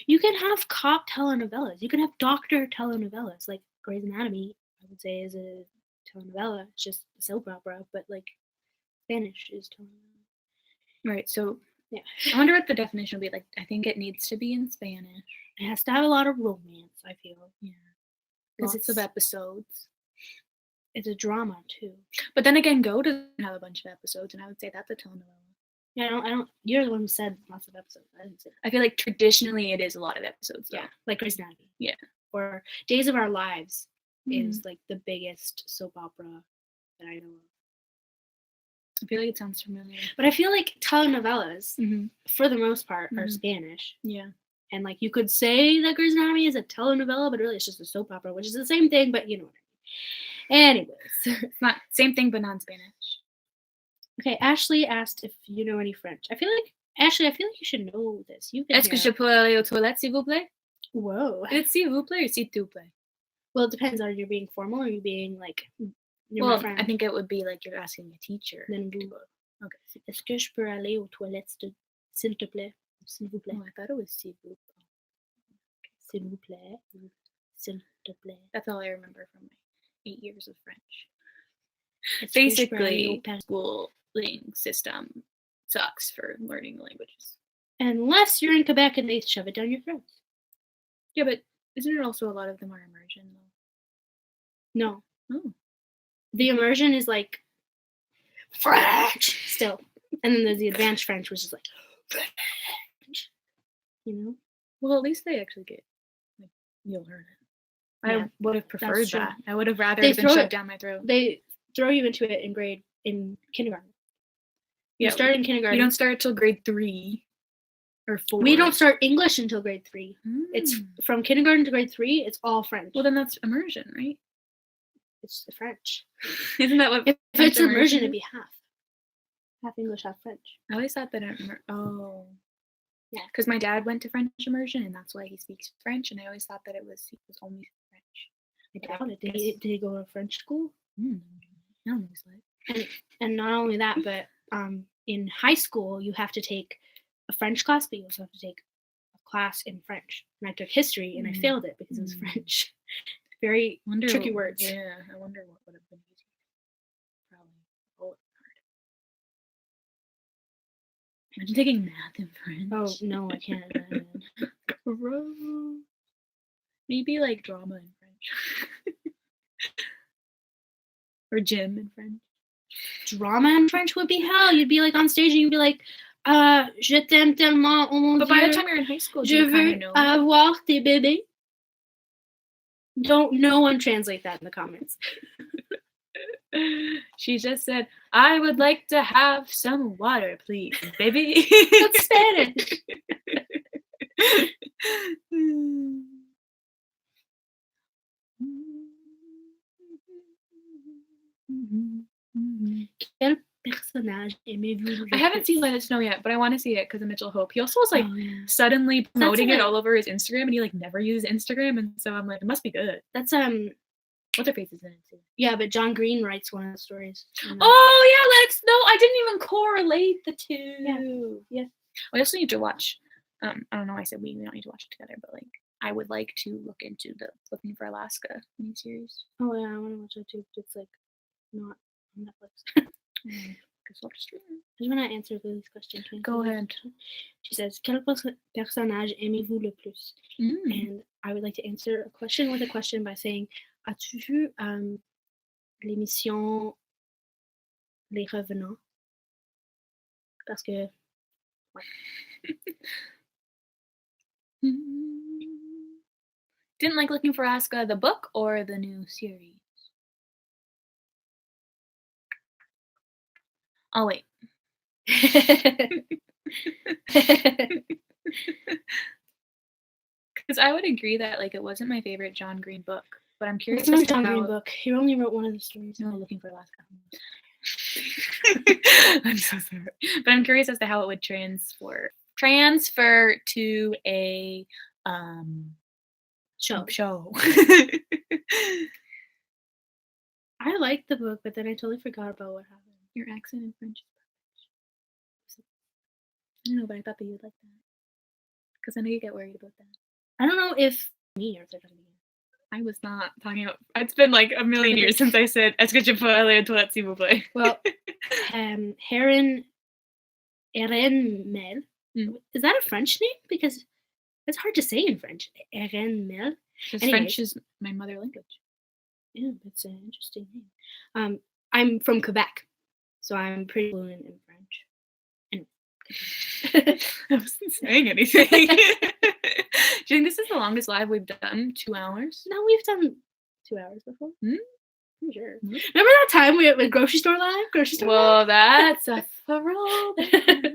You can have cop telenovelas. You can have doctor telenovelas. Like Grey's Anatomy, I would say, is a telenovela. It's just a soap opera, but like Spanish is telenovela. Right, so Yeah. I wonder what the definition would be. Like, I think it needs to be in Spanish. It has to have a lot of romance, I feel. Yeah. Because it's of episodes. It's a drama, too. But then again, Go doesn't have a bunch of episodes, and I would say that's a telenovela. Yeah, I don't. You're the one who said lots of episodes. I didn't say that. I feel like traditionally it is a lot of episodes, though. Yeah, like Grey's Anatomy. Yeah. Or Days of Our Lives is like the biggest soap opera that I know of. I feel like it sounds familiar. But I feel like telenovelas, for the most part, are Spanish. Yeah. And like you could say that Grey's Anatomy is a telenovela, but really it's just a soap opera, which is the same thing, but you know what I mean. Anyways. It's not same thing, but non-Spanish. Okay, Ashley asked if you know any French. Ashley, I feel like you should know this. Est-ce que je peux aller aux toilettes, s'il vous plaît? Whoa. Is it s'il vous plaît or s'il te plaît? Well, it depends. Are you being formal or are you being like, you're well, my friend? I think it would be like you're asking a teacher. Then vous. Okay. Est-ce que je peux aller aux toilettes, s'il te plaît? S'il vous plaît. Oh, I thought it was s'il vous plaît. S'il vous plaît. S'il te plaît. That's all I remember from my 8 years of French. Basically, schooling system sucks for learning languages. Unless you're in Quebec and they shove it down your throat. Yeah, but isn't it also a lot of them are immersion, though? No. Oh. The immersion is like French still. And then there's the advanced French, which is like French. You know? Well, at least they actually get, like, you'll learn it. Yeah, I would have preferred that. I would have rather been shoved down my throat. They throw you into it in kindergarten. You start in kindergarten. You don't start till grade 3 or 4. We don't start English until grade 3. It's from kindergarten to grade 3. It's all French. Well, then that's immersion, right? It's the French. Isn't that what? If it's immersion, it'd be half English, half French. I always thought that. Yeah, because my dad went to French immersion, and that's why he speaks French. And I always thought that he was only French. I doubt it. Did he go to French school? Like. And not only that, but in high school you have to take a French class, but you also have to take a class in French. And I took history, and I failed it because it was French. Very tricky words. Yeah, I wonder what would have been easier. Probably hard. Imagine taking math in French. Oh no, I can't. Maybe like drama in French. Or gym in French. Drama in French would be hell. You'd be like on stage and you'd be like, je t'aime tellement, oh mon Dieu. But by the time you're in high school, je veux avoir des bébés. No one translate that in the comments. She just said, I would like to have some water, please, baby. That's Spanish. Quel personnage aimez-vous? I haven't seen Let It Snow yet, but I want to see it because of Mitchell Hope. He also was like suddenly promoting it all over his Instagram, and he like never uses Instagram, and so I'm like, it must be good. That's what's her face is in it too. Yeah, but John Green writes one of the stories. Oh yeah, Let It Snow. I didn't even correlate the two. Yeah. We also need to watch. I don't know. I said we don't need to watch it together, but like I would like to look into the Looking for Alaska miniseries. Oh yeah, I want to watch that too. But it's like not on Netflix. I just want to answer Lily's question. Go ahead. She says, quel personnage aimez-vous le plus? And I would like to answer a question with a question by saying, as-tu vu l'émission Les Revenants? Parce que, Didn't like Looking for Alaska, the book or the new series? I'll wait. Because I would agree that like it wasn't my favorite John Green book, but I'm curious. It's not a John Green book. He only wrote one of the stories. No, Looking for Alaska. I'm so sorry. But I'm curious as to how it would transfer to a Show. show. I liked the book, but then I totally forgot about what happened. Your accent in French is perfect. I don't know, but I thought that you'd like that. Because I know you get worried about that. I don't know if me or if they're talking to you. I was not talking about. It's been like a million years since I said "Est-ce que je peux aller aux toilettes, s'il vous plaît?" Well, Erin Mel. Is that a French name? Because it's hard to say in French. Erin Mel. Because French is my mother language. Yeah, that's an interesting name. I'm from Quebec, so I'm pretty fluent in French. I wasn't saying anything. Do you think this is the longest live we've done? 2 hours? No, we've done 2 hours before. Hmm? I'm sure. Remember that time we went grocery store live? Well, that's a throwback.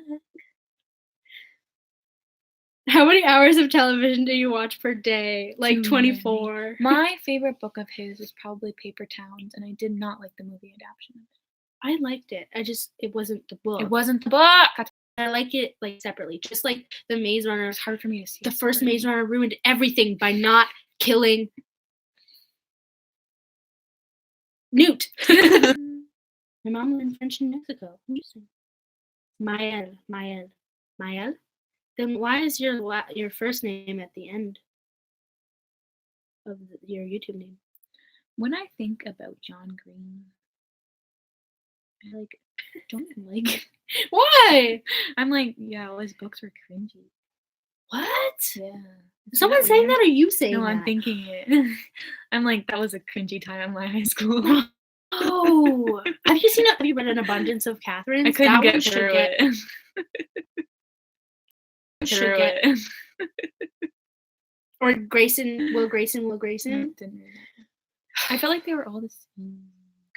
How many hours of television do you watch per day? Like 24. My favorite book of his is probably Paper Towns, and I did not like the movie adaptation of it. I liked it. It wasn't the book. It wasn't the book. I like it like separately, just like the Maze Runner. It's hard for me to see. The first Maze Runner ruined everything by not killing Newt. My mom learned French in Mexico. Interesting. Mael. Then why is your first name at the end of your YouTube name? When I think about John Green, I don't like. Why? I'm like, yeah, all his books were cringy. What? Yeah. Someone saying that, or you saying that? No, I'm thinking it. I'm like, that was a cringy time in my high school. Oh, have you read An Abundance of Catherine? I couldn't get through it. Or Will Grayson. No, didn't read that. I felt like they were all the same.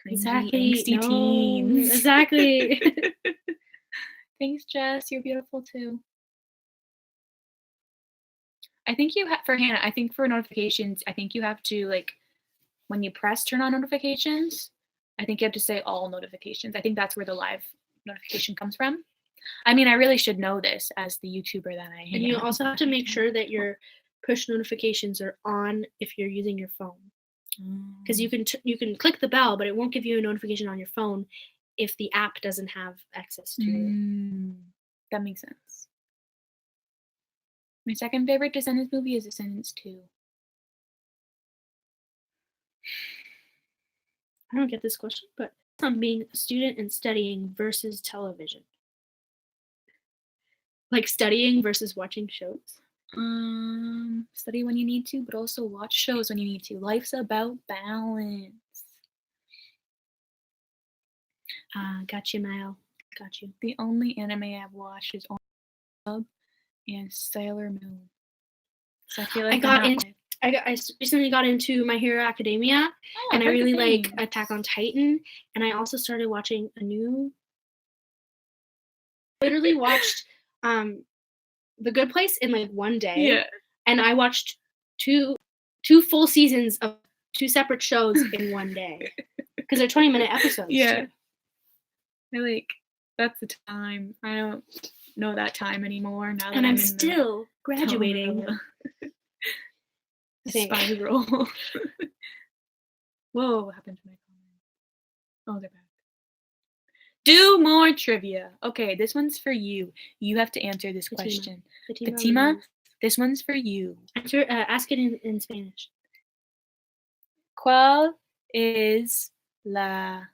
Cringy, angsty teens. Exactly. Thanks, Jess. You're beautiful too. I think for Hannah, I think for notifications, I think you have to when you press turn on notifications, I think you have to say all notifications. I think that's where the live notification comes from. I mean, I really should know this as the YouTuber that I am. And you also have to make sure that your push notifications are on if you're using your phone. Because you can click the bell, but it won't give you a notification on your phone if the app doesn't have access to it. That makes sense. My second favorite Descendants movie is Descendants 2. I don't get this question, but on being a student and studying versus television. Like studying versus watching shows? Study when you need to, but also watch shows when you need to. Life's about balance. Got you, Mile. Got you. The only anime I've watched is On Club and Sailor Moon. So I feel like I recently got into My Hero Academia, and I really like Attack on Titan, and I also started watching literally watched The Good Place in one day. Yeah. And I watched two full seasons of 2 separate shows in one day. Because they're 20-minute episodes. Yeah. That's the time. I don't know that time anymore now that I'm still graduating. Spiral. Whoa, what happened to my comment? Oh, they're back. Do more trivia. Okay, this one's for you. You have to answer this question. Fatima, this one's for you. Ask it in Spanish. ¿Cuál es la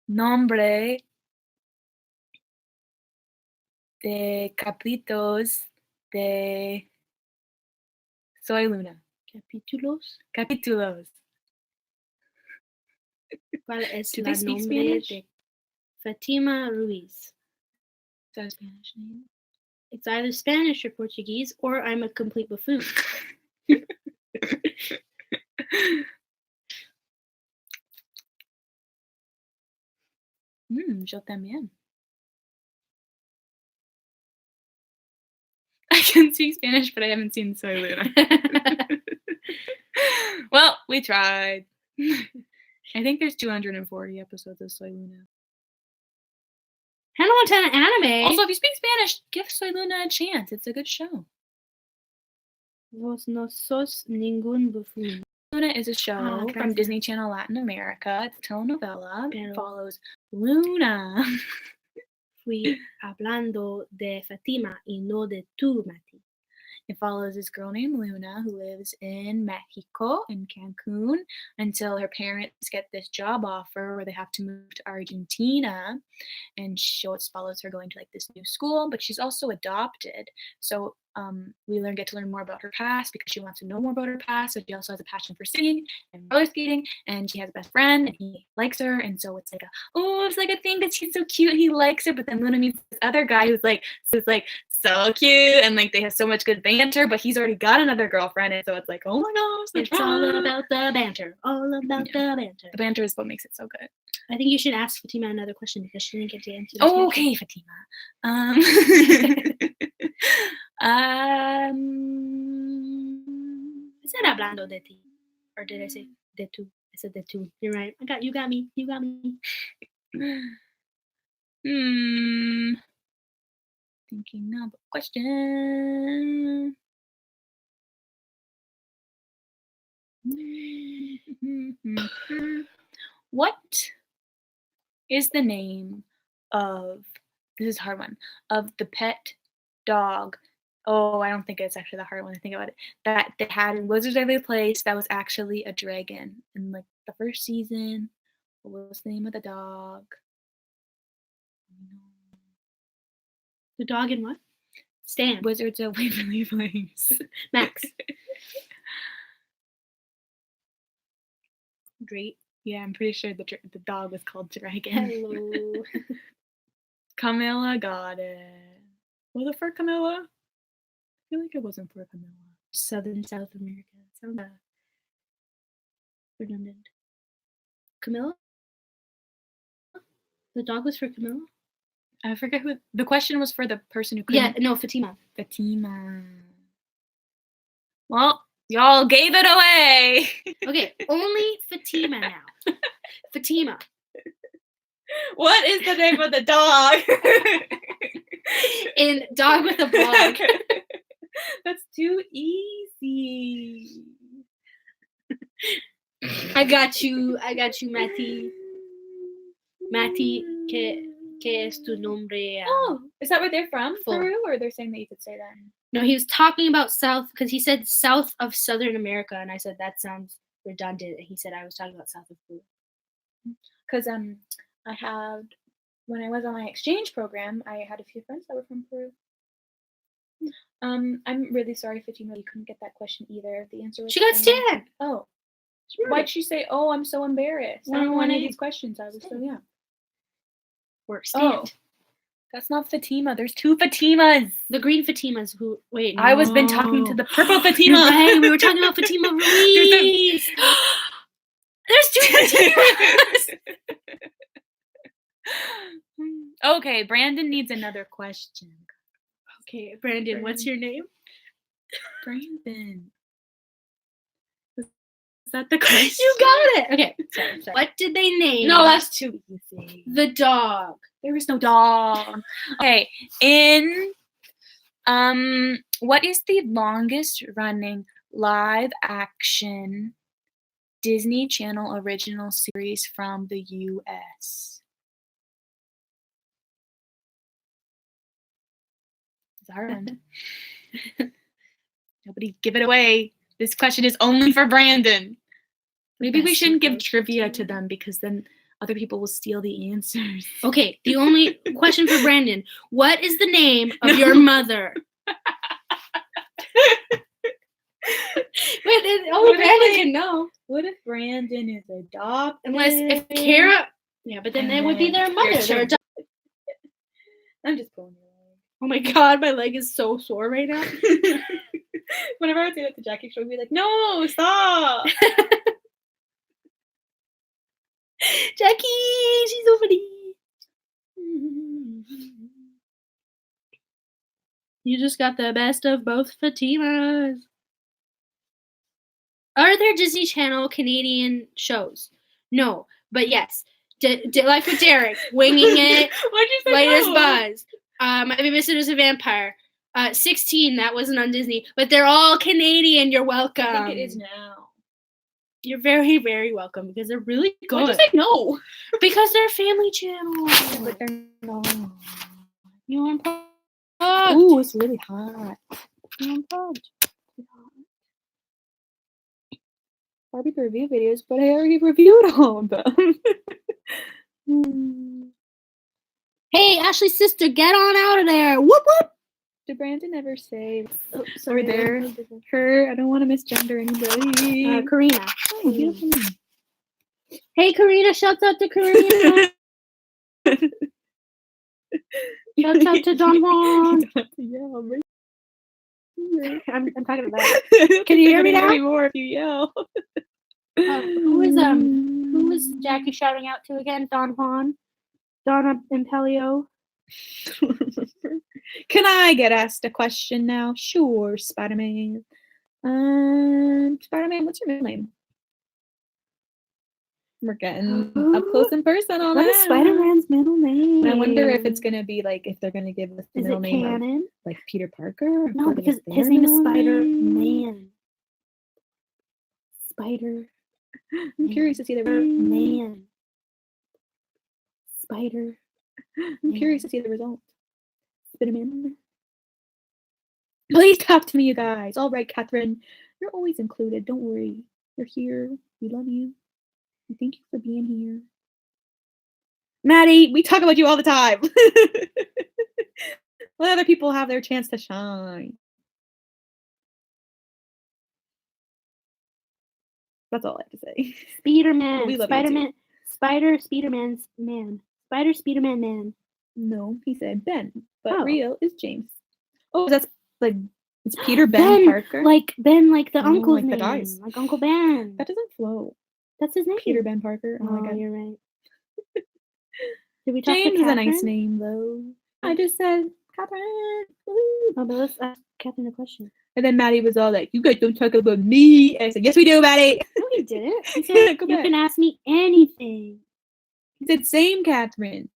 nombre de capítulos de Soy Luna? Capítulos. ¿Cuál es el nombre de Fatima Ruiz? Is that a Spanish name? It's either Spanish or Portuguese, or I'm a complete buffoon. Yo también. I can speak Spanish, but I haven't seen Soy Luna. Well, we tried. I think there's 240 episodes of Soy Luna. Hannah Montana anime. Also, if you speak Spanish, give Soy Luna a chance. It's a good show. Vos no sos ningún bufón. Luna is a show from Disney Channel Latin America. It's a telenovela. It follows Luna. Fui hablando de Fatima y no de tu, Mati. It follows this girl named Luna who lives in Mexico, in Cancun, until her parents get this job offer where they have to move to Argentina. And it follows her going to like this new school, but she's also adopted. So we get to learn more about her past because she wants to know more about her past. So she also has a passion for singing and roller skating, and she has a best friend, and he likes her. And so it's like a thing that she's so cute and he likes her. But then Luna meets this other guy who's so cute, and like they have so much good banter. But he's already got another girlfriend, and so it's like, oh my gosh, it's all about the banter. All about the banter. The banter is what makes it so good. I think you should ask Fatima another question because she didn't get to answer. Oh, okay, Fatima. I said hablando de ti, or did I say de tu? I said de tu. You're right. You got me. Thinking of a question. What is the name of, this is a hard one, of the pet dog? Oh, I don't think it's actually the hard one to think about it. That they had in Wizards of Waverly Place that was actually a dragon in like the first season. What was the name of the dog? The dog in what? Stan. Wizards of Waverly Place. Max. Great. Yeah, I'm pretty sure the dog was called Dragon. Hello. Camilla got it. Was it for Camilla? I feel like it wasn't for Camilla. South America. Sounds redundant. Camilla? The dog was for Camilla? I forget who. The question was for the person who couldn't. Yeah, no, Fatima. Fatima. Well, y'all gave it away. Okay, only Fatima now. Fatima. What is the name of the dog? In Dog with a Blog. That's too easy. I got you, Mati. Mati, ¿qué es tu nombre? Oh, is that where they're from? Full. Peru? Or they're saying that you could say that? No, he was talking about South, because he said South of Southern America, and I said that sounds redundant, and he said I was talking about South of Peru. Because I had, when I was on my exchange program, I had a few friends that were from Peru. I'm really sorry, Fatima, you couldn't get that question either. The answer was she got Stan. Oh. Why'd she say, oh, I'm so embarrassed? I don't know any of these questions. I was so young. Or Stan. Oh. That's not Fatima. There's two Fatimas. The green Fatimas who, wait, no. I was been talking to the purple Fatima. You're right, we were talking about Fatima Ruiz. There's two Fatimas. Okay, Brandon needs another question. Okay, Brandon, what's your name? Brandon. Is that the question? You got it. Okay, sorry. What did they name? No, that's too easy. The dog. There is no dog. Okay, what is the longest running live action Disney Channel original series from the US? It's a hard one. Nobody give it away. This question is only for Brandon. Maybe we shouldn't give trivia to them because then other people will steal the answers. Okay, the only question for Brandon. What is the name of your mother? Only Brandon can know. What if Brandon is adopted? Unless if Kara... Yeah, but then it would be their mother. I'm just pulling your leg. Oh my god, my leg is so sore right now. Whenever I would say that to Jackie, she would be like, no, stop. Jackie, she's so funny. You just got the best of both Fatimas. Are there Disney Channel Canadian shows? No, but yes. Life with Derek, Winging It, Why'd you say Latest no? Buzz, My Babysitter is a Vampire, 16, that wasn't on Disney, but they're all Canadian. You're welcome. I think it is now. You're very, very welcome because they're really good. Why'd you say no? Because they're family channels. Yeah, but they're not. You unplugged. Ooh, it's really hot. You unplugged. Barbie review videos, but I already reviewed all of them. Hey, Ashley's sister, get on out of there. Whoop, whoop. Did Brandon ever say, Sorry, there, her, I don't want to misgender anybody. Karina. Oh, beautiful name. Hey, Karina, shouts out to Karina. Shouts out to Don Juan. Yeah, I'm talking about that. Can you hear me now? More if you yell. Who is Jackie shouting out to again? Don Juan? Donna Impelio? Can I get asked a question now? Sure, Spider-Man. Spider-Man, what's your middle name? We're getting up close and personal. What is Spider-Man's middle name? I wonder if it's gonna be like if they're gonna give us the middle name canon? of, like Peter Parker. No, because his name is Spider-Man. Spider. I'm curious to see the Man. Spider. I'm curious to see the result. Spider-Man. Please talk to me, you guys. All right, Catherine. You're always included. Don't worry. You're here. We love you. And thank you for being here. Maddie, we talk about you all the time. Let other people have their chance to shine. That's all I have to say. Spider-Man. We love Spider-Man. Spider Spider-Man's man. Spider Spider-Man man. No, he said Ben, but Oh. real is James. Oh, that's like it's Peter Ben Parker. Like Ben, like the uncle's like the name. guys. Like Uncle Ben. That doesn't flow. That's his name. Peter Ben Parker. Oh, my God. You're right. Did we talk James to is a Catherine? nice name though. I just said Catherine. Oh, but let's ask Catherine a question. And then Maddie was all like, "You guys don't talk about me." And I said, "Yes, we do, Maddie." No, he didn't. He said, Go "You back. can ask me anything." He said, "Same, Catherine."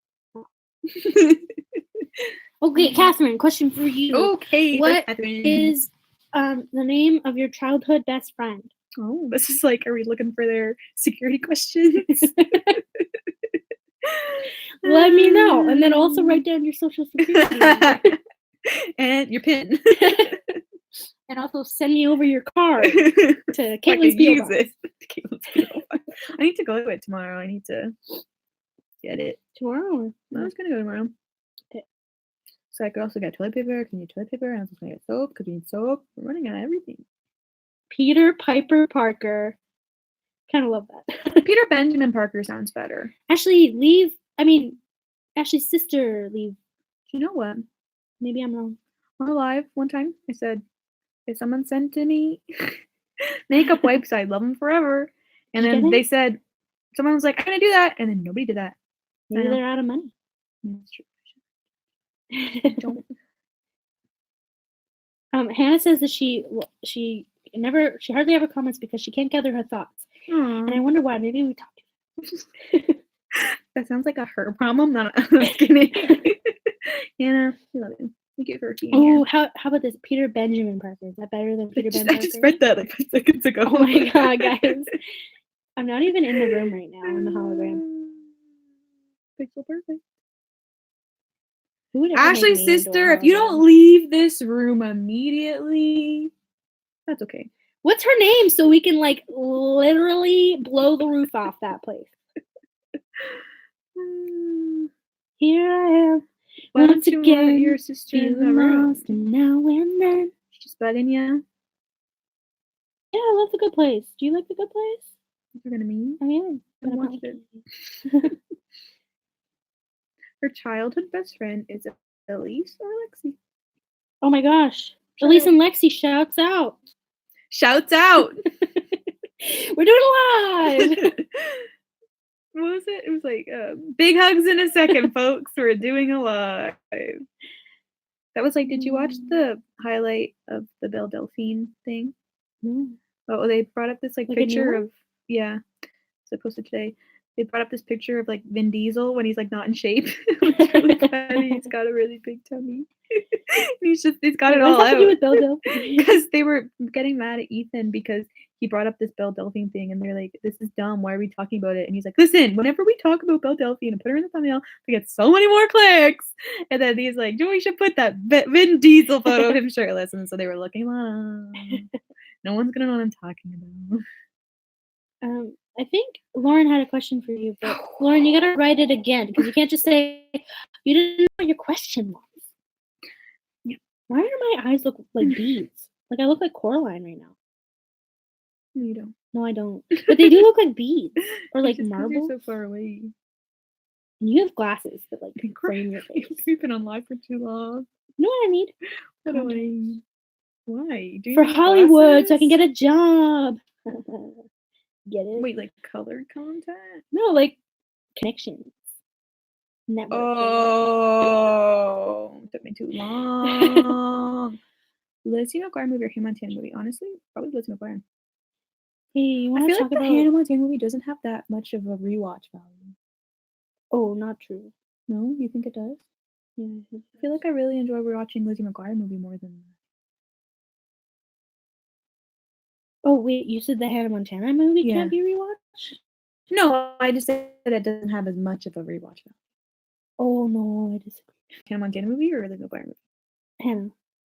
Okay, Catherine, question for you. Okay, What Catherine. is the name of your childhood best friend? Oh, this is like, are we looking for their security questions? Let me know, and then also write down your social security number. And your PIN. And also send me over your card to Caitlin's P.O. Box. I need to go to it tomorrow. I need to get it. Tomorrow? I was gonna go tomorrow. Okay. So I could also get toilet paper. Can you toilet paper? And I was gonna get soap because we need soap. We're running out of everything. Peter Piper Parker. Kind of love that. Peter Benjamin Parker sounds better. Ashley's sister leave. You know what? Maybe I'm wrong. On live one time, I said, if someone sent to me makeup wipes, I'd love them forever. And then they said, someone was like, I'm gonna do that, and then nobody did that. Maybe they're out of money. That's true. Don't. Hannah says that she hardly ever comments because she can't gather her thoughts. And I wonder why. Maybe we talked to her. That sounds like a her problem, not a kidding. Hannah, we love you. Thank you for being here. Oh, how about this? Peter Benjamin Parker. Is that better than Peter Ben Parker? I just read that like 5 seconds ago. Oh my god, guys. I'm not even in the room right now in the hologram. Pixel perfect. Who would ever Ashley's make me into a sister, if you don't hologram? leave this room immediately, that's okay. What's her name so we can like literally blow the roof off that place? Here I am. Why Once don't you want again, your sister in the feeling room? lost, and now and then. She's bugging you. Yeah, I love The Good Place. Do you like The Good Place? What's her gonna mean? I am. I watched it. Her childhood best friend is Elise or Lexi. Oh my gosh. Elise and Lexi shouts out. Shouts out. We're doing it live. What was it? It was like big hugs in a second, folks. We're doing a live. That was like, did you watch the highlight of the Belle Delphine thing? No. Oh, they brought up this like Like a new picture one? of yeah. So I posted today. They brought up this picture of like Vin Diesel when he's like not in shape. It's really funny. He's got a really big tummy. He's got it Wait, what does all that have to do out. with Belle Delphine? Because they were getting mad at Ethan because he brought up this Belle Delphine thing, and they're like, "This is dumb. Why are we talking about it?" And he's like, "Listen, whenever we talk about Belle Delphine and put her in the thumbnail, we get so many more clicks." And then he's like, "No, we should put that Vin Diesel photo of him shirtless." And so they were looking him up. No one's gonna know what I'm talking about. I think Lauren had a question for you, but Lauren, you gotta write it again because you can't just say you didn't know what your question was. Yeah. Why do my eyes look like beads? Like I look like Coraline right now. No, you don't. No, I don't. But they do look like beads or like Just 'cause marbles. you're so far away. And you have glasses that like frame your face. You've been on live for too long. You know what I need? What do I Contacts. need? Why? Do you For need Hollywood, so I can glasses? get a job. Get it? Wait, like colored content? No, like connections. Networking. Oh, took me too long. Lizzie McGuire movie or Hannah Montana movie? Honestly, probably Lizzie McGuire. Hey, you I want to feel talk like the about? Hannah Montana movie doesn't have that much of a rewatch value. Oh, not true. No, you think it does? Yeah, I feel like I really enjoy rewatching Lizzie McGuire movie more than. Oh wait, you said the Hannah Montana movie Yeah. can't be rewatched? No, I just said it doesn't have as much of a rewatch value. Oh no, I disagree. Hannah Montana movie or Lizzie McGuire movie? Hannah.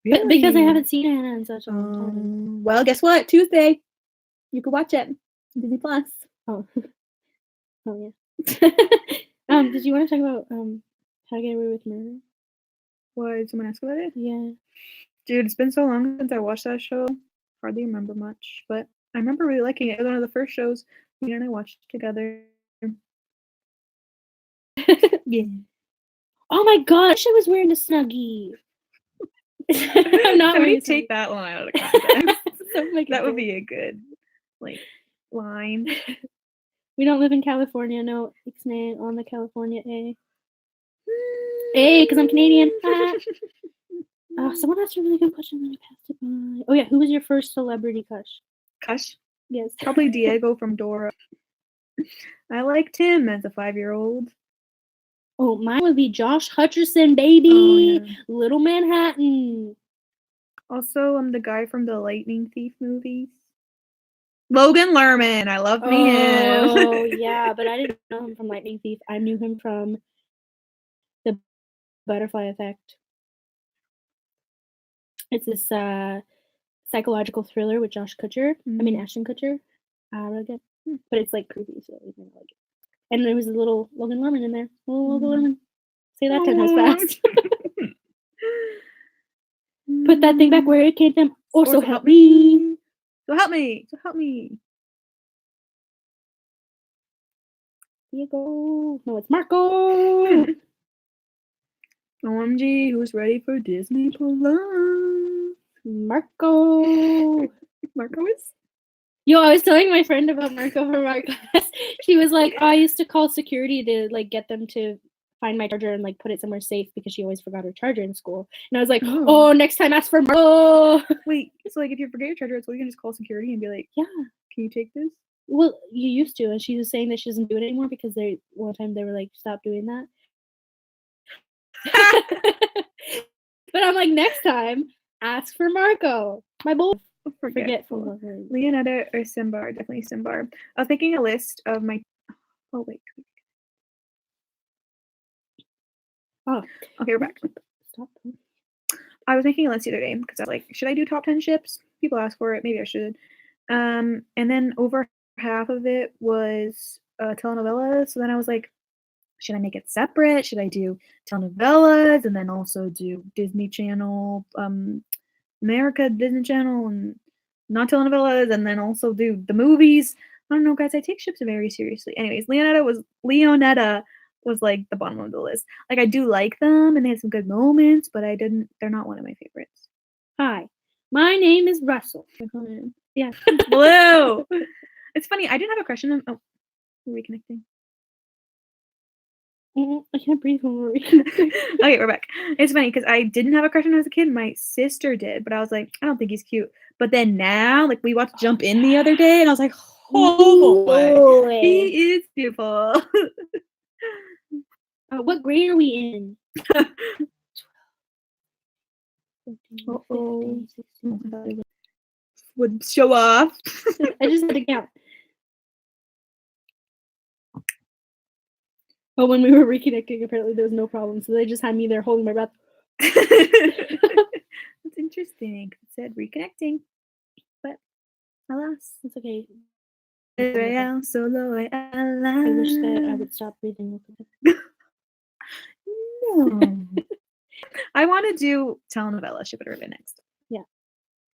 Really? But because I haven't seen Hannah in such a long time. Well, guess what? Tuesday, you can watch it. Disney Plus. Oh. Oh yeah. Did you want to talk about How to Get Away with Murder? Why did someone ask about it? Yeah. Dude, it's been so long since I watched that show. Hardly remember much, but I remember really liking it. It was one of the first shows you and I watched together. Yeah. Oh my gosh, I was wearing a snuggie. I'm not Somebody wearing a take snuggie. that line out of context. Don't make it That would good. be a good like line. We don't live in California. No, ixnay on the California A. A, because I'm Canadian. Someone asked a really good question and I passed it by. Oh yeah, who was your first celebrity crush? Kush? Yes. Probably Diego from Dora. I liked him as a 5-year-old. Oh, mine would be Josh Hutcherson, baby. Oh, yeah. Little Manhattan. Also, I'm the guy from the Lightning Thief movies. Logan Lerman. I love me him. Oh yeah, but I didn't know him from Lightning Thief. I knew him from the Butterfly Effect. It's this psychological thriller with Josh Kutcher. I mean Ashton Kutcher. Again. But it's like creepy, so I didn't like it. And there was a little Logan Lerman in there. Little Logan Lerman. Say that 10 times fast. Put that thing back where it came from. Or so help me. So help me. So help me. Diego. No, it's Marco. OMG, who's ready for Disney Plus? Marco. Marco is? Yo, I was telling my friend about Marco from our class. She was like, oh, I used to call security to like get them to find my charger and like put it somewhere safe because she always forgot her charger in school. And I was like, oh, next time ask for Marco. Wait, so like if you forget your charger at school, you can just call security and be like, yeah, can you take this? Well, you used to, and she was saying that she doesn't do it anymore because one time they were like, stop doing that. But I'm like, next time, ask for Marco. My boy. Forgetful. Leonetta or Simbar? Definitely Simbar. I was making a list of my. Oh wait. Oh, okay, we're back. Stop. I was making a list the other day because I was like, should I do top 10 ships? People ask for it. Maybe I should. And then over half of it was telenovelas. So then I was like, should I make it separate? Should I do telenovelas and then also do Disney Channel, America Disney Channel, and not telenovelas, and then also do the movies? I don't know, guys. I take ships very seriously. Anyways, Leonetta was like the bottom of the list. Like I do like them, and they had some good moments, but they're not one of my favorites. Hi, my name is Russell. Yeah, Blue. It's funny. I didn't have a crush on them. Oh, we're reconnecting. I can't breathe when we're reconnecting. Okay, we're back. It's funny because I didn't have a crush on him as a kid. My sister did, but I was like, I don't think he's cute. But then now, like, we watched Jump In the other day, and I was like, oh boy, he is beautiful. What grade are we in? 14, 15, 16, would show off. I just had to count. Oh, when we were reconnecting, apparently there was no problem, so they just had me there holding my breath. That's interesting. It said reconnecting, but alas, It's okay. Real solo I wish that I would stop breathing. No. I want to do telenovela Ship It or Live It next. Yeah.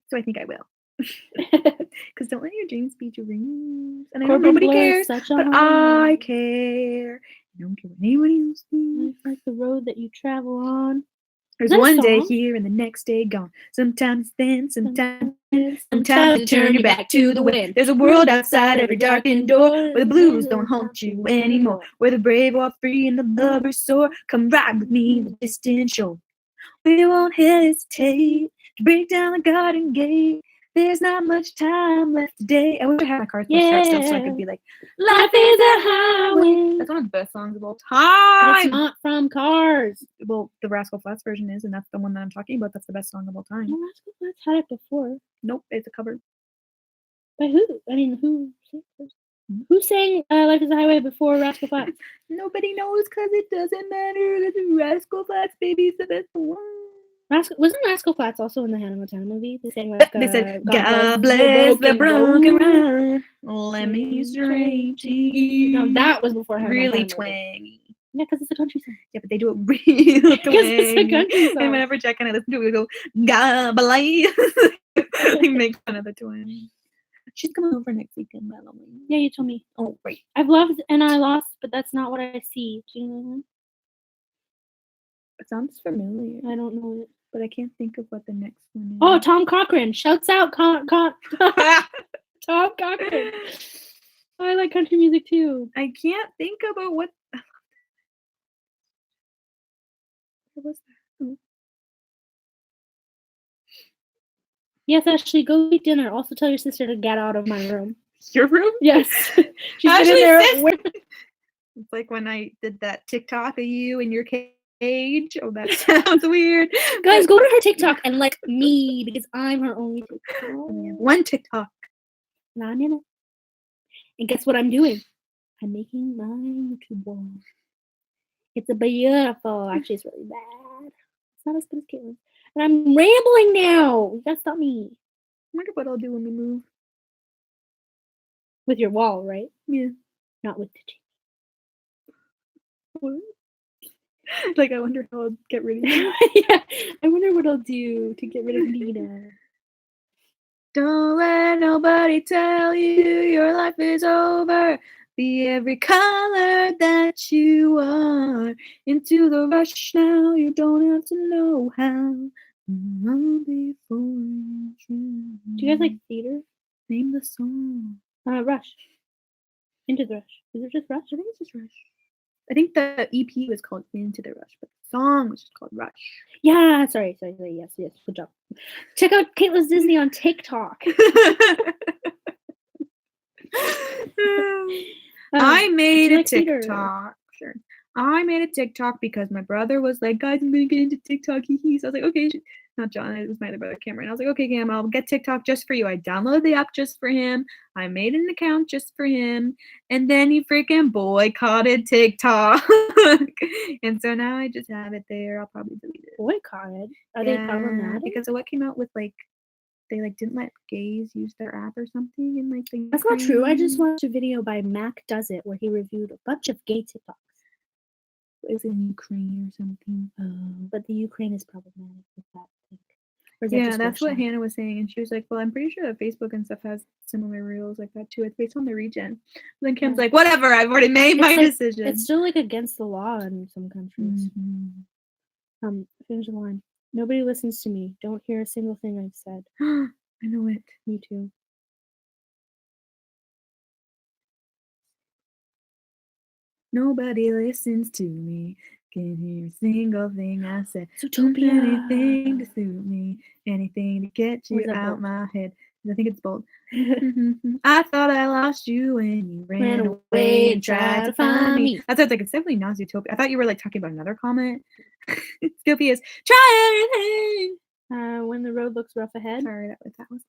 So I think I will. Because don't let your dreams be dreams. And I know nobody cares, but I care. I don't care what anybody else thinks. Like the road that you travel on. There's one day here and the next day gone. Sometimes then, sometimes to turn your back to the wind. There's a world outside every darkened door where the blues don't haunt you anymore. Where the brave walk free and the lovers soar. Come ride with me the distant shore. We won't hesitate to break down the garden gate. There's not much time left today. I wish I had my cards start still so I could be like, life is a highway. That's one of the best songs of all time. It's not from Cars. Well, the Rascal Flatts version is, and that's the one that I'm talking about. That's the best song of all time. No, Rascal Flatts had it before. Nope, it's a cover. By who? I mean, who sang Life is a Highway before Rascal Flatts? Nobody knows because it doesn't matter. Because Rascal Flatts, baby's the best one. Wasn't Rascal Flatts also in the Hannah Montana movie? They sang like, they said, God bless the broken road. Let me straight to you. No, that was before Hannah really Montana twangy. Yeah, because it's a country song. Yeah, but they do it real twangy. Because it's a country song. And whenever Jack and I listen to it, we go, God bless. We make fun of the twang. She's coming over next weekend, by the way. Yeah, you told me. Oh, right. I've loved and I lost, but that's not what I see. Do you know It sounds familiar. I don't know it. But I can't think of what the next one is. Oh, Tom Cochran. Shouts out Tom Cochran. I like country music too. I can't think about what was that? Yes, Ashley, go eat dinner. Also tell your sister to get out of my room. Your room? Yes. She's Ashley, in there. It's like when I did that TikTok of you in your cage. Oh, that sounds weird. Guys, go to her TikTok and like me because I'm her only TikTok. One TikTok. And I'm in it. And guess what I'm doing? I'm making my YouTube wall. It's a beautiful. Actually, it's really bad. It's not as good as Caitlin. And I'm rambling now. You gotta stop me. I wonder what I'll do when we move. With your wall, right? Yeah. Not with the What? Like, I wonder how I'll get rid of you. Yeah. I wonder what I'll do to get rid of Nina. Don't let nobody tell you your life is over. Be every color that you are. Into the rush now, you don't have to know how. Before you do you guys like theater? Name the song. Rush. Into the Rush. Is it just Rush? I think it's just Rush. I think the EP was called Into the Rush, but the song was just called Rush. Yeah, sorry. Yes, good job. Check out Caitlin's Disney on TikTok. I made a theater? TikTok. Sure. I made a TikTok because my brother was like, guys, I'm going to get into TikTok. So I was like, okay. Not John, it was my other brother, Cameron. I was like, okay, Cam, I'll get TikTok just for you. I downloaded the app just for him. I made an account just for him. And then he freaking boycotted TikTok. And so now I just have it there. I'll probably delete it. Boycotted? Are they problematic? Because of what came out with, like, they, like, didn't let gays use their app or something. And, like, that's not true. I just watched a video by Mac Does It where he reviewed a bunch of gay TikToks. It was in Ukraine or something. But the Ukraine is problematic with that. Yeah, that's what Hannah was saying, and she was like, well, I'm pretty sure that Facebook and stuff has similar rules like that too. It's based on the region. But then Kim's like, whatever, I've already made my decision. It's still like against the law in some countries. Finish the line. Nobody listens to me. Don't hear a single thing I've said. I know it. Me too. Nobody listens to me. Can't hear a single thing I said. Zootopia. Anything to suit me. Anything to get Or is you that out bold? my head. I think it's bold. I thought I lost you when you ran away and tried to find me. I thought like it's definitely not Zootopia. I thought you were like talking about another comment. Zootopia is try anything. When the road looks rough ahead. Sorry, that was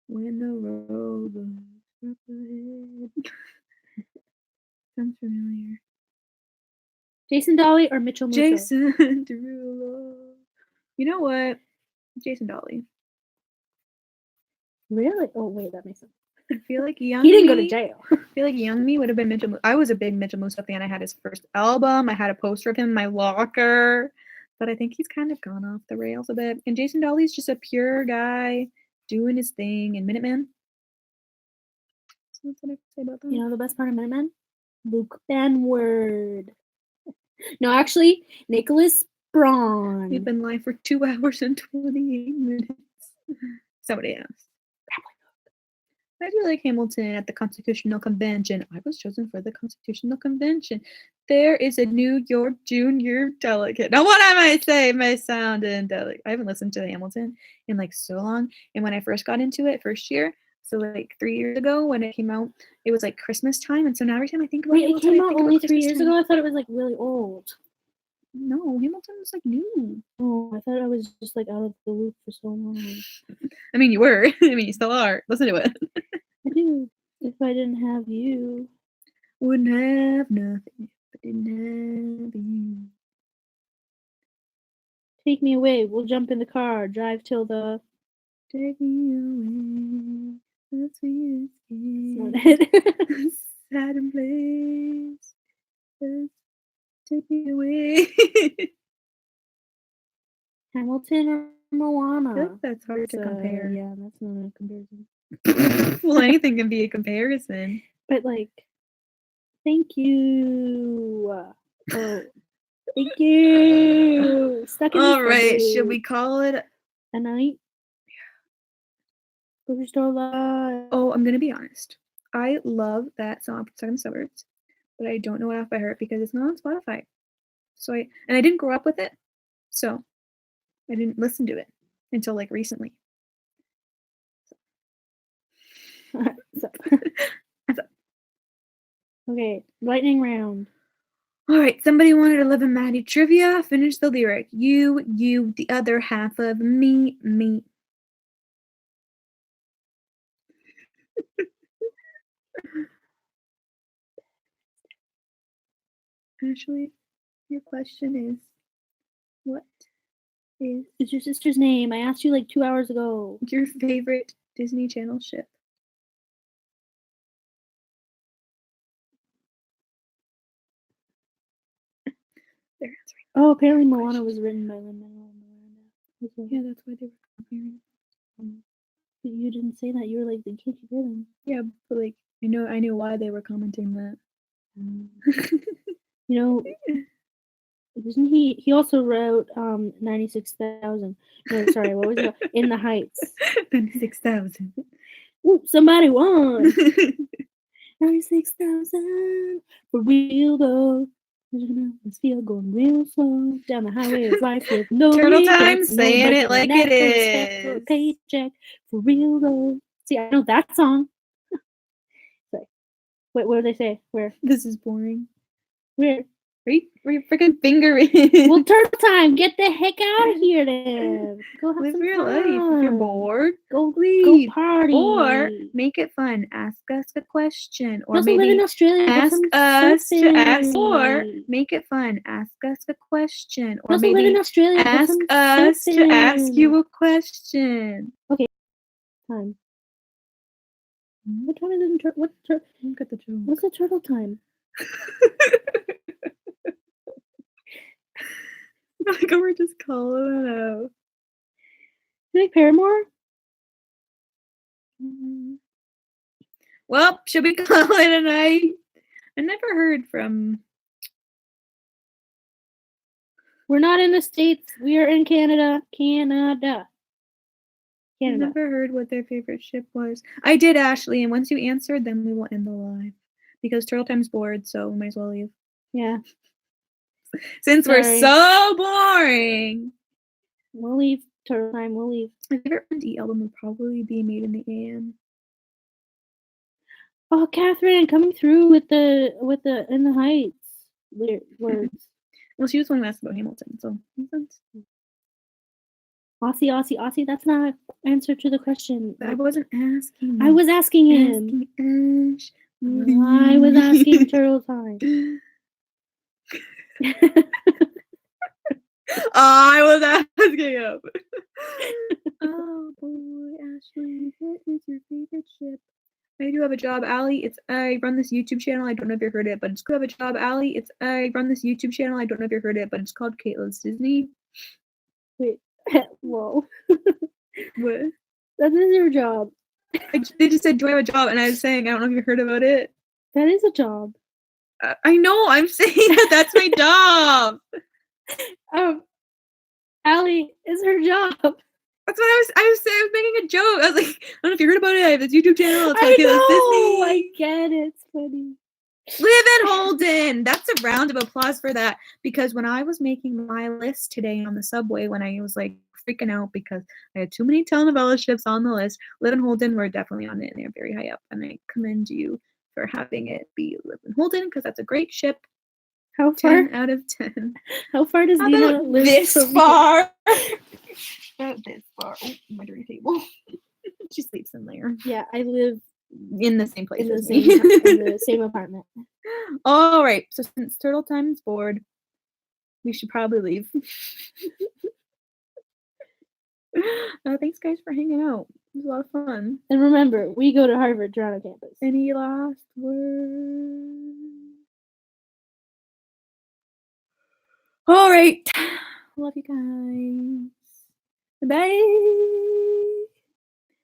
when the road looks rough ahead. Sounds familiar. Jason Dolly or Mitchell Musso? Jason Derulo. You know what? Jason Dolly. Really? Oh wait, that makes sense. I feel like young He didn't go to me- jail. I feel like young me would have been Mitchell. I was a big Mitchell Musso fan. I had his first album. I had a poster of him in my locker. But I think he's kind of gone off the rails a bit. And Jason Dolly's just a pure guy doing his thing in Minutemen. So that's what I have to say about that. You know the best part of Minutemen? Luke Benward. No, actually, Nicholas Braun. We've been live for 2 hours and 28 minutes. Somebody asked. I do like Hamilton at the Constitutional Convention. I was chosen for the Constitutional Convention. There is a New York junior delegate. Now, what I might say may sound indelicate. I haven't listened to Hamilton in like so long. And when I first got into it, first year, so like 3 years ago when it came out, it was like Christmas time. And so now every time I think about Wait, it Hamilton, came I out think about only 3 Christmas years time. ago? I thought it was like really old. No, Hamilton was like new. Oh, I thought I was just like out of the loop for so long. I mean, you were. I mean, you still are. Listen to it. I do. If I didn't have you. Wouldn't have nothing if I didn't have you. Take me away. We'll jump in the car. Drive till the. Take me away. That's where sad and place. Take me away. Hamilton or Moana? That's hard to compare. Yeah, that's not a comparison. Well, anything can be a comparison. But like, thank you. Oh, thank you. Stuck in All this right, loop. should we call it a night? Grocery store live. Oh, I'm gonna be honest. I love that song, Stuck in the Suburbs, but I don't know it off by heart because it's not on Spotify. So I didn't grow up with it, so I didn't listen to it until like recently. Okay, lightning round. All right, somebody wanted to live in Maddie trivia. Finish the lyric. You, the other half of me. Ashley, your question is, what is It's your sister's name. I asked you like 2 hours ago. your favorite Disney Channel ship? They're answering. Oh, apparently Moana was written by Lin-Manuel Miranda. Okay. Yeah, that's why they were comparing. But you didn't say that. You were like, can't you hear them? Yeah, but like I knew why they were commenting that. You know, isn't he also wrote 96,000. No, sorry, what was it? In the Heights. 96,000. Ooh, somebody won. 96,000 for real though. This feel going real slow down the highway of life with no Turtle Time, regrets, saying no it like breaking it my neck, no respect for a is. paycheck for real though. See, I know that song. Wait, what do they say? Where? This is boring. Where? Where your freaking finger is? Well, Turtle Time, get the heck out of here then. Go have Live some your fun. life. If you're bored, Go leave. party. Or make it fun. Ask us a question. Or also live in maybe Australia. ask us to ask. Or make it fun. Ask us a question. Or also live in maybe Australia. ask us to ask you a question. Okay. Time. What time is it in Look at the joke. what's the turtle time? Like we're just calling it out. You like Paramore? Well, should we call it a night? I never heard from. We're not in the States. We are in Canada. Canada. I never heard what their favorite ship was. I did, Ashley, and once you answered, then we will end the live. because Turtle Time's bored, so we might as well leave. Yeah. Since we're Sorry. so boring. We'll leave. Turtle Time, we'll leave. My favorite R&B album would probably be Made in the AM. Oh, Catherine coming through with the In the Heights words. Well, she was the one who asked about Hamilton, so makes sense. Aussie, that's not an answer to the question. I wasn't asking. I was asking him. Ash. I was asking Turtle Time. I was asking him. Oh boy, Ashley, what is your favorite ship? I do have a job, Allie. I run this YouTube channel. I don't know if you heard it, but it's called. I have a job, Allie. I run this YouTube channel. I don't know if you heard it, but it's called Caitlin's Disney. Wait, whoa. What? That is your job. They just said, "Do I have a job?" And I was saying, I don't know if you heard about it. That is a job. I know. I'm saying that's my job. Allie is her job. That's what I was making a joke. I was like, I don't know if you heard about it. I have this YouTube channel. It's called I Caitlin's know. Disney. I get it. It's funny. Live in Holden. That's a round of applause for that. Because when I was making my list today on the subway, when I was like freaking out because I had too many telenovela ships on the list, Live in Holden were definitely on it, and they're very high up. And I commend you for having it be Live in Holden because that's a great ship. How far? 10 out of 10. How far does Nina live? This far. About this far. Oh, my dirty table. She sleeps in there. Yeah, I live in the same place in the as same me. in the same apartment. All right. So since Turtle Time is bored, we should probably leave. Thanks, guys, for hanging out. It was a lot of fun. And remember, we go to Harvard Toronto campus. Any last words? All right. Love you guys. Bye.